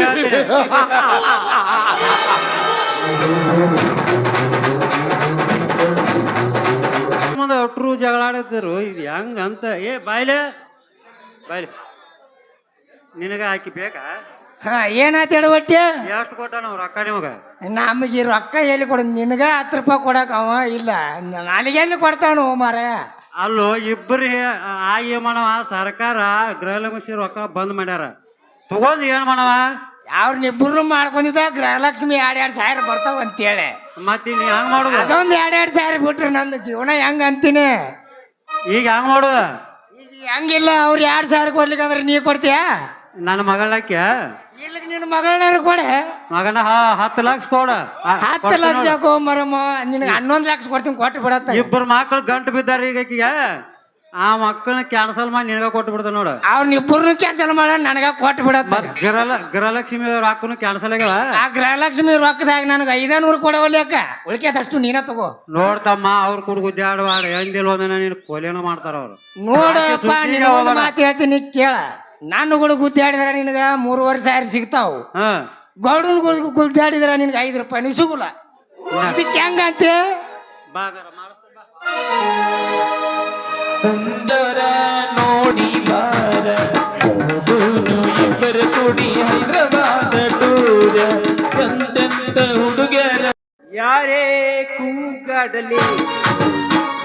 ಮುಂದೆ ಒಟ್ರು ಜಗಳಾಡಿದ್ರು. ಇದು ಹೆಂಗಂತ ಬಾಯ್ಲೆ ಬಾಯ್ಲೆ ನಿನಗ ಹಾಕಿ ಬೇಕಾ? ಏನಾಯ್ತು ಎಡವಟ್ಟಿ? ಎಷ್ಟು ಕೊಟ್ಟ ನಾವು ರೊಕ್ಕ ನಿಮಗ? ನಮಗೆ ರೊಕ್ಕ ಎಲ್ಲಿ ಕೊಡ? ನಿನಗ 10 ರೂಪಾಯಿ ಕೊಡಕ ಅವ ಇಲ್ಲ, ನನಗೆ ಎಲ್ಲಿ ಕೊಡ್ತಾನು ಮಾರ? ಅಲ್ಲೋ ಇಬ್ಬರು ಆಗಿ ಮಾಡವ. ಸರ್ಕಾರ ಗೃಹಲಕ್ಷ್ಮಿ ರೊಕ್ಕ ಬಂದ್ ಮಾಡ್ಯಾರ. ತಗೊಂಡು ಏನ್ ಮಾಡವ? ಅವ್ರನ್ನಿಬ್ಬರು ಮಾಡ್ಕೊಂಡಿದ್ದ ಗೃಹಲಕ್ಷ್ಮಿ 2,000 ಬರ್ತಾವ ಅಂತೇಳಿ ಮತ್ತೆ ನೀ ಹಂಗ್ ಮಾಡುದ ಅದೊಂದು 2,000 ಬಿಟ್ರೆ ನನ್ನ ಜೀವನ ಹೆಂಗ ಅಂತೀನಿ. ಈಗ ಹಂಗ್ ಮಾಡುದ ಈಗ ಹೆಂಗಿಲ್ಲ ಅವ್ರು 2,000 ಕೊಡ್ಲಿಕ್ಕೆ ಅಂದ್ರೆ ನೀ ಕೊಡ್ತೀಯ? ನನ್ನ ಮಗಳಕ್ಕೆ ಇಲ್ಲ ನಿನ್ನ ಮಗಳನ್ನ ಕೊಡೆ. ಮಗನ 10 ಲಕ್ಷ ಕೊಡ 10 ಲಕ್ಷ ಮರಮ್ಮ ನಿನಗೆ 11 ಲಕ್ಷ ಕೊಡ್ತೀನಿ, ಕೊಟ್ಟು ಬಿಡತ್ತ. ಇಬ್ಬರು ಮಕ್ಳು ಗಂಟು ಬಿದ್ದಾರ ಈಗ ಆಕಿಗೆ. ಆ ಮಕ್ಕಳನ್ನ ಕ್ಯಾನ್ಸಲ್ ಮಾಡಿ ನಿನಗ ಕೊಟ್ಟು ಬಿಡ್ತ ನೋಡ. ಅವ್ನಿಬ್ಬರನ್ನು ಕ್ಯಾನ್ಸಲ್ ಮಾಡ ನನಗ ಕೊಟ್ಟು ಬಿಡತ್ತ. ಗೃಹಲಕ್ಷ್ಮಿ ರೊಕ್ಕನು ಕ್ಯಾನ್ಸಲ್ ಆಗ್ಯಾವ. ಆ ಗೃಹಲಕ್ಷ್ಮಿ ರೊಕ್ಕದಾಗ ನನಗೆ 500 ಕೊಡವಲ್ಲಿ ಅಕ್ಕ, ಉಳಿಕೆದಷ್ಟು ನೀನ ತಗೋ. ನೋಡ್ತಮ್ಮ ಅವ್ರ ಕೂಡ ಗುದ್ದಾಡವಾಡ ಎಂದಿಲ್ ಒಂದಿನ ನೀನು ಕೊಲೆನ ಮಾಡ್ತಾರ ಅವ್ರು. ನೋಡಪ್ಪ ನಿನ್ನ ಒಂದು ಮಾತು ಹೇಳ್ತೀನಿ ಕೇಳ. ನಾನುಗಳು ಗುದ್ದಾಡಿದ್ರೆ ನಿನಗ 3,500 ಸಿಗ್ತಾವು. ಗೌಡನ್ಗಳು ಗುದ್ದಾಡಿದ್ರೆ ನಿನಗೆ 5 ರೂಪಾಯಿ ಸಿಗುಲ್ಲ. ಇದಕ್ಕೆ ಹೆಂಗಂತೆ ಸುಂದರ ನೋಡಿ ಬಾರ ಇಬ್ಬರು ಕೂಡಿ ಹೈದರಾಬಾದ ಟೂರ ಎಂತೆಂತ ಹುಡುಗರ ಯಾರೇ ಕೂಗಾಡಲಿ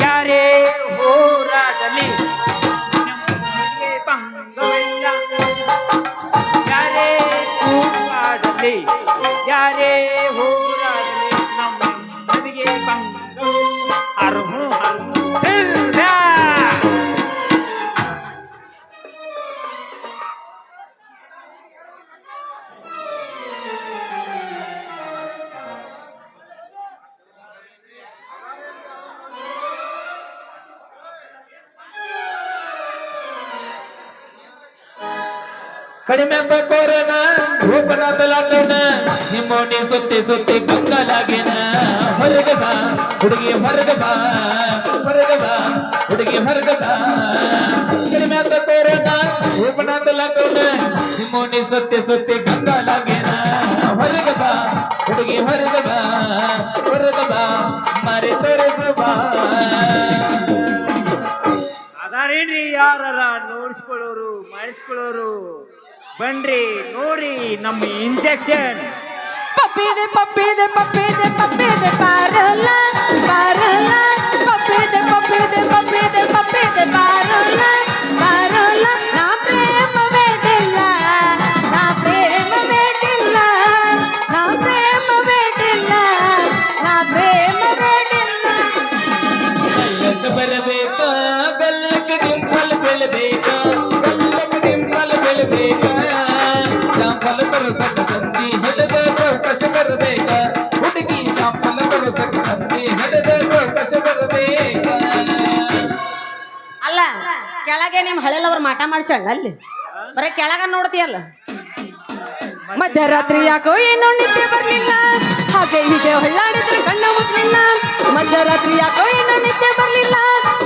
ಯಾರೇ ಹೋರಾಡಲಿ ನಮಗೆ ಭಂಗವಿಲ್ಲ. ಯಾರೇ ಕೂಗಾಡಲಿ ಯಾರೇ ಹೋರಾಡಲಿ ನಮಗೆ ಭಂಗವಿಲ್ಲ. ಹರಹು ಹರಹು ಇಲ್ಲ. ಕಡಿಮೆ ಅಂತ ಕೊರೋನಾ ಓಪನ್ ಆದ ಲಾಕ್ಡೌನ್ ನಿಮ್ಮೋಣಿ ಸುತ್ತಿ ಕಂಗಾಲಾಗಿನ ಹೊರಗೆ ಬಾ ಹುಡುಗಿ ಹೊರಗೆ ಬಾ ಹೊರಗೆ ಬಾ ಹುಡುಗಿ ಹೊರಗೆ ಬಾ. ಕಡಿಮೆ ಅಂತ ಕೊರೋನಾ ಓಪನ್ ಆದ ಲಾಕ್ಡೌನ್ ನಿಮ್ಮೋಣಿ ಸುತ್ತಿ ಕಂಗಾಲಾಗಿನ ಹೊರಗೆ ಬಾ ಹುಡುಗಿ ಹೊರಗೆ ಬಾ ಹೊರಗೆ ಬಾ ಮಾರಿ ತೋರಿಸು ಬಾ. ಅದಾರೇನ್ರಿ ಯಾರ ನೋಡಿಸ್ಕೊಳ್ಳೋರು ಮಾಡಿಸ್ಕೊಳ್ಳೋರು ಬನ್ರಿ ನೋಡ್ರಿ ನಮ್ಮ ಇಂಜೆಕ್ಷನ್. ಪಪ್ಪಿದೆ ಪಪ್ಪಿದೆ ಪಪ್ಪಿದೆ ಪಪ್ಪಿದೆ ಪಾರಲ್ಲ ಪಾರಲ್ಲ ಪಪ್ಪಿದೆ ಪಪ್ಪಿದೆ ಪಪ್ಪಿದೆ ಪಪ್ಪಿದೆ ಪಾರಲ್ಲ ಪಾರಲ್ಲ. ನಾ ಪ್ರೇಮ ಬೇಡಿಲ್ಲ ನಾ ಪ್ರೇಮ ಬೇಡಿಲ್ಲ ನಾ ಪ್ರೇಮ ಬೇಡಿಲ್ಲ ನಾ ಪ್ರೇಮ ಬೇಡಿಲ್ಲ. ಬೆಲ್ಲಕ್ಕೆ ಬರಬೇಕಾ ಬೆಲ್ಲಕ್ಕೆ ಡಿಂಪಲ್ ಬೆಳಬೇಕಾ ಬೆಲ್ಲಕ್ಕೆ ಡಿಂಪಲ್ ಬೆಳಬೇಕಾ ಶಾಂಪಲ್ ಬರಸಕ ಸಂಧಿ ಹಿಡಿದ ಸೌಕಶ ಬರಬೇಕಾ ಹುಡುಗಿ ಶಾಂಪಲ್ ಬರಸಕ ಸಂಧಿ ಹಿಡಿದ ಸೌಕಶ ಬರಬೇಕಾ. ಅಲ್ಲ ಕೆಳಗೆ ನಿಮ್ ಹಳೆಲವ್ರ ಮಾಟ ಮಾಡ್ಸಲ್ಲ ಅಲ್ಲಿ ಬರೀ ಕೆಳಗ ನೋಡ್ತೀಯಲ್ಲ. ಮಧ್ಯರಾತ್ರಿ ಯಾಕೋ ಏನೋ ನಿದ್ದೆ ಬರ್ಲಿಲ್ಲ ಹಾಗೆ ಹೀಗೆ ಹೊಳ್ಳಾಡಿದ್ರೆ ಕಣ್ಣ ಮುಟ್ಲಿಲ್ಲ. ಮಧ್ಯರಾತ್ರಿ ಯಾಕೋ ಏನೋ ನಿದ್ದೆ ಬರ್ಲಿಲ್ಲ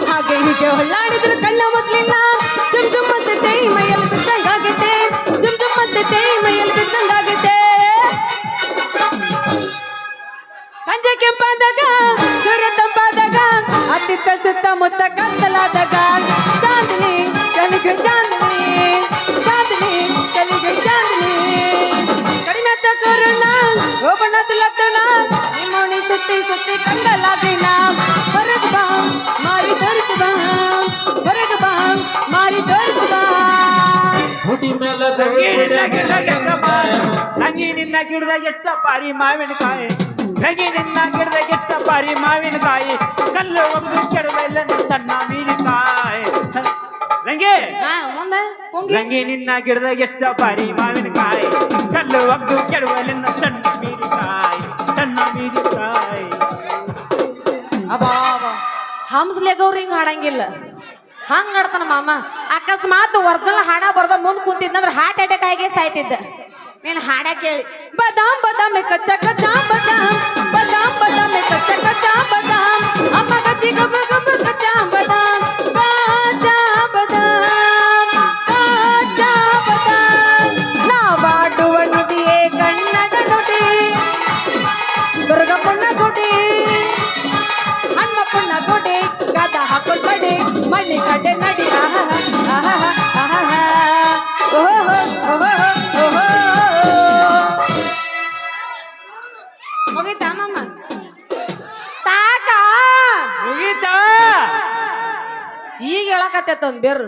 ಹಾಗೆ ಹೀಗೆ ಹೊಳ್ಳಾಡಿದ್ರೆ ಕಣ್ಣ ಮುಟ್ಲಿಲ್ಲ. ಜುಮ್ ಜುಮ್ ಮತ್ತೆ ಮೈಯಲ್ಲಿ ಬಿದ್ದಂಗಾಗಿದೆ ಜುಮ್ ಜುಮ್ ಮತ್ತೆ ಮೈಯಲ್ಲಿ ಬಿದ್ದಂಗಾಗಿದೆ. ಸಂಜೆ ಕೆಂಪಾದಾಗ ಸೂರ್ಯ ತಂಪಾದಾಗ ಅತ್ತಿತ್ತ ಸುತ್ತಮುತ್ತ ಕತ್ತಲಾದಾಗ ಚಾಂದಿನಿ ಚಲಿಗೆ ಚಾಂದಿನಿ ಚಾಂದಿನಿ ಚಲಿಗೆ ಚಾಂದಿನಿ. ಕಡಿಮೆ ಕೊರೋನಾ ಓಪಣದ ಲಗ್ನ ನಿಮ್ಮೋಣಿ ಸುತ್ತಿ ಕಂಡಲಾಗಿನ ಹೊರಗೆ ಬಾ ಮಾರಿ ತೋರಿಸು ಬಾ ಹೊರಗೆ ಬಾ ಮಾರಿ ತೋರಿಸು ಬಾ. ಹುಡಿ ಮೇಲ ತಂಗಿ ನಿನ್ನ ಗಿಡದಾಗ ಎಷ್ಟ ಪಾರಿ ಮಾವಿನಕಾಯಿ ತಂಗಿ ನಿನ್ನ ಗಿಡದಾಗ ಎಷ್ಟ ಪಾರಿ ಮಾವಿನಕಾಯಿ ಕಲ್ಲು ಒಂದು ಕೆಡವೆಲ್ಲ ತನ್ನ ಮೀನಿಕಾಯಿ. ರಂಗಿ ಮುಂದೆ ರಂಗಿ ನಿನ್ನ ಗಿಡದಾಗ ಎಷ್ಟ ಪಾರಿ ಮಾವಿನಕಾಯಿ ಕಲ್ಲು ಒಗ್ದು ಕೆಡವೆಲ್ಲ ಸಣ್ಣ ಮೀನಿಕಾಯಿ ಸಣ್ಣ ಮೀನಿಕಾಯಿ. ಅಬಾ ಹಂಸ್ಲೆಗವ್ರು ಹಿಂಗ್ ಹಾಡಂಗಿಲ್ಲ ಹಂಗ ಹಾಡ್ತಾನ ಮಾಮ. ಅಕಸ್ಮಾತ್ ವರ್ದಲ್ ಹಾಡ ಬರ್ದ ಮುಂದ್ ಕುಂತಿದ್ನಂದ್ರ ಹಾರ್ಟ್ ಅಟ್ಯಾಕ್ ಆಗಿ ಸಾಯ್ತಿದ್ದ. ನೀನ್ ಹಾಡ ಕೇಳಿ ಬದಾಮ್ ಬದಾಮೆ ಕಚ್ಚ ಕಚ್ಚ ಬದಾಮ್ ಬದಾಮ್ ಬದಾಮೆ ಕಚ್ಚ ಕಚ್ಚ ಬದಾಮ್ ಅಮ್ಮ ಕಚ್ಚಿ ಗಬ್ಬ ಗಬ್ಬ ಕಚ್ಚ ಬದಾಮ್ ಕಾಚಾ ಬದಾಮ್ ಕಾಚಾ ಬದಾಮ್. ನಾ ಬಾಡುವ ನುಡಿಯೇ ಕನ್ನಡ ನುಡಿ ದುರ್ಗಪ್ಪನ ಗುಡಿ ಹಣ್ಣಪ್ಪನ ಗುಡಿ ಗದ ಹಾಕೊಂಡ್ ಬಡಿ ಮಣ್ಣಿ ಕಡೆ ನಡಿ ಆಹಾ ಆಹಾ ಆಹಾ ಓಹೋ ಓಹೋ ಓಹೋ. ಮುಗೀತಾ ಮಮ್ಮ ಸಾಕಾ ಮುಗೀತಾ ಈಗ ಹೇಳಕತ್ತೈತ ಒಂದ್ ಬೇರು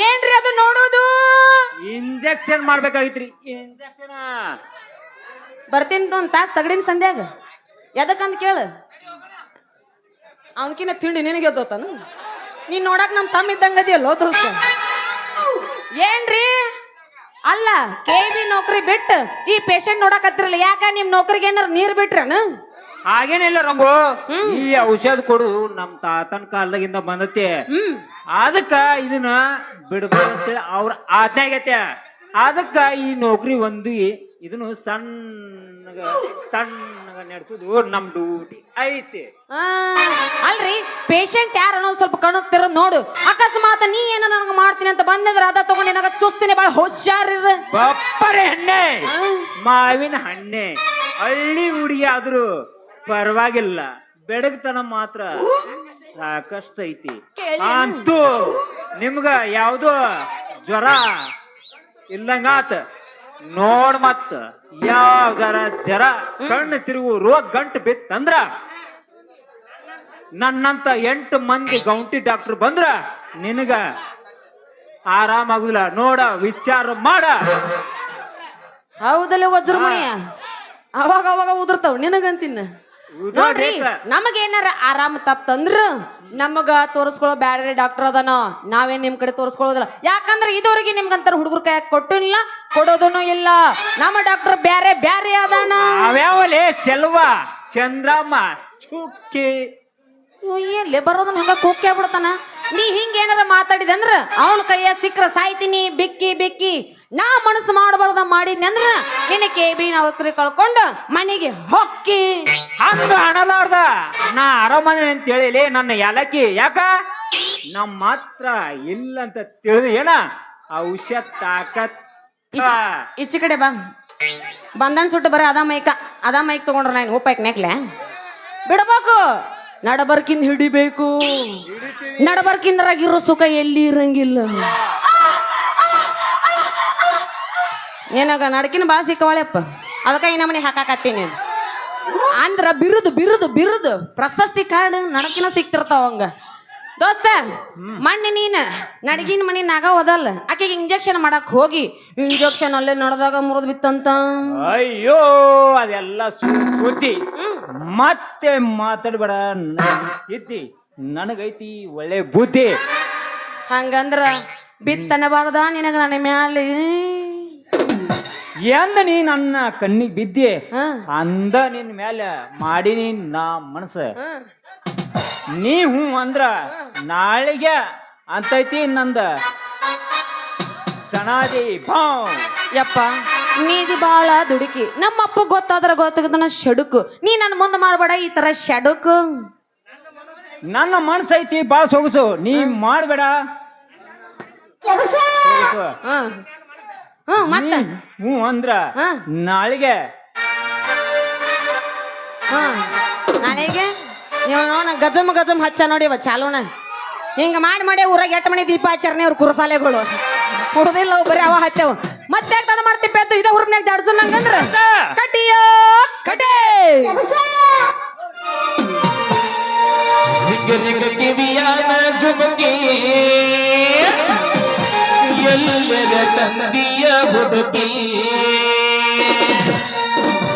ಏನ್ರಿ ಅದು ನೋಡೋದು? ಇಂಜೆಕ್ಷನ್ ಮಾಡ್ಬೇಕಾಗಿತ್ರಿ ಇಂಜೆಕ್ಷನ್. ಬರ್ತೀನಿ ಒಂದ್ ತಾಸ್ ತಗಡಿನ ಸಂಧ್ಯಾಗ. ಎದಕ್ಕಂತ ಕೇಳು. ಅವನ್ಕಿನ ತಿಂಡಿ ನಿನಗೆ ಎದ್ದೋತಾನು. ನೀನ್ ನೋಡಕ್ ನಮ್ ತಮ್ಮ ಇದ್ದಂಗ ಅದಿಯಲ್ಲೋ ದೋಸ್ತ. ಏನ್ರಿ ಅಲ್ಲ KB ನೌಕರಿ ಬಿಟ್ಟು ಈ ಪೇಷಂಟ್ ನೋಡಕತ್ತಿರಲ್ಲ, ಯಾಕ ನಿಮ್ ನೌಕರಿಗೆ ಏನಾರ ನೀರ್ ಬಿಟ್ರನು? ಹಾಗೇನಿಲ್ಲ ರಂಗು, ಈ ಔಷಧ ಕೊಡು ನಮ್ ತಾತನ ಕಾಲದಾಗಿಂದ ಬಂದತಿ. ಅದಕ್ಕ ಇದನ್ನ ಬಿಡ್ಬೋದು ಅಂತೇಳಿ ಅವ್ರ ಆಜ್ಞೆ ಆಗೈತೆ. ಅದಕ್ಕ ಈ ನೌಕರಿ ಒಂದು ಇದನ್ನು ಸಣ್ಣಗ ನಡೆಸುದು ನಮ್ ಡ್ಯೂಟಿ ಐತಿ. ಅಲ್ರಿ ಪೇಷಂಟ್ ಯಾರು ಅನ್ನೋದು ಸ್ವಲ್ಪ ಕಣ್ಣು ತೆರೆದು ನೋಡು. ಅಕಸ್ಮಾತ್ ನೀ ಏನ ನನಗ ಮಾಡ್ತೀನಿ ಅಂತ ಬಂದ್ರೆ ಅದ ತಗೊಂಡು ಏನಾಗ ಚುಸ್ತೀನಿ. ಬಾಳ ಹುಷಾರಿರ್ರ. ಬಪ್ಪರೆ ಹಣ್ಣೆ, ಮಾವಿನ ಹಣ್ಣೆ, ಹಳ್ಳಿ ಹುಡುಗಿ ಆದ್ರೂ ಪರವಾಗಿಲ್ಲ, ಬೆಡಗ್ತನ ಮಾತ್ರ ಸಾಕಷ್ಟು ಐತಿ. ಅಂತೂ ನಿಮ್ಗ ಯಾವ್ದೋ ಜ್ವರ ಇಲ್ಲಂಗಾತ ನೋಡ್ ಮತ್ತ ಯಾವ್ದಾರ ಜರ ಕಣ್ಣು ತಿರುಗು ರೋಗ ಗಂಟು ಬಿತ್ತಂದ್ರ ನನ್ನಂತ 8 ಮಂದಿ ಗೌಂಟಿ ಡಾಕ್ಟರ್ ಬಂದ್ರ ನಿನಗ ಆರಾಮಾಗುದಿಲ್ಲ. ನೋಡ ವಿಚಾರ ಮಾಡ. ಹೌದಲ್ಲ ವಜ್ರಮಣಿಯ, ಅವಾಗ ಅವಾಗ ಉದುರ್ತಾವ ನಿನಗಂತಿನ. ನೋಡ್ರಿ ನಮಗೇನಾರ ಆರಾಮ ತಪ್ಪಂದ್ರ ನಮಗ ತೋರಿಸ್ಕೊಳ್ಳೋ ಬ್ಯಾರೆ ಡಾಕ್ಟರ್ ಅದನ, ನಾವೇನ್ ನಿಮ್ ಕಡೆ ತೋರಿಸ್ಕೊಳ್ಳೋದಿಲ್ಲ. ಯಾಕಂದ್ರೆ ಇದುವರೆಗೆ ನಿಮ್ಗಂತಾರ ಹುಡುಗರ ಕೈ ಕೊಟ್ಟಿಲ್ಲ, ಕೊಡೋದನು ಇಲ್ಲ. ನಮ್ಮ ಡಾಕ್ಟರ್ ಬ್ಯಾರೆ ಬ್ಯಾರೆ ಅದಾನ. ಅವ್ಯಾವಲೇ ಚೆಲ್ವ, ಚಂದ್ರಮ್ಮ, ಚುಕ್ಕಿ ಎಲ್ಲಿ ಬರೋದನ್ನ ಹಂಗ ಕೂಕಿ ಆಗ್ಬಿಡ್ತಾನ. ನೀ ಹಿಂಗ ಏನಾರ ಮಾತಾಡಿದೆ ಅಂದ್ರ ಅವನ ಕೈಯ ಸಿಕ್ಕ್ರ ಸಾಯ್ತೀನಿ ಬಿಕ್ಕಿ ಬಿಕ್ಕಿ. ನಾ ಮನಸ್ಸು ಮಾಡಬಾರ್ದ ಮಾಡಿದ್ನಿ ಅಂದ್ರ ನಿನ್ನ KB ನೌಕರಿ ಕಳ್ಕೊಂಡು ಮನೆಗೆ ಹೊಕ್ಕಿ. ಹಂಗ ಅಣಲಾರ್ದ ನಾ ಆರಾಮನೆ ಅಂತ ಹೇಳಿ ನನ್ನ ಯಾಲಕ್ಕಿ ಯಾಕ ನಮ್ಮ ಮಾತ್ರ ಇಲ್ಲ ಅಂತ ತಿಳಿದು ಏನ ಔಷಧ ತಾಕತ್. ಈಚೆ ಕಡೆ ಬಾ. ಬಂದನ್ ಸುಟ್ಟು ಬರ ಅದ ಮೈಕ್ ತಗೊಂಡ್ರ ನಾನು ಉಪ್ಪಾಯ್ಕ ನೆಕ್ಲೆ ಬಿಡಬೇಕು. ನಡಬರ್ಕಿಂದ ಹಿಡಿಬೇಕು. ನಡಬರ್ಕಿಂದ್ರಾಗಿರೋ ಸುಖ ಎಲ್ಲಿ ಇರಂಗಿಲ್ಲ. ನಿನಗ ನಡಕಿನ ಬಾ ಸಿಕ್ಕವಳೆಪ್ಪ, ಅದಕ್ಕ ಈ ನಮ್ಮನೆ ಹಾಕಾಕತ್ತೀನಿ ಅಂದ್ರ ಬಿರುದು ಬಿರುದು ಬಿರುದು ಪ್ರಶಸ್ತಿ ಕಾರ್ಡ್ ನಡಕಿನ ಸಿಕ್ತಿರ್ತಾವಂಗ. ದೋಸ್ತ ಮೊನ್ನೆ ನೀನ್ ನಡಗಿನ ಮನಿ ನಾಗ ಹೋದಲ್ಲ, ಆಕೆಗೆ ಇಂಜೆಕ್ಷನ್ ಮಾಡಕ್ ಹೋಗಿ ಇಂಜೆಕ್ಷನ್ ಅಲ್ಲೇ ನಡೆದಾಗ ಮುರಿದ್ ಬಿತ್ತಂತ. ಅಯ್ಯೋ ಅದೆಲ್ಲ ಸುದ್ದಿ ಮತ್ತೆ ಮಾತಾಡ್ಬೇಡ. ಇದ್ದಿ ನನಗೈತಿ ಒಳ್ಳೆ ಬುದ್ಧಿ. ಹಂಗಂದ್ರ ಬಿತ್ತನಬಾರ್ದ ನಿನಗ ನನ್ನ ಮ್ಯಾಲೆ. ಎಂದ ನೀ ನನ್ನ ಕಣ್ಣಿಗೆ ಬಿದ್ದಿ ಅಂದ ನಿನ್ ಮೇಲೆ ಮಾಡೀನಿ ನಾ ಮನಸ್ಸ. ನೀ ಹೂ ಅಂದ್ರ ನಾಳೆಗೆ ಅಂತೈತಿ ನಂದ ಸಣಾದಿ ಭಾವ್. ಯಪ್ಪ ನೀದಿ ಬಾಳ ದುಡುಕಿ. ನಮ್ಮ ಅಪ್ಪ ಗೊತ್ತಾದ್ರ ಗೊತ್ತಾಗದನ ಶಡುಕು. ನೀ ನನ್ನ ಮುಂದೆ ಮಾಡ್ಬೇಡ ಈ ತರ ಶಡುಕು. ನನ್ನ ಮನಸ್ಸು ಐತಿ ಬಾಳ ಸೊಗಸು, ನೀ ಮಾಡ್ಬೇಡ. ಮತ್ತ ಹ್ಞೂ ಅಂದ್ರ ನಾಳೆಗೆ ನಾಳೆಗೆ ನೀವು ನೋಡ ಗಜಮ್ ಗಜಮ್ ಹಚ್ಚ ನೋಡಿವ ಚಾಲೋಣ. ಹಿಂಗ ಮಾಡಿ ಊರಾಗ 8 ಮಣಿ ದೀಪ ಹಚ್ಚಾರನೆ ಅವ್ರ ಕುರುಸಾಲೆಗಳು. ಹುಡುದಿಲ್ಲ ಬರೀ ಅವ ಹಚ್ಚವು. ಮತ್ತೆ ತಡ ಮಾಡ್ತಿ ಪೆದ್ದು ಇದ ಹುರ್ನ್ಯಾಗ ಜಾಡ್ಸು ನಂಗಂದ್ರ ಕಟಿಯ ಕಟೆ. ಕಿವಿಯಾನ ಜುಮುಕಿ ಎಲ್ಲರ ತಂದಿಯ ಹುಡುಕಿ.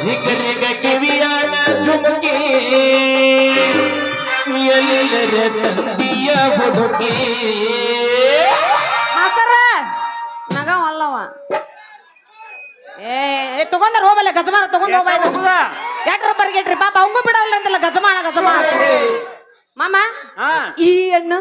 ನಿಗರಿಗ ಕಿವಿಯಾನ ಜುಮುಕಿ ಎಲ್ಲರ ತಂದಿಯ ಹುಡುಕಿ. ಮಾಸ್ತರ ನಗವ ಅಲ್ಲವ. ಏ ತಗೊಂಡಾರ ಹೋಗಲ್ಲ ಗಜಮಾನ ತಗೊಂಡ್ ಹೋಗ. ಎಟ್ರ ಬರ್ಗೆಟ್ರಿ ಪಾಪ ಅವಂಗೂ ಬಿಡವಲ್ಲ ಅಂತಲ್ಲ ಗಜಮಾನ ಗಜಮಾನ. ಮಾಮ ಈ ಹಣ್ಣು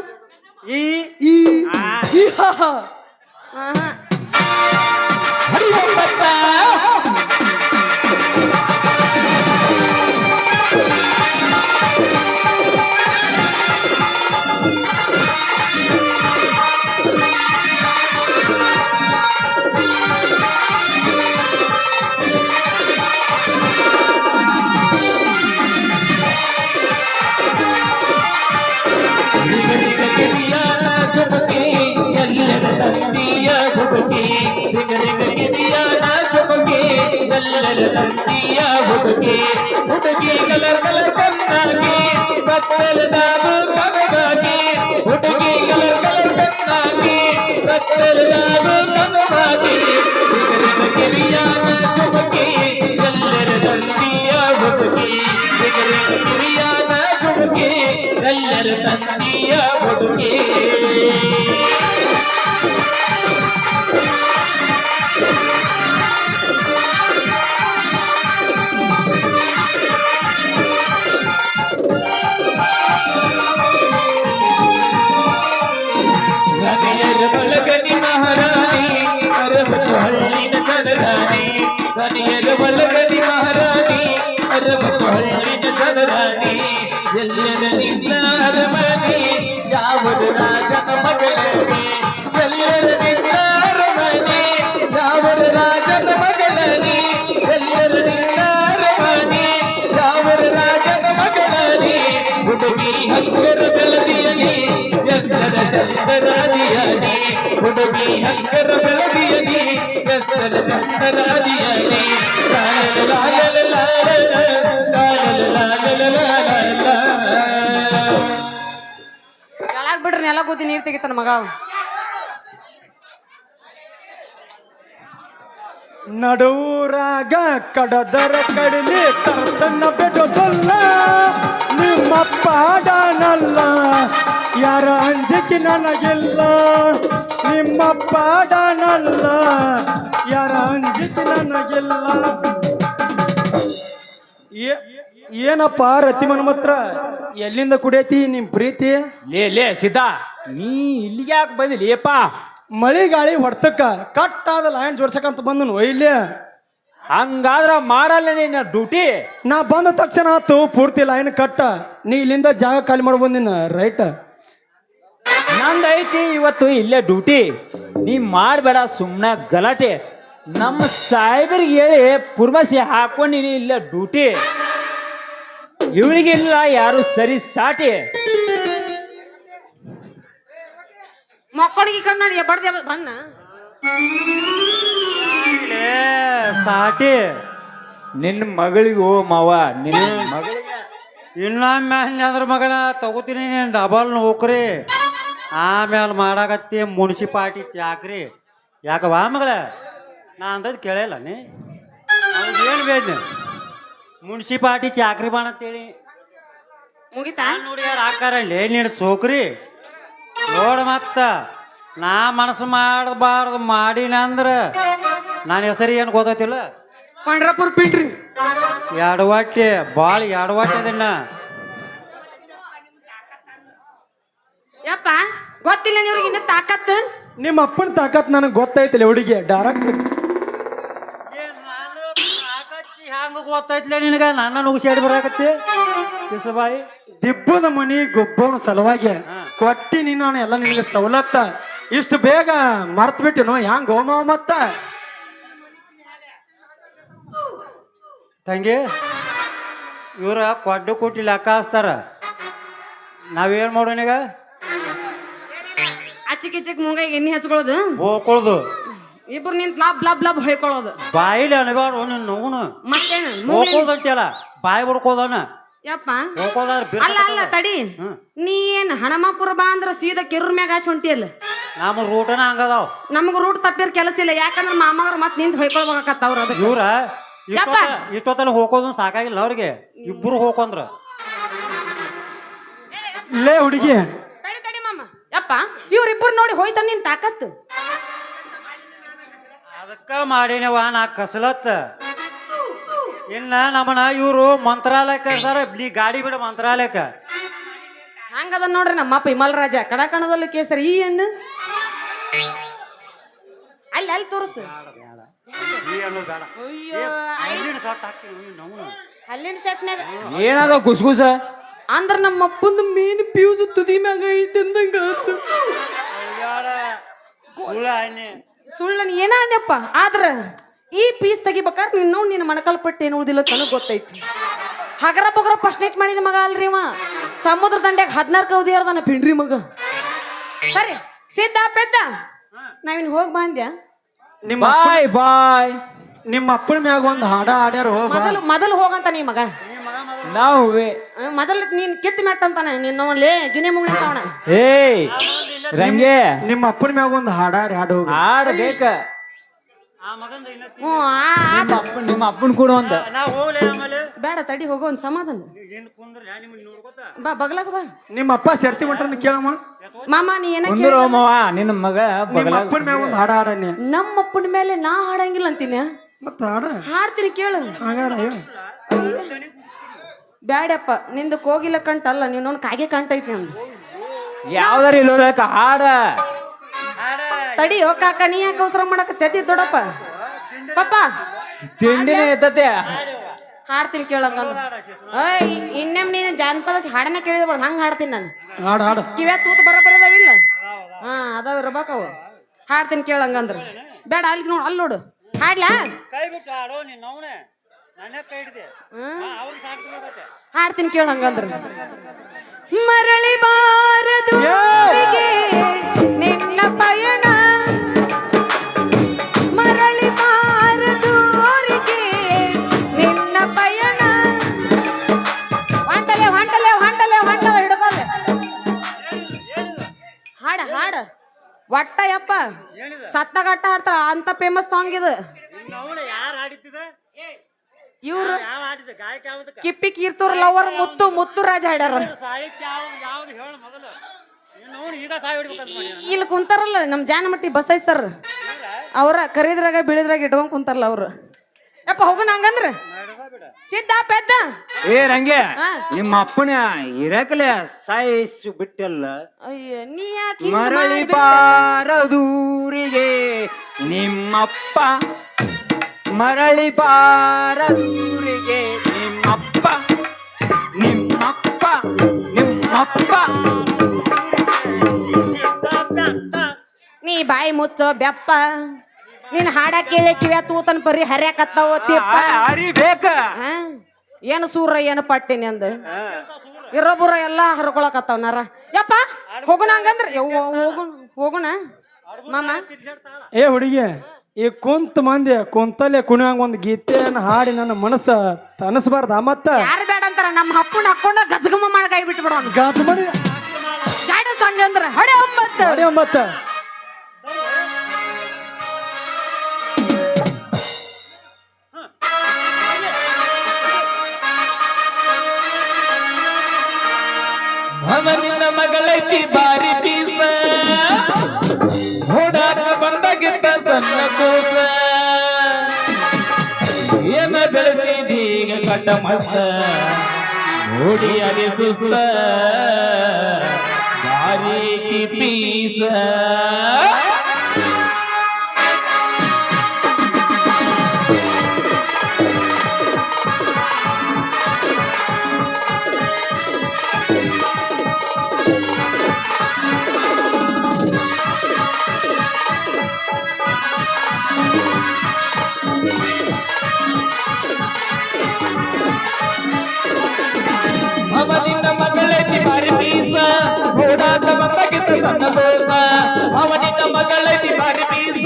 ಹುಡುಗಿ ಕಲರ್ ಕಲರ್ ಕಣ್ಣಾಗಿ ಬತ್ತಲದಾದು ಕನಗಾಗಿ. ಹುಡುಗಿ ಕಲರ್ ಕಲರ್ ಕಣ್ಣಾಗಿ ಸಕ್ಕರಾದ ಕನವಾಗಿ ಬಿಗರದ ಗಿರಿಯಾನ ಚುಮಕಿ ಎಲ್ಲರ ತಂದಿಯ ಬದುಕಿ ಬಿಗರದ ಗಿರಿಯಾನ ಚುಮಕಿ ಎಲ್ಲರ ತಂದಿಯ ಬದುಕಿ ಗನಿಯರ ಬಳಗನಿ ಮಹಾರಾಣಿ ಅರಬತ್ತು ಹಳ್ಳಿನ ಜನರಾಣಿ ಗನಿಯರ ಬಳಗನಿ ಮಹಾರಾಣಿ ಅರಬತ್ತು ಹಳ್ಳಿನ ಜನರಾಣಿ ಎಲ್ಲರ ನಿನ್ನ ಅರಮನೆ ಯಾವದು ರಾಜನ ಮಗಳನೆ ಎಲ್ಲರ ನಿನ್ನ ಅರಮನೆ ಯಾವದು ರಾಜನ ಮಗಳನೆ ಎಲ್ಲರ ನಿನ್ನ ಅರಮನೆ ಯಾವದು ರಾಜನ ಮಗಳನೆ ಹುಡುಗಿ ಹಕ್ಕರ ಬೆಳದಿಯಲಿ ಎಲ್ಲರ ಚಂದರಾದಿಯಲಿ ಹುಡುಗಿ ಹಕ್ಕರ ಬೆಳದಿಯಲಿ ಎಲ್ಲರ ಚಂದರಾದಿಯಲಿ ಕೆಳಗ್ ಬಿಡ್ರಿ ನೆಲ ಕೂತಿ ನೀರ್ ತೆಗಿತಾನ ಮಗ ಅವ. ನಡುವರಾಗ ಕಡದರ ಕಡಿಲಿ ಕರ್ತನ ಬಿಡೋದಲ್ಲ ನಿಮ್ಮ ಪಾಡನಲ್ಲ ಯಾರ ಅಂಜಿಕೆ ನನಗಿಲ್ಲ ನಿಮ್ಮ ಪಾಡನಲ್ಲ ಯಾರ ಅಂಜಿಕೆ ನನಗಿಲ್ಲ ಏನಪ್ಪ ರತಿ ಮನ್ಮತ್ರ ಎಲ್ಲಿಂದ ಕುಡಿಯತಿ ನಿಮ್ ಪ್ರೀತಿ ಲೇ ಸಿದ್ಧ ನೀ ಇಲ್ಲಿ ಯಾಕೆ ಬಂದಿಲಿಯಪ್ಪ ಮಳಿ ಗಾಳಿ ಹೊಡ್ತಕ್ಕ ಕಟ್ಟಾದ ಲೈನ್ ಜೋಡ್ಸಕಂತ ಬಂದನು ಇಲ್ಲೇ ಹಂಗಾದ್ರ ಮಾಡಲ್ಲ ನೀನ ಡ್ಯೂಟಿ ನಾ ಬಂದ ತಕ್ಷಣ ಆತು ಪೂರ್ತಿ ಲೈನ್ ಕಟ್ಟ ನೀ ಇಲ್ಲಿಂದ ಜಾಗ ಖಾಲಿ ಮಾಡಿ ಬಂದಿನ ರೈಟ್ ನಂದೈತಿ ಇವತ್ತು ಇಲ್ಲೇ ಡ್ಯೂಟಿ ನೀ ಮಾಡಬೇಡ ಸುಮ್ಮನೆ ಗಲಾಟೆ ನಮ್ಮ ಸಾಹೇಬರಿಗೆ ಹೇಳಿ ಪುರ್ಮಸಿ ಹಾಕೊಂಡಿನಿ ಇಲ್ಲೇ ಡ್ಯೂಟಿ ಇವಳಿಗಿಲ್ಲ ಯಾರು ಸರಿ ಸಾಟಿ ಮಕ್ಕಳಿಗೆ ಕಣ್ಣಾಡಿ ಬಡ್ದೆ ಬನ್ನ ಲೇ ಸಾಟಿ ನಿನ್ನ ಮಗಳಿಗೂ ಮಾವ ನಿನ್ನ ಮಗಳಿಗೆ ಇನ್ನೊಮ್ಮೆ ಹಂಗಂದ್ರ ಮಗನ ತಗೋತೀನಿ ನೀನು ಡಬಲ್ ನೌಕರಿ ಆಮೇಲೆ ಮಾಡಾಕತ್ತಿ ಮುನ್ಸಿಪಾಲ್ಟಿ ಚಾಕ್ರಿ ಯಾಕವಾ ಮಗಳ ನಾ ಅಂದದ್ ಕೇಳಿಲ್ಲ ನೀ ಏನು ಬೇಕು ಮುನ್ಸಿಪಾಲ್ಟಿ ಚಾಕ್ರಿ ಮಾಡಂತೇಳಿ ಮುಗಿತಾ ನೋಡಿ ಯಾರು ಹಾಕಾರಲ್ಲಿ ನೀನು ಚೋಕ್ರಿ ನೋಡ ಮತ್ತ ನಾ ಮನಸ್ಸು ಮಾಡಬಾರ್ದು ಮಾಡಿನಂದ್ರ ನನ್ನ ಹೆಸರು ಏನು ಗೊತ್ತೈತಿಲ್ಲ ಪಂಡ್ರಾಪುರ್ ಪಿಂಡ್ರಿ ಎಡವಟ್ಟೆ ಭಾಳ ಎಡವಟ್ಟೆ ಅದನ್ನ ಯಪ್ಪ ಗೊತ್ತಿಲ್ಲ ನೀವ್ರಿಗೆ ಇನ್ನ ತಾಕತ್ ನಿಮ್ಮ ಅಪ್ಪನ ತಾಕತ್ ನನಗೆ ಗೊತ್ತೈತಿಲ್ಲ ಹುಡುಗಿ ಡೈರೆಕ್ಟ್ ಹ್ಯಾಂಗ ಗೊತ್ತೈತ್ಲೆ ನಿನಗ ನನ್ನ ನುಗ್ಸಾಡಿ ಬರಾಕತ್ತಿ ಕಿಸಬಾಯಿ ದಿಬ್ಬದ ಮನಿ ಗೊಬ್ಬನ ಸಲುವಾಗಿ ಕೊಟ್ಟಿ ನೀನು ಎಲ್ಲ ನಿನಗೆ ಸವಲತ್ತ ಇಷ್ಟು ಬೇಗ ಮರ್ತ್ ಬಿಟ್ಟಿನೋ ಹ್ಯಾಂಗ ಗೋಮಾವ ಮತ್ತ ತಂಗಿ ಇವ್ರ ಕೊಡ್ಡು ಕೊಟ್ಟಿ ಲೆಕ್ಕ ಹಾಸ್ತಾರ ನಾವೇನ್ ಮಾಡೋನೀಗ ಅಚ್ಚಿಕ್ ಮುಂಗೈಗೆ ಎಣ್ಣೆ ಹಚ್ಕೊಳ್ಳೋದು ಹೋಗ್ಕೊಳ್ದು ಇಬ್ರು ನಿಂತ ಲಾಬ್ ಲಾಬ್ ಲಾಬ್ ಹೊಯ್ಕೊಳ್ಳೋದು ಬಾಯಿಲಿ ಅನಬಾರ್ದು ನಿನ್ನ ನೋವುನು ಮತ್ತೇನು ಹೋಗ್ಕೋದಂತೆಲ್ಲ ಬಾಯಿ ಬಿಡ್ಕೋದನ ಯಪ್ಪ ಹೋಗ್ಕೋದಾರ ಅಲ್ಲ ಅಲ್ಲ ತಡಿ ನೀ ಏನ್ ಹಣಮಾಪುರ ಬಾ ಅಂದ್ರ ಸೀದಾ ಕೆರ್ರ ಮ್ಯಾಗ ಹಾಚಿ ಹೊಂಟಿಯಲ್ಲ ನಮ್ಮ ರೂಟನ ಹಂಗದಾವ್ ನಮಗ ರೂಟ್ ತಪ್ಪಿರ್ ಕೆಲಸ ಇಲ್ಲ ಯಾಕಂದ್ರ ಮಾಮಗರ ಮತ್ ನಿಂತ ಹೊಯ್ಕೊಳ್ಬೇಕಾಕತ್ತವ್ರ ಅದಕ್ಕೆ ಇವ್ರ ಇಷ್ಟೊತ್ತಲ್ಲಿ ಹೋಗೋದನ್ ಸಾಕಾಗಿಲ್ಲ ಅವ್ರಿಗೆ ಇಬ್ರು ಹೋಗ್ಕೊಂಡ್ರ ಲೇ ಹುಡುಗಿ ತಡಿ ತಡಿ ಮಾಮ ಯಪ್ಪ ಇವ್ರಿಬ್ಬರು ನೋಡಿ ಹೋಯ್ತಾನ ನಿನ್ ತಾಕತ್ತು ಅದಕ್ಕ ಮಾಡಿನವ ನಾ ಕಸಲತ್ತ ಇನ್ನ ನಮ್ಮನ ಇವ್ರು ಮಂತ್ರಾಲಯಕ್ಕ ಕಳ್ಸಾರ ಗಾಡಿ ಬಿಡ ಮಂತ್ರಾಲಯಕ್ಕ ಹಂಗದ ನೋಡ್ರಿ ನಮ್ಮಪ್ಪ ಹಿಮಲ್ರಾಜ ಕಡಕಣದಲ್ಲೂ ಕೇಸರಿ ಈ ಹೆಣ್ಣು ಅಲ್ಲಿ ಅಲ್ಲಿ ತೋರಿಸು ಅಯ್ಯೋ ಅಲ್ಲಿನ ಸೆಟ್ನಾಗ ಏನದ ಗುಸ್ಗುಸ ಅಂದ್ರ ನಮ್ಮ ಅಪ್ಪಂದು ಮೇನ್ ಪ್ಯೂಸ್ ತುದಿ ಮ್ಯಾಗ ಐತೆ ಅಂದಂಗ ಸುಳ್ಳ ಏನ ಅಂದ್ಯಪ್ಪ ಆದ್ರ ಈ ಪೀಸ್ ತೆಗಿಬೇಕಾದ್ರೆ ನೀನ್ ನೋಡಿ ನಿನ್ನ ಮಣಕಲ್ ಪಟ್ಟಿ ಏನು ಉಳಿದಿಲ್ಲ ತನಗ್ ಗೊತ್ತೈತಿ ಹಗರ ಬಗರ ಫಸ್ಟ್ ಮಾಡಿದ ಮಗ ಅಲ್ರಿ ಅವ ಸಮುದ್ರ ದಂಡ್ಯಾಗ 16 ಕೌದಿ ಅರ್ದಾನ ಪಿಂಡ್ರಿ ಮಗ ಸರಿ ಸಿದ್ಧ ಪೆದ್ದ ನಾವಿನ್ ಹೋಗಿ ಬಂದ್ಯಾ ನಿಮ್ಮ ಬಾಯ್ ಬಾಯ್ ನಿಮ್ಮ ಅಪ್ಪನ ಮ್ಯಾಗ ಒಂದು ಹಾಡ ಹಾಡ್ಯಾರ ಮೊದಲು ಹೋಗಂತ ನೀ ಮಗ ನಾವು ಮೊದಲು ನೀನ್ ಕಿತ್ ಮೆಟ್ಟ ಅಂತಾನೆ ನಿನ್ನ ಲೇ ಗಿಣಿ ಮುಗ್ಳಿ ಅಂತಾವಣ ಏಯ್ ರಂಗೆ ನಿಮ್ಮ ಅಪ್ಪನ ಮ್ಯಾಗ ಒಂದು ಹಾಡಾರಿ ಹಾಡು ಹೋಗಿ ಹಾಡ್ ಬೇಕ ಆ ಮಗಂದ ಇನ್ನೊತ್ತಿ ಹ್ಞೂ ನಿಮ್ಮ ಅಪ್ಪನ್ ಕೂಡ ಒಂದ ನಾ ಹೋಗ್ಲೇ ಆಮೇಲೆ ಬೇಡ ತಡಿ ಹೋಗೋ ಒಂದು ಸಮಾಧಾನ ಹಿಂದ್ ಕುಂದ್ರ ನಿಮ್ಮನ್ನ ನೋಡ್ಕೊತ ಬಾ ಬಗ್ಲಾಗ ಬಾ ನಿಮ್ಮ ಅಪ್ಪ ಸೇರ್ತಿ ಹೊಂಟ್ರನ್ನ ಕೇಳಮ್ಮ ಮಾಮ ನೀ ಏನ ಕುಂದ್ರು ಮಾವ ನಿನ್ನ ಮಗ ನಿಮ್ಮ ಅಪ್ಪನ ಮ್ಯಾಗ ಒಂದು ಹಾಡ ಹಾಡನ್ಯ ನಮ್ಮ ಅಪ್ಪನ ಮೇಲೆ ನಾ ಹಾಡಂಗಿಲ್ಲ ಅಂತೀನಿ ಮತ್ತ ಹಾಡ ಹಾಡ್ತೀನಿ ಕೇಳು ಹಂಗಾರ ಹೇಳು. ಬ್ಯಾಡಪ್ಪ ನಿಂದು ಕೋಗಿಲ ಕಂಟಲ್ಲ ನೀನು ಕಾಗೆ ಕಂಟ ಐತಿ ನಂದು ಯಾವ್ದಾರ ಇಲ್ಲ ಹಾಡ ತಡಿ ಹೋ ಕಾಕ ನೀ ಯಾಕೆ ಅವಸರ ಮಾಡಕ ತೆದ್ದಿ ದೊಡ್ಡಪ್ಪ ಪಪ್ಪ ತಿಂಡಿನೇ ಎತ್ತತೆ ಹಾಡ್ತೀನಿ ಕೇಳಂಗಂದ್ರ ಇನ್ನೇಮ್ ನೀನು ಜಾನಪದ ಹಾಡನ್ನ ಕೇಳಿದ ಹಂಗ ಹಾಡ್ತೀನಿ ನಾನು ಹಾಡು ಹಾಡು ಕಿವ್ಯಾ ತೂತ್ ಬರಬರದಾವಿಲ್ಲ ಹಾ ಅದಾವ ಇರ್ಬೇಕವು ಹಾಡ್ತೀನಿ ಕೇಳಂಗಂದ್ರ ಬೇಡ ಅಲ್ಲಿ ನೋಡು ಅಲ್ಲಿ ನೋಡು ಹಾಡ್ಲಾ ಕೈ ಬಿಟ್ಟು ಆಡೋ ನೀನ್ ಅವನೇ ನನ್ನ ಕೈ ಹಿಡಿದೆ ಅವ್ರು ಸಾಕ್ತಿರೋದತ್ತೆ ಹಾಡ್ತೀನಿ ಕೇಳಂಗಂದ್ರ ಮರಳಿ ಬಾರದು ನಿನ್ನ ಪಯಣ ಮರಳಿ ಬಾರದು ನಿನ್ನ ಪಯಣ ಹೊಂಟಲೆ ಹೊಂಟಲೆ ಹೊಂಟಲೆ ಹೊಂಟವ ಹಿಡ್ಕೊಂಡೆ ಹಾಡ ಹಾಡ ಒಟ್ಟ ಯಪ್ಪ ಸತ್ತಗಟ್ಟ ಹಾಡ್ತಾರ ಅಂತ ಫೇಮಸ್ ಸಾಂಗ್ ಇದು ಅವನೇ ಯಾರು ಹಾಡಿದ್ದ ಇವ್ರು ಯಾವ ಹಾಡಿದ ಗಾಯಕ ಯಾವ್ದಕ್ಕ ಕಿಪ್ಪಿ ಕೀರ್ತೂರ್ ಲವರ್ ಮುತ್ತು ಮುತ್ತು ರಾಜ ಹಾಡ್ಯಾರ ಸಾಹಿತ್ಯ ಯಾವ್ದು ಹೇಳ ಮೊದಲು ಅವನು ಈಗ ಸಾಯಿ ಹೊಡಿಬೇಕಂತ ಮಾಡಿ ಇಲ್ಲಿ ಕುಂತಾರಲ್ಲ ನಮ್ ಜಾನಮಟ್ಟಿ ಬಸೈ ಸರ್ ಅವ್ರ ಕರಿದ್ರಾಗ ಬೀಳಿದ್ರಾಗ ಇಟ್ಕೊಂಡ್ ಕುಂತಾರಲ್ಲ ಅವ್ರು ಯಪ್ಪ ಹೋಗೋಣ ಹಂಗಂದ್ರ ಸಿದ್ಧ ಪೆದ್ದ ಏ ರಂಗೆ ಹಾ. ನಿಮ್ಮ ಅಪ್ಪನ ಇರಕಲೆ ಸಾಯಿಸು ಬಿಟ್ಟಲ್ಲ ಅಯ್ಯ ನೀ ಯಾಕೆ ಹಿಂಗ್ ಮರಳಿ ಮಾಡ್ಬಿಟ್ಟೆ? ಬಾರದೂರಿಗೆ ನಿಮ್ಮಪ್ಪ ಮರಳಿ ಬಾರದೂರಿಗೆ ನಿಮ್ಮಪ್ಪ ನಿಮ್ಮಪ್ಪ ನಿಮ್ಮಪ್ಪ ನೀ ಬಾಯಿ ಮುಚ್ಚೋ ಬೆಪ್ಪ ನೀನ್ ಹಾಡ ಕೇಳಿ ಕಿವ್ಯಾ ತೂತನ್ ಪರಿ ಹರ್ಯಾಕತ್ತಾವ ತಿಪ್ಪ ಅರಿಬೇಕ ಆ? ಏನು ಸೂರ ಏನು ಪಟ್ಟಿನಿ ಅಂದ ಇರೋಬುರ ಎಲ್ಲಾ ಹರ್ಕೊಳಕತ್ತಾವ ನಾರ ಯಪ್ಪ ಹೋಗೋಣ ಹಂಗಂದ್ರ ಹೋಗೋಣ ಮಾಮ ಏ ಹುಡುಗಿ ಈ ಕುಂತ ಮಂದಿ ಕುಂತಲ್ಲೇ ಕುಣಿಯಂಗ ಒಂದು ಗೀತೆಯನ್ನು ಹಾಡಿ ನನ್ನ ಮನಸ್ಸ ತನಸ್ಬಾರ್ದ ಮತ್ತ ಯಾರು ಬೇಡ ಅಂತಾರ ನಮ್ಮ ಹಪ್ಪನ ಹಾಕೊಂಡ ಗಜಗಮ್ಮ ಮಾಡಿ ಕೈ ಬಿಟ್ಟು ಬಿಡೋಣ ಗಾತ್ ಮಾಡಿ ಜಾಡ ಸಂಗ ಅಂದ್ರ ಹಡೆ ಒಂಬತ್ತು ಹೊಡಿ ಒಂಬತ್ತ ಅವನಿನ ಮಗಳೈತಿ ಬಾರಿ ಪೀಸ ಓಡಾಕ ಬಂದಾಗಿದ್ದ ಸಣ್ಣ ಕೂಸ ಏನ ಬೆಳೆಸಿದೀಗ ಕಟ್ಟ ಮಸ್ತ ಓಡಿ ಅದೇ ಸುತ್ತ ಬಾರೀಕಿ ಪೀಸ ಅವನಿನ ಮಗಳೈತಿ ಬಾರಿ ಪೀಸ ಓಡಾಕ ಬಂದಾಗಿದ್ದ ಸಣ್ಣ ದೋಸ ಅವನಿನ ಮಗಳೈತಿ ಬಾರಿ ಪೀಸ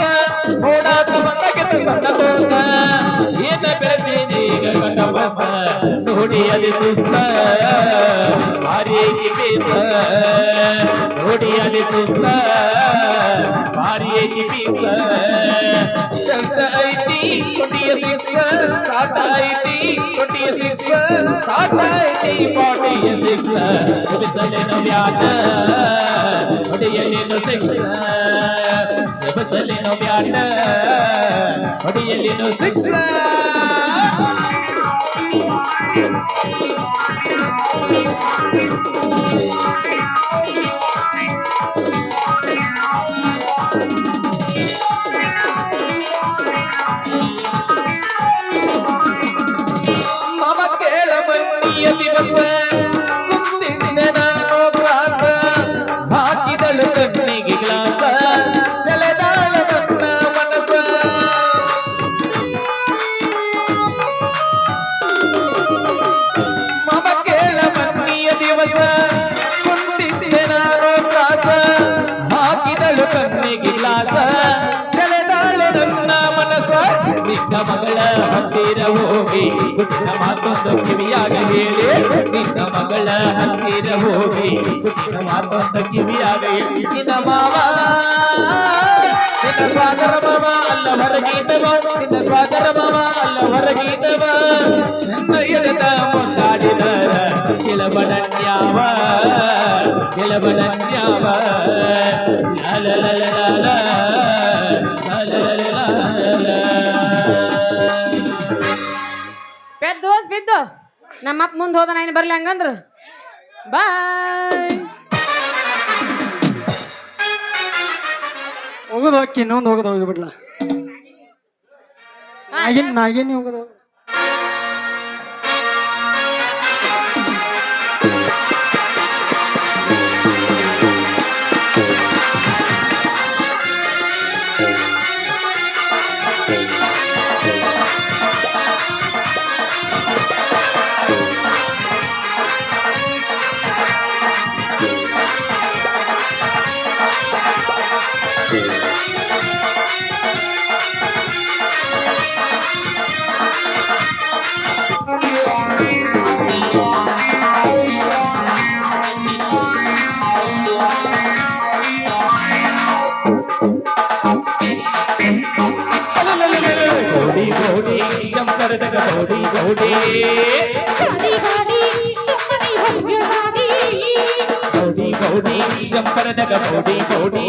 ಓಡಾಕ ಬಂದಾಗಿದ್ದ ಸಣ್ಣ ದೋಸ ಏನ ಬೆಳೆಸಿದೀಗ ಕಟ್ಟ ಬಸ್ತ ನೋಡಿ ಅಲ್ಲಿ ಸುಸ್ತ ಭಾರಿ ಪೀಸ ನೋಡಿ ಅಲ್ಲಿ ಸುಸ್ತ ಭಾರಿ ಪೀಸ ಚಂದ ಐತಿ ಕೊಟ್ಟಿಯ ಸಿಕ್ಸ ಸಾಟ ಐತಿ ಕೊಟ್ಟಿಯ ಸಿಕ್ಸ ಸಾಟ ಐತಿ ಬಾಡಿಯ ಸಿಕ್ಸ ಬಿಸಲಿನ ವ್ಯಾಟ ಹೊಡೆಯಲಿನ ಸಿಕ್ಸ ಬಿಸಲಿನ ವ್ಯಾಟ ಹೊಡೆಯಲಿನ ಸಿಕ್ಸ ಮಮ ಕೇಳ ಬನ್ನಿಯ ದಿವಸ ಕುಂತಿದ್ದೆ ನಾನು ಕ್ರಾಸ ಹಾಕಿದಳು ಕಣ್ಣಿಗೆ ಗ್ಲಾಸ ಸೆಳೆದಾಳ ನನ್ನ ಮನಸ ಮಮ ಕೇಳ ಬನ್ನಿಯ ದಿವಸ ಕುಂತಿದ್ದೆ ನಾನು ಕ್ರಾಸ ಹಾಕಿದಳು ಕಣ್ಣಿಗೆ ಗ್ಲಾಸ ಸೆಳೆದಾಳ ನನ್ನ ಮನಸ ನಿನ್ನ ಮಗಳ ಹತ್ತಿರ ಹೋಗಿ ಗುಡ್ಡ ಮಾತ ಮಾತೊಂದು ಕಿವಿಯಾಗ ಹೇಳಿ ನಿನ್ನ ಮಗಳ ಹತ್ತಿರ ಹೋಗಿ ನಿನ್ನ ಮಾತೊಂದು ಕಿವಿಯಾಗ ಹೇಳಿ ನಿನ್ನ ಮಾವ ನಿನ್ನ ಸ್ವಾದರ ಮಾವ ಅಲ್ಲ ಹೊರಗೀತವ ನಿನ್ನ ಸ್ವಾದರ ಮಾವ ಅಲ್ಲ ಹೊರಗೀತವ ನನ್ನ ಎಳೆದ ಮುಂದಾಡಿದ ಗೆಳಬನನ್ಯಾವ ಗೆಳಬನನ್ಯಾವ ಲಾಲ ಲಾಲ ಲಾಲ ಪೆದ್ದೋಸ್ ಬಿದ್ದು ನಮ್ಮಪ್ಪ ಮುಂದೆ ಹೋದ ನಾನು ಬರ್ಲಿ ಹಂಗಂದ್ರ ಬಾಯ್ ಹೋಗೋದು ಅಕ್ಕಿ ಇನ್ನೊಂದು ಹೋಗೋದು ಹೋಗಿಬಿಡ್ಲ ನಾಗೇನಿ ಹೋಗೋದು ಗೌಡಿ ಗೌಡಿ ಗೌಡಿ ಗೌಡಿ ಜಂಪರದಗ ಗೌಡಿ ಗೌಡಿ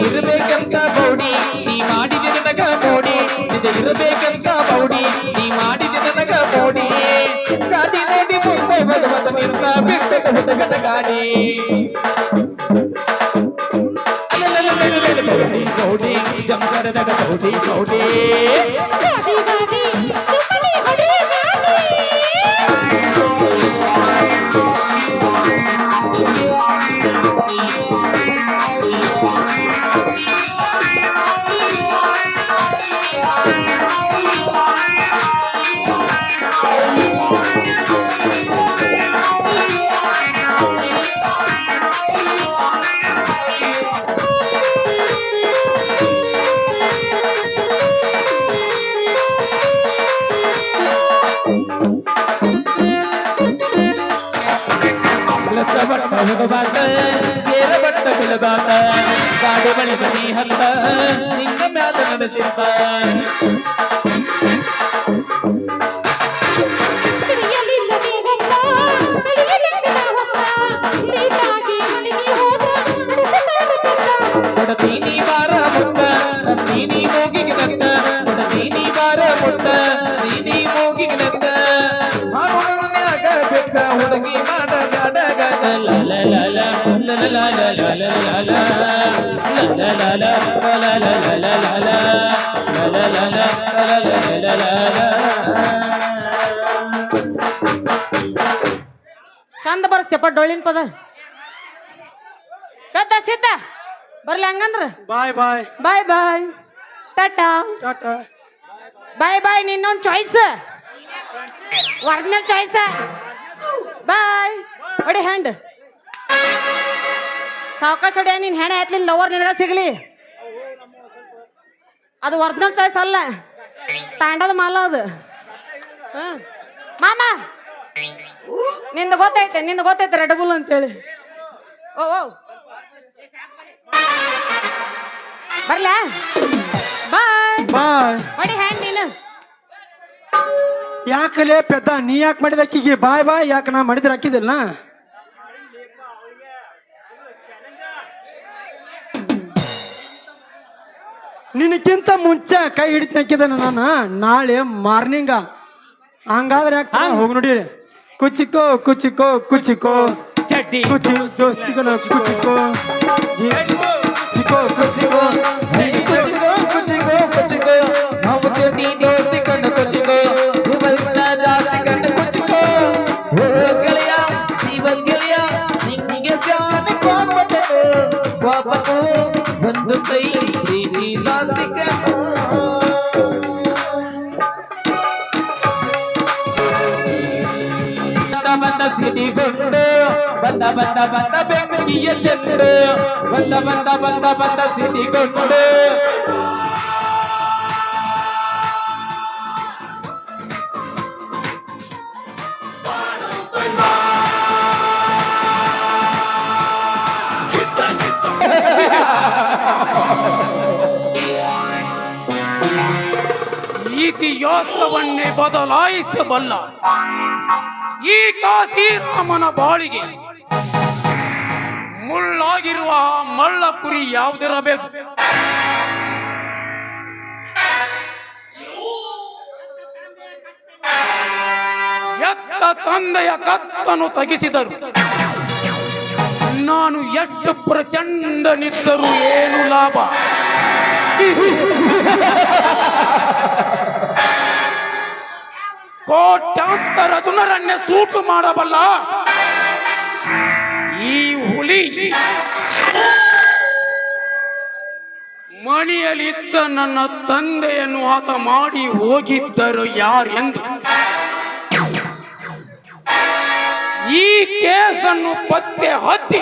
ಇರಬೇಕಂತ ಗೌಡಿ ನೀ ಮಾಡಿದ ನನಗ ಮೋಡಿ ಇದು ಇರಬೇಕಂತ ಗೌಡಿ ನೀ ಮಾಡಿದ ನನಗ ಮೋಡಿ ಗಾಡಿ ನೋಡಿ ಮುಂದೆ ಬರುವಂತ ನಿನ್ನ ಬಿಟ್ಟದ ಹುಡುಗನ ಗಾಡಿ ಗೌಡಿ ಜಂಪರದಗ ಗೌಡಿ ಗೌಡಿ ಹೋಗಬಾತ ಏರ ಬಟ್ಟ ಬಿಳಬಾತ ಗಾಡಿ ಬಳಿ ಬನಿ ಹತ್ತ ನಿನ್ನ ಮ್ಯಾದ ನಡೆಸಿರ್ತ ಕೊಡತೀನಿ ಬಾರ ಮುಟ್ಟ ನೀನಿ ಮೂಗಿಗೆ ನತ್ತ ಕೊಡತೀನಿ ಬಾರ ಮುಟ್ಟ ನೀನಿ ಮೂಗಿಗೆ ನತ್ತ ಮಾರುಣ್ಯಾಗ ಬೆಕ್ಕ ಹುಡುಗಿ ಮಾಡ ಚಂದ ಬರ್ಸ್ತೇಪ ಡೊಳ್ಳಿನ ಪದ ರದ್ದ ಸಿದ್ಧ ಬರ್ಲಿ ಹಂಗಂದ್ರ ಬಾಯ್ ಬಾಯ್ ಬಾಯ್ ಬಾಯ್ ಟಾಟಾ ಟಾಟಾ ಬಾಯ್ ಬಾಯ್ ನಿನ್ನೊಂದು ಚಾಯ್ಸ್ ಒರಿಜಿನಲ್ ಚಾಯ್ಸ್ ಬಾಯ್ ಹೊಡಿ ಹ್ಯಾಂಡ್ ಸಾವಕಾಶ ಹೊಡಿಯ ನೀನ್ ಹೆಣೆ ಆಯ್ತು ನಿನ್ ಲವರ್ ನಿನಗ ಸಿಗ್ಲಿ ಅದು ಒರಿಜಿನಲ್ ಚಾಯ್ಸ್ ಅಲ್ಲ ತಾಂಡದ ಮಾಲ ಅದು ಮಾಮ ನಿಂದು ಗೊತ್ತೈತೆ ರೆಡ್ ಬುಲ್ ಅಂತೇಳಿ ಓ ಓ ಬರ್ಲಾ ಬಾಯ್ ಬಾಯ್ ಹೊಡಿ ಹ್ಯಾಂಡ್ ನೀನು ಯಾಕಲೇ ಪೆದ್ದ ನೀ ಯಾಕೆ ಮಾಡಿದ ಅಕ್ಕಿಗೆ ಬಾಯ್ ಬಾಯ್ ಯಾಕೆ ನಾ ಮಾಡಿದ್ರೆ ಹಾಕಿದಿಲ್ಲ ನಿನಕ್ಕಿಂತ ಮುಂಚೆ ಕೈ ಹಿಡಿತ ಹಾಕಿದ ನಾನು ನಾಳೆ ಮಾರ್ನಿಂಗ ಹಂಗಾದ್ರೆ ಯಾಕೆ ಹೋಗಿ ನೋಡಿ ಕುಚಿಕೋ ಕುಚಿಕೋ ಕುಚಿಕೋ ಚಡ್ಡಿ ಕುಚಿ ದೋಸ್ತಿಗನ ಕುಚಿಕೋ ಚಿಕೋ ಕುಚಿಕೋ ಕುಚಿಕೋ ಕುಚಿಕೋ ಕುಚಿಕೋ ನಾವು ಚಡ್ಡಿ ದೋಸ್ತಿ ಕಣ್ಣು ಕುಚಿಕೋ ಜಾಸ್ತಿ ಕಣ್ಣು ಕುಚಿಕೋ ಓ ಗೆಳೆಯ ಜೀವನ್ ಗೆಳೆಯ ನಿಂಗೆ ಸ್ಯಾನೆ ಪಾಪನು ಒಂದು ಕೈ ಪ್ರೀತಿ ಜಾಸ್ತಿ ಬಂದ ಸಿಡಿಗೊಂಡು ಬಂದ ಬೆಂಕಿಯ ಚಂದ್ರು ಬಂದ ಸಿಡಿಗೊಂಡು ಇತಿಹಾಸವನ್ನೇ ಬದಲಾಯಿಸಬಲ್ಲ ಈ ಕಾಶಿರಾಮನ ಬಾಳಿಗೆ ಮುಳ್ಳಾಗಿರುವ ಆ ಮಳ್ಳ ಕುರಿ ಯಾವುದಿರಬೇಕು? ಎತ್ತ ತಂದೆಯ ಕತ್ತನ್ನು ತಗಿಸಿದರು. ನಾನು ಎಷ್ಟು ಪ್ರಚಂಡನಿದ್ದರೂ ಏನು ಲಾಭ? ಕೋಟ್ಯಾಂತರ ಜನರನ್ನೇ ಸೂಟು ಮಾಡಬಲ್ಲ ಈ ಹುಲಿ ಮಣಿಯಲ್ಲಿದ್ದ ನನ್ನ ತಂದೆಯನ್ನು ಆತ ಮಾಡಿ ಹೋಗಿದ್ದರು ಯಾರೆಂದು ಈ ಕೇಸನ್ನು ಪತ್ತೆ ಹಚ್ಚಿ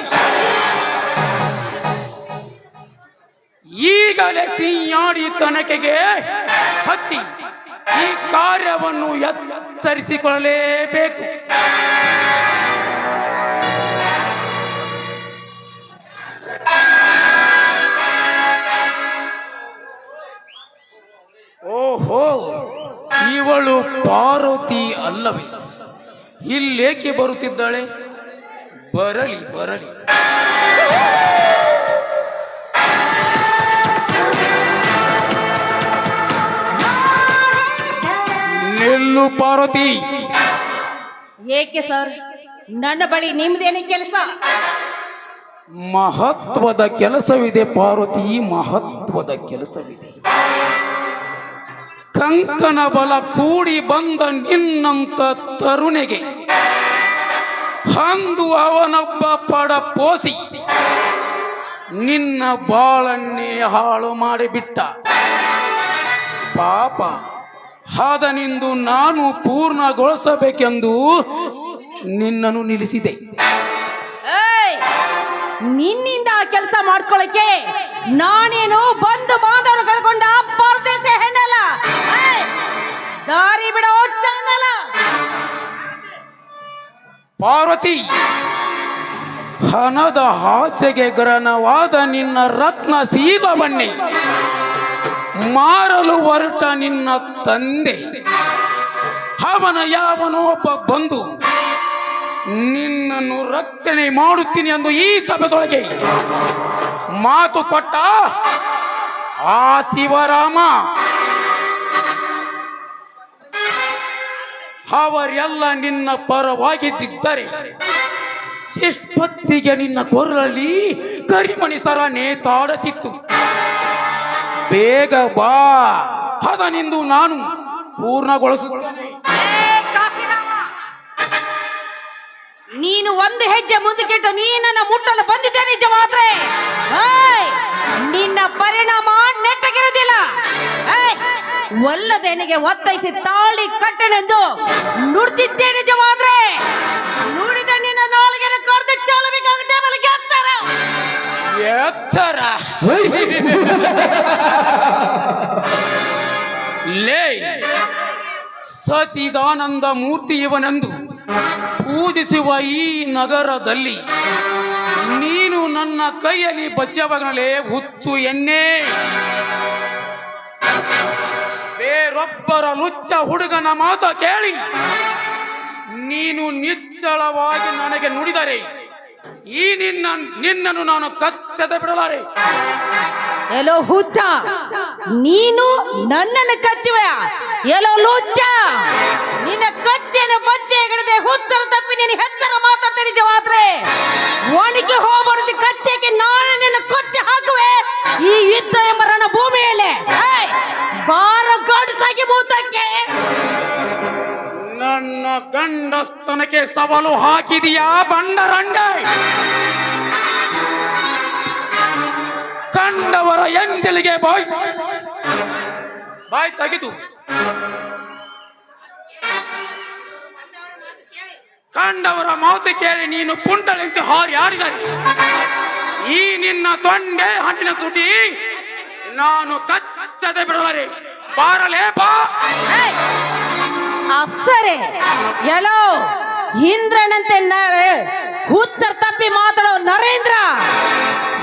ಈಗಲೇ ಸಿಂಹಾಡಿ ತನಿಖೆಗೆ ಹಚ್ಚಿ ಈ ಕಾರ್ಯವನ್ನು ಎಚ್ಚರಿಸಿಕೊಳ್ಳಲೇಬೇಕು. ಓಹೋ, ಇವಳು ಪಾರ್ವತಿ ಅಲ್ಲವೇ? ಇಲ್ಲೇಕೆ ಬರುತ್ತಿದ್ದಾಳೆ? ಬರಲಿ ಬರಲಿ. ನಿಲ್ಲು ಪಾರ್ವತಿ. ಏಕೆ ಸರ್, ನನ್ನ ಬಳಿ ನಿಮ್ದೇನೇ ಕೆಲಸ? ಮಹತ್ವದ ಕೆಲಸವಿದೆ ಪಾರ್ವತಿ, ಮಹತ್ವದ ಕೆಲಸವಿದೆ. ಕಂಕನ ಬಲ ಕೂಡಿ ಬಂದ ನಿನ್ನಂತ ತರುಣಿಗೆ ಅಂದು ಅವನೊಬ್ಬ ಪಡ ಪೋಸಿ ನಿನ್ನ ಬಾಳನ್ನೇ ಹಾಳು ಮಾಡಿಬಿಟ್ಟ. ಪಾಪ ಅದನಿಂದು ನಾನು ಪೂರ್ಣಗೊಳಿಸಬೇಕೆಂದು ನಿನ್ನನ್ನು ನಿಲ್ಲಿಸಿದೆ. ನಿನ್ನಿಂದ ಕೆಲಸ ಮಾಡಿಸ್ಕೊಳ್ಳಕ್ಕೆ ನಾನೇನು ಬಂದು ಬಾಂಧವರು ಕಳ್ಕೊಂಡ ಪರದೇಶ ಹೆಣ್ಣಲ್ಲ, ದಾರಿ ಬಿಡೋ ಚಂದಲ್ಲ. ಪಾರ್ವತಿ, ಹಣದ ಆಸೆಗೆ ಗ್ರಹಣವಾದ ನಿನ್ನ ರತ್ನಶೀಲವನ್ನೇ ಮಾರಲು ಹೊರಟ ನಿನ್ನ ತಂದೆ ಅವನ ಯಾವನೋ ಒಬ್ಬ ಬಂದು ನಿನ್ನನ್ನು ರಕ್ಷಣೆ ಮಾಡುತ್ತೀನಿ ಎಂದು ಈ ಸಭೆದೊಳಗೆ ಮಾತು ಕೊಟ್ಟ ಆ ಶಿವರಾಮ ಅವರೆಲ್ಲ ನಿನ್ನ ಪರವಾಗಿದ್ದರೆ ಎಷ್ಟೊತ್ತಿಗೆ ನಿನ್ನ ಕೊರಳಲ್ಲಿ ಕರಿಮಣಿ ಸರ ನೇತಾಡುತ್ತಿತ್ತು. ಬೇಗ ಬಾ, ಅದನಿಂದು ನಾನು ಪೂರ್ಣಗೊಳಿಸುತ್ತೇನೆ. ನೀನು ಒಂದು ಹೆಜ್ಜೆ ಮುಂದಕ್ಕಿಟ್ಟು ನೀನನ್ನ ಮುಟ್ಟಲು ಬಂದಿದ್ದೆ ನಿಜವಾದ್ರೆ ನಿನ್ನ ಪರಿಣಾಮ ನೆಟ್ಟಗಿರುವುದಿಲ್ಲ. ಒಲ್ಲದೇನಿಗೆ ಒತ್ತೈಸಿ ತಾಳಿ ಕಟ್ಟನೆಂದು ನುಡ್ತಿದ್ದೆ ನಿಜವಾದ್ರೆ ನುಡಿದ ನಿನ್ನ ನಾಳಿಗೆ ಕರೆದು ಚಾಲಬೇಕಾಗುತ್ತೆ. ಬೆಳಗ್ಗೆ ಎಚ್ಚರ ಲೇ, ಸಚಿದಾನಂದ ಮೂರ್ತಿ ಇವನೆಂದು ಪೂಜಿಸುವ ಈ ನಗರದಲ್ಲಿ ನೀನು ನನ್ನ ಕೈಯಲ್ಲಿ ಬಚ್ಚವಾಗಲೇ ಹುಚ್ಚು ಎಣ್ಣೆ. ಬೇರೊಬ್ಬರ ಲುಚ್ಚ ಹುಡುಗನ ಮಾತು ಕೇಳಿ ನೀನು ನಿಚ್ಚಳವಾಗಿ ನನಗೆ ನುಡಿದರೆ ಈ ನಿನ್ನನ್ನು ನಾನು ಕಚ್ಚದೆ ಬಿಡಲಾರೆ. ಎಲ್ಲೋ ಹುಚ್ಚ, ನೀನು ನನ್ನನ್ನು ಕಚ್ಚುವ? ಎಲ್ಲೋ ಲುಚ್ಚ, ನಿನ್ನ ಕಚ್ಚೆನ ಬಚ್ಚೆ ಹಿಡಿದೆ ಹುತ್ತರ ತಪ್ಪಿ ನೀನು ಹೆತ್ತರ ಮಾತಾಡ್ತಾ ನಿಜವಾದ್ರೆ ಒಣಗಿ ಹೋಗ್ಬಾರ್ದು. ಕಚ್ಚೆಗೆ ನಾನು ನಿನ್ನ ಕೊಚ್ಚೆ ಹಾಕುವೆ ಈ ಯುದ್ಧ ಎಂಬ ರಣ ಭೂಮಿಯಲ್ಲಿ. ಬಾರ ಗಂಡಸಾಗಿ ಭೂತಕ್ಕೆ ನನ್ನ ಗಂಡಸ್ತನಕ್ಕೆ ಸವಾಲು ಹಾಕಿದೀಯಾ ಬಂಡರಂಡೆ? ಕಂಡವರ ಎಂದಿಲಿಗೆ ಬಾಯ್ ತೆಗೆದು ಕಂಡವರ ಮಾತು ಕೇಳಿ ನೀನು ಪುಂಡಲಿಂತು ಹಾರಿ ಆಡಿದರೆ ಈ ನಿನ್ನ ತೊಂಡೆ ಹಣ್ಣಿನ ತುಟಿ ನಾನು ಕಚ್ಚದೆ ಬಿಡಲಾರೆ. ಬಾರಲೇ ಬಾ. ಅಪ್ಸರೆ ಎಲ್ಲೋ ಇಂದ್ರನಂತೆ ಹುತ್ತರ ತಪ್ಪಿ ಮಾತಾಡೋ ನರೇಂದ್ರ,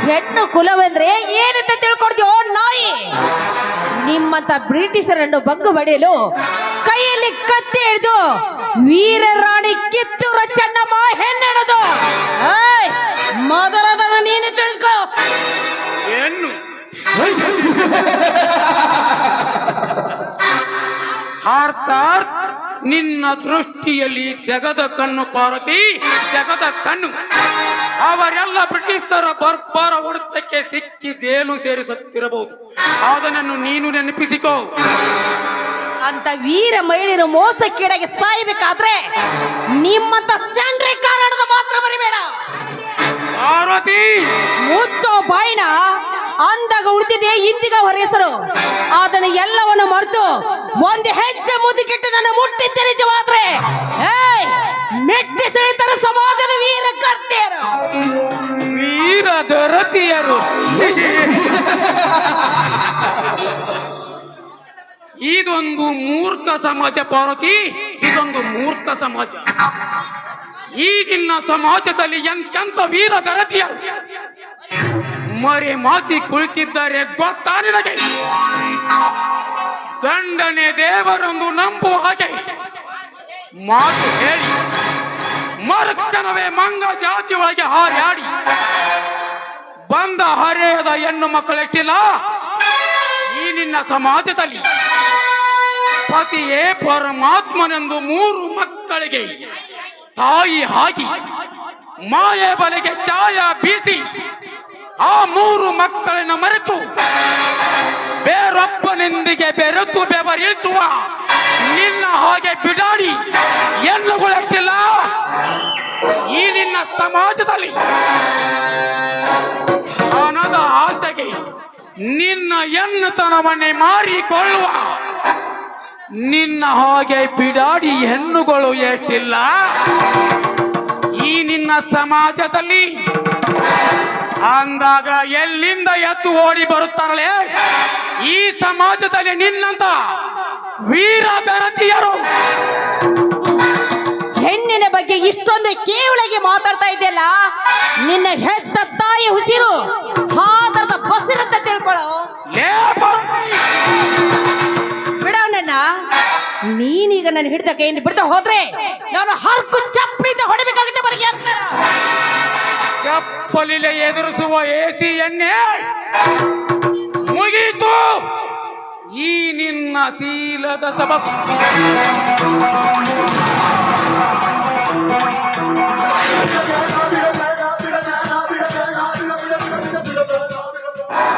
ಹೆಣ್ಣು ಕುಲವೆಂದ್ರೆ ಏನಂತ ತಿಳ್ಕೊಡ್ತೀವೋ ನಾಯಿ. ನಿಮ್ಮಂತ ಬ್ರಿಟಿಷರನ್ನು ಬಗ್ಗು ಬಡಿಯಲು ಕೈಯಲ್ಲಿ ಕತ್ತಿ ಹಿಡಿದು ವೀರ ರಾಣಿ ಕಿತ್ತೂರ ಚೆನ್ನಮ್ಮ ಹೆಣ್ಣೆಣದು. ಮೊದಲದನ್ನು ನೀನು ತಿಳಿದುಕೋ. ಹೆಣ್ಣು ಅರ್ಥಾತ್ ನಿನ್ನ ದೃಷ್ಟಿಯಲ್ಲಿ ಜಗದ ಕಣ್ಣು ಪಾರ್ವತಿ, ಜಗದ ಕಣ್ಣು. ಅವರೆಲ್ಲ ಬ್ರಿಟಿಷರ ಬರ್ಬಾರ ಹೊಡೆತಕ್ಕೆ ಸಿಕ್ಕಿ ಜೈಲು ಸೇರಿಸುತ್ತಿರಬಹುದು. ಅದನ್ನು ನೀನು ನೆನಪಿಸಿಕೋ. ಅಂತ ವೀರ ಮಹಿಳೆಯರು ಮೋಸಕ್ಕೀಡಾಗಿ ಸಾಯಬೇಕಾದ್ರೆ ನಿಮ್ಮಂತ ಸೆಂಟ್ರಿ ಕಾರಣದ ಮಾತ್ರ ಮರಿಬೇಡ. ಪಾರ್ವತಿ, ಮುಚ್ಚೋ ಬಾಯಿನ. ಅಂದಾಗ ಉಳಿದಿದೆ ಇಂದಿಗ ಅವರ ಹೆಸರು. ಅದನ್ನು ಎಲ್ಲವನ್ನು ಮರೆತು ಒಂದು ಹೆಜ್ಜೆ ಮುದುಕಿಟ್ಟು ನನ್ನ ಮುಟ್ಟಿದ್ದ ನಿಜವಾದ್ರೆ ಮೆಟ್ಟಿ ಸೆಳಿತರ ಸಮಾಜದ ವೀರ ಕರ್ತೆಯರು, ವೀರ ದರತಿಯರು. ಇದೊಂದು ಮೂರ್ಖ ಸಮಾಜ ಪಾರ್ವತಿ, ಇದೊಂದು ಮೂರ್ಖ ಸಮಾಜ. ಈಗಿನ ಸಮಾಜದಲ್ಲಿ ಎಂತೆಂತ ವೀರ ದರತಿಯರು ಮರೆ ಮಾಚಿ ಕುಳಿತಿದ್ದಾರೆ ಗೊತ್ತಾ ನಿನಗೆ? ದಂಡನೆ ದೇವರೊಂದು ನಂಬುವ ಹಾಗೆ ಮಾತು ಹೇಳಿ ಮರುಕ್ಷಣವೇ ಮಂಗ ಜಾತಿ ಒಳಗೆ ಹಾರಾಡಿ ಬಂದ ಹರೆಯದ ಹೆಣ್ಣು ಮಕ್ಕಳೆಷ್ಟಿಲ್ಲ ಈ ನಿನ್ನ ಸಮಾಜದಲ್ಲಿ. ಪತಿಯೇ ಪರಮಾತ್ಮನೆಂದು 3 ಮಕ್ಕಳಿಗೆ ತಾಯಿ ಆಗಿ ಮಾಯೆ ಬಲೆಗೆ ಚಾಯ ಬೀಸಿ ಆ 3 ಮಕ್ಕಳನ್ನು ಮರೆತು ಬೇರೊಬ್ಬನೊಂದಿಗೆ ಬೆರೆತು ಬೆವರಿಸುವ ನಿನ್ನ ಹಾಗೆ ಬಿಡಾಡಿ ಹೆಣ್ಣುಗಳಷ್ಟಿಲ್ಲ ಈ ನಿನ್ನ ಸಮಾಜದಲ್ಲಿ. ಹಣದ ಆಸೆಗೆ ನಿನ್ನ ಹೆಣ್ಣುತನವನ್ನೇ ಮಾರಿಕೊಳ್ಳುವ ನಿನ್ನ ಹಾಗೆ ಬಿಡಾಡಿ ಹೆಣ್ಣುಗಳು ಎಷ್ಟಿಲ್ಲ ಈ ನಿನ್ನ ಸಮಾಜದಲ್ಲಿ. ಅಂದಾಗ ಎಲ್ಲಿಂದ ಎತ್ತು ಓಡಿ ಬರುತ್ತಾರಳೆ ಈ ಸಮಾಜದಲ್ಲಿ ನಿನ್ನಂತ ವೀರ ದರತಿಯರು. ಹೆಣ್ಣಿನ ಬಗ್ಗೆ ಇಷ್ಟೊಂದು ಕೇವಳಿಗೆ ಮಾತಾಡ್ತಾ ಇದೆಯಲ್ಲ, ನಿನ್ನ ಹೆತ್ತ ತಾಯಿ ಉಸಿರು ಹಾದರದ ಬಸಿರಂತ ತಿಳ್ಕೊಳ್ಳೋ. ಬಿಡವನನ್ನ ನೀನೀಗ ನನ್ನ ಹಿಡಿದ ಕೈಯಿಂದ ಬಿಡ್ತಾ ಹೋದ್ರೆ ನಾನು ಹರ್ಕು ಚಪ್ಪಲಿಂದ ಹೊಡಿಬೇಕಾಗುತ್ತೆ ಬರಗೆ. ಚಪ್ಪಲಿಲೆ ಎದುರಿಸುವ ಎಸಿ ಎಣ್ಣೆ ಮುಗೀತು ಈ ನಿನ್ನ ಶೀಲದ ಸಬಬ್.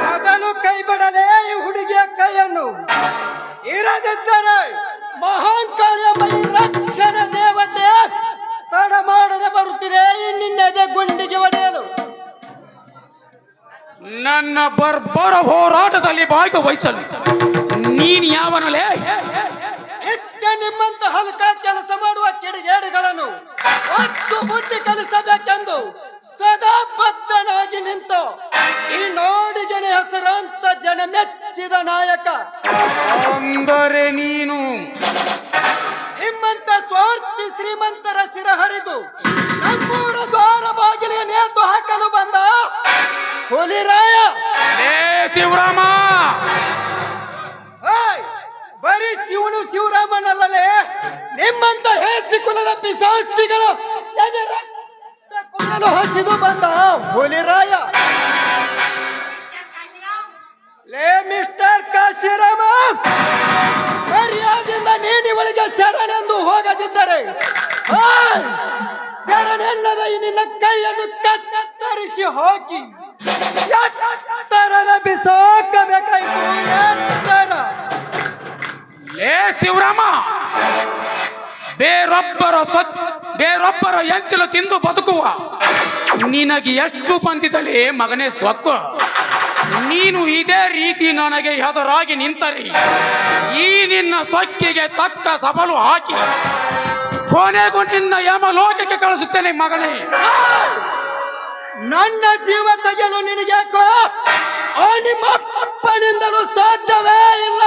ಮೊದಲು ಕೈ ಬಿಡಲೇ ಈ ಹುಡುಗಿಯ ಕೈಯನ್ನು. ಇರದಿದ್ದರೆ ಮಹಾಂಕಾಳಿಯ ಮೈ ರಕ್ಷಣ ದೇವತೆ ತಡ ಮಾಡದೆ ಬರುತ್ತಿದೆ ನಿನ್ನೆದೆ ಗುಂಡಿಗೆ ಒಡೆಯಲು. ನನ್ನ ಬರ್ಬರ ಹೋರಾಟದಲ್ಲಿ ಭಾಗವಹಿಸಲು ನೀನು ಯಾವನಲೇ? ನಿತ್ಯ ನಿಮ್ಮಂತ ಹಲ್ಕ ಕೆಲಸ ಮಾಡುವ ಕಿಡಿಗೇಡಿಗಳನ್ನು ಒಟ್ಟು ಬುದ್ಧಿ ಕಲಿಸಬೇಕೆಂದು ಸದಾ ಬದ್ಧನಾಗಿ ನಿಂತು ಈ ನಾಡಿಗೆ ಹೆಸರಾಂತ ಜನ ಮೆಚ್ಚಿದ ನಾಯಕ. ಅಂದರೆ ನೀನು ನಿಮ್ಮಂತ ಸ್ವಾರ್ಥಿ ಶ್ರೀಮಂತರ ಸಿರ ಹರಿದು ನಮ್ಮೂರ ದ್ವಾರ ಬಾಗಿಲಿಗೆ ನೇತು ಹಾಕಲು ಬಂದ ಹುಲಿರಾಯ. ಶಿವರಾಮ, ಬರೀ ಶಿವನು ಶಿವರಾಮನಲ್ಲಲೇ, ನಿಮ್ಮಂತ ಹೇಸಿ ಕುಲದ ಪಿಸಾಸಿಗಳು ಹಸಿದು ಬಂದ ಹುಲಿರಾಯ. ಲೇ ಮಿಸ್ಟರ್ ಕಾಶಿರಾಮ, ಮರ್ಯಾದೆಯಿಂದ ನೀನಿವಳಿಗೆ ಶರಣೆಂದು ಹೋಗದಿದ್ದರೆ ಶರಣೆನ್ನದ ಈ ನಿನ್ನ ಕೈಯನ್ನು ಕತ್ತರಿಸಿ ಹೋಗಿ ಎತ್ತರದ ಬಿಸಾಕಬೇಕಾಯ್ತು. ಎತ್ತರ. ಲೇ ಶಿವರಾಮ, ಬೇರೊಬ್ಬರ ಎಂಚಲು ತಿಂದು ಬದುಕುವ ನಿನಗೆ ಎಷ್ಟು ಬಂದಿದಲೇ ಮಗನೇ ಸೊಕ್ಕು. ನೀನು ಇದೇ ರೀತಿ ನನಗೆ ಎದುರಾಗಿ ನಿಂತರೆ ಈ ನಿನ್ನ ಸೊಕ್ಕಿಗೆ ತಕ್ಕ ಸಬಲು ಹಾಕಿ ಕೊನೆಗೂ ನಿನ್ನ ಯಮಲೋಕಕ್ಕೆ ಕಳಿಸುತ್ತೇನೆ ಮಗನೇ. ನನ್ನ ಜೀವ ತೆಗೆಯಲು ನಿನಗ್ಯಾಕೋ ಆ ನಿಮ್ಮ ಅಪ್ಪನಿಂದಲೂ ಸಾಧ್ಯವೇ ಇಲ್ಲ.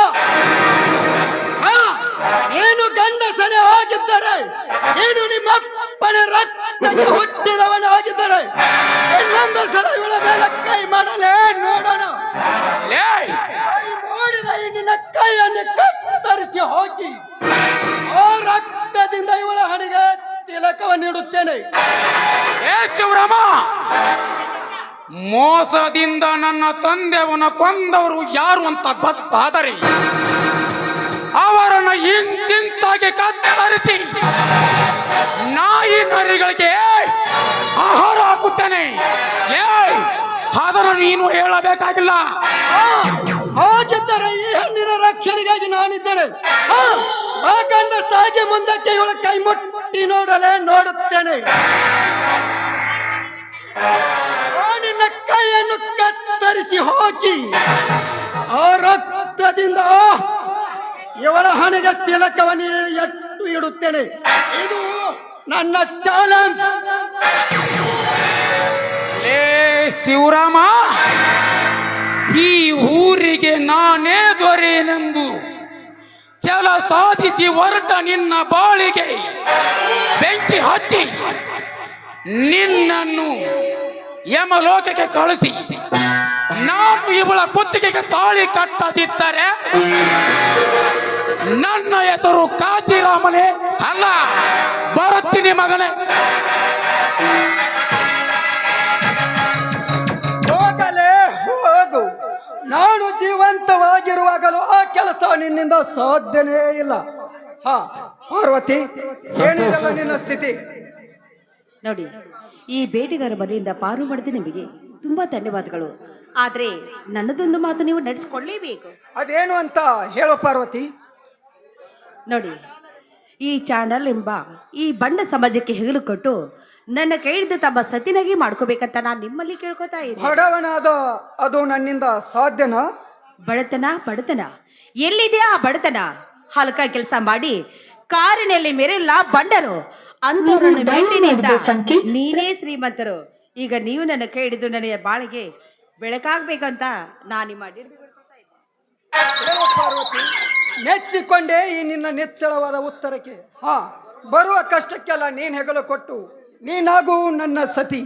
ನೀನು ಗಂಡಸನೇ ಆಗಿದ್ದರೆ, ನೀನು ನಿಮ್ಮ ಅಪ್ಪನ ರಕ್ತಕ್ಕೆ ಹುಟ್ಟಿದವನಾಗಿದ್ದರೆ ಇನ್ನೊಂದು ಸಲ ಇವಳ ಮೇಲೆ ಕೈ ಬಾಲೆ ನೋಡೋಣ. ಲೇ ಕೈ ಮಾಡಿದ ಈ ನಿನ್ನ ಕೈಯನ್ನು ಕತ್ತರಿಸಿ ಹಾಕಿ ಆ ರಕ್ತದಿಂದ ಇವಳ ಹಣೆಗೆ ತಿಲಕವನ್ನಿಡುತ್ತೇನೆ. ಏ ಶಿವರಾಮ, ಮೋಸದಿಂದ ನನ್ನ ತಂದೆವನ ಕೊಂದವರು ಯಾರು ಅಂತ ಗೊತ್ತಾದರೆ ಅವರನ್ನು ಇಂಚಿಂಚಾಗಿ ಕತ್ತರಿಸಿ ನಾಯಿ ನರಿಗಳಿಗೆ ಆಹಾರ ಹಾಕುತ್ತೇನೆ. ಅದನ್ನು ನೀನು ಹೇಳಬೇಕಾಗಿಲ್ಲ. ಹಾಗಿದ್ದರೆ ಈ ಹೆಣ್ಣಿನ ರಕ್ಷಣೆಗಾಗಿ ನಾನಿದ್ದೇನೆ. ಹಾಗಂದ ಸಾಗಿ ಮುಂದಕ್ಕೆ ಇವಳ ಕೈ ಮುಟ್ಟಿ ನೋಡುತ್ತೇನೆ. ನಿನ್ನ ಕೈಯನ್ನು ಕತ್ತರಿಸಿ ಹಾಕಿ ಆ ರಕ್ತದಿಂದ ಇವಳ ಹಣೆಗೆ ತಿಲಕವನ್ನು ಎಟ್ಟು ಇಡುತ್ತೇನೆ. ಇದು ನನ್ನ ಚಾಲೆಂಜ್. ಲೇ ಶಿವರಾಮ, ಈ ಊರಿಗೆ ನಾನೇ ದೊರೆಯನೆಂದು ಛಲ ಸಾಧಿಸಿ ಹೊರಟ ನಿನ್ನ ಬಾಳಿಗೆ ಬೆಂಕಿ ಹಚ್ಚಿ ನಿನ್ನನ್ನು ಯಮಲೋಕಕ್ಕೆ ಕಳಿಸಿ ನಾನು ಇವಳ ಕುತ್ತಿಗೆಗೆ ತಾಳಿ ಕಟ್ಟದಿದ್ದರೆ ನನ್ನ ಹೆಸರು ಕಾಶಿರಾಮನೇ ಅಲ್ಲ. ಬರುತ್ತೀನಿ ಮಗನೇ. ಹೋಗಲೇ ಹೋಗು. ನಾನು ಜೀವಂತವಾಗಿರುವಾಗಲೂ ಆ ಕೆಲಸ ನಿನ್ನಿಂದ ಸಾಧ್ಯನೇ ಇಲ್ಲ. ಪಾರ್ವತಿ, ಏನಿದೆಲ್ಲ ನಿನ್ನ ಸ್ಥಿತಿ? ನೋಡಿ, ಈ ಬೇಟೆಗಾರ ಬಲಿಯಿಂದ ಪಾರು ಮಾಡಿದ ನಿಮಗೆ ತುಂಬಾ ಧನ್ಯವಾದಗಳು. ಆದ್ರೆ ನನ್ನದೊಂದು ಮಾತು ನೀವು ನಡೆಸಿಕೊಳ್ಳೇಬೇಕು. ಅದೇನು ಅಂತ ಹೇಳು ಪಾರ್ವತಿ. ನೋಡಿ, ಈ ಚಾಂಡಲ್ ಎಂಬ ಈ ಬಣ್ಣ ಸಮಾಜಕ್ಕೆ ಹೆಗಲು ಕೊಟ್ಟು ನನ್ನ ಕೈ ಹಿಡಿದು ತಮ್ಮ ಸತಿನಾಗಿ ಮಾಡ್ಕೋಬೇಕಂತ ನಾನು ನಿಮ್ಮಲ್ಲಿ ಕೇಳ್ಕೊತಾ ಇದ್ದೀನಿ. ಬಡವನಾದ ಅದು ನನ್ನಿಂದ ಸಾಧ್ಯನಾ? ಬಡತನ ಎಲ್ಲಿದೆ? ಆ ಬಡತನ ಹಲ್ಕ ಕೆಲಸ ಮಾಡಿ ಕಾರಿನಲ್ಲಿ ಮೆರೆಲ್ಲ ಬಂಡರು ಅಂತವ್ರನ್ನ ಭೇಟಿನಿಂದ ನೀನೇ ಶ್ರೀಮಂತರು. ಈಗ ನೀವು ನನ್ನ ಕೈ ಹಿಡಿದು ನನಗೆ ಬಾಳಿಗೆ ಬೆಳಕಾಗ್ಬೇಕಂತ ನಾನು ನಿಮ್ಮ ಪಾರ್ವತಿ, ನೆಚ್ಚಿಕೊಂಡೇ ಈ ನಿನ್ನ ನಿಚ್ಚಳವಾದ ಉತ್ತರಕ್ಕೆ. ಬರುವ ಕಷ್ಟಕ್ಕೆಲ್ಲ ನೀನ್ ಹೆಗಲು ಕೊಟ್ಟು ನೀನಾಗೂ ನನ್ನ ಸತಿ,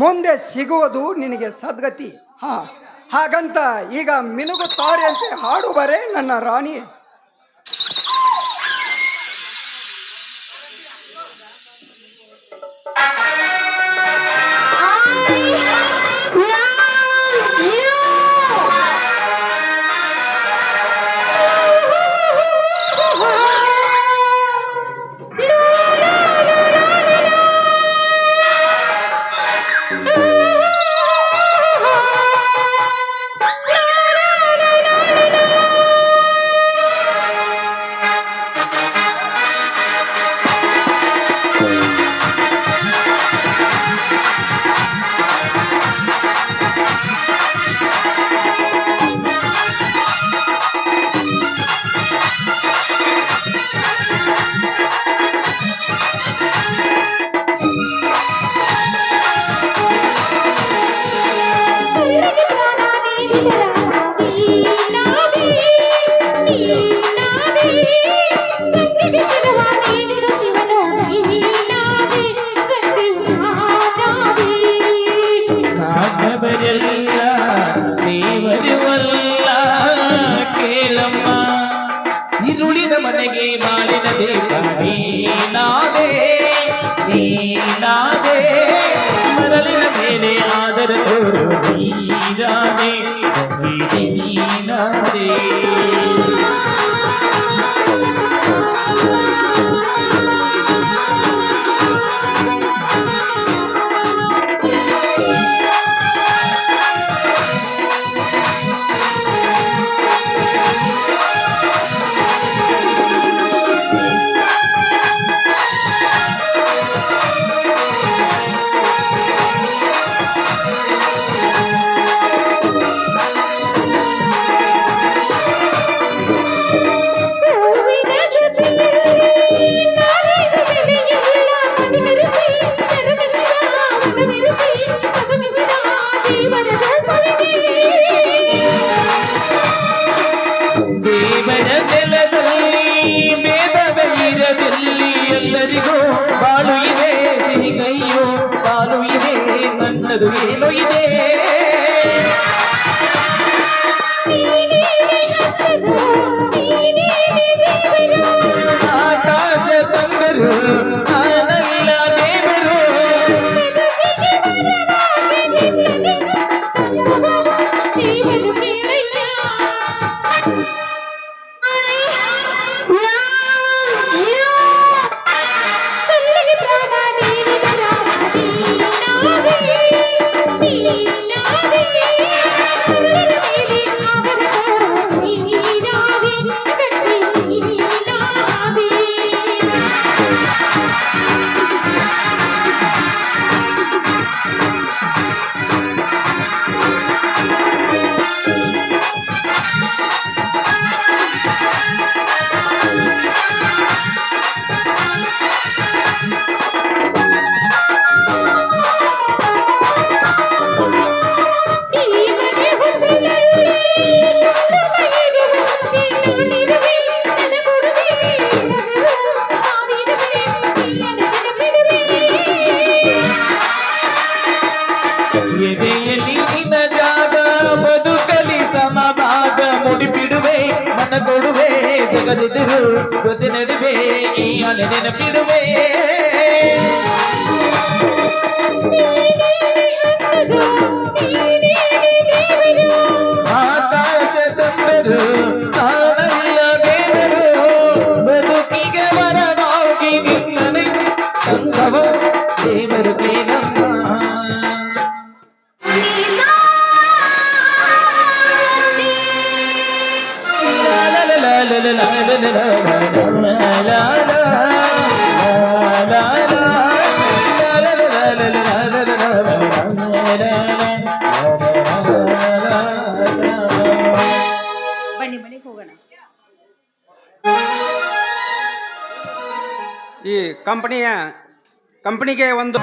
ಮುಂದೆ ಸಿಗುವುದು ನಿನಗೆ ಸದ್ಗತಿ. ಹಾಗಂತ ಈಗ ಮಿನುಗುತ್ತಾರೆ ಅಂತ ಹಾಡು ಬರೇ ನನ್ನ ರಾಣಿ. ಇರುಳಿದ ಮನೆಗೆ ಬಾಳಿನ ದೇವ ನೀನಾದೆ, ಮರಳಿನ ಮೇಲೆ ಆದರ ತೋರು ನೀರಾದೆ, ನೀನಾದೆ. ಬಿಡುವೆ ಈ ಅಲೆ ನೆನಪಿಡುವೆ ಆಕಾಶ ತಂದರು ತಾನಲ್ಲ ಬೇದರು ಬದುಕಿಗೆ ವರವಾಗಿ ನಿನ್ನನೆ ತಂದವ ದೇವರು ಕೇಳಮ್ಮ ಬನ್ನಿ ಮನೆಗೆ ಹೋಗೋಣ. ಈ ಕಂಪನಿಗೆ ಒಂದು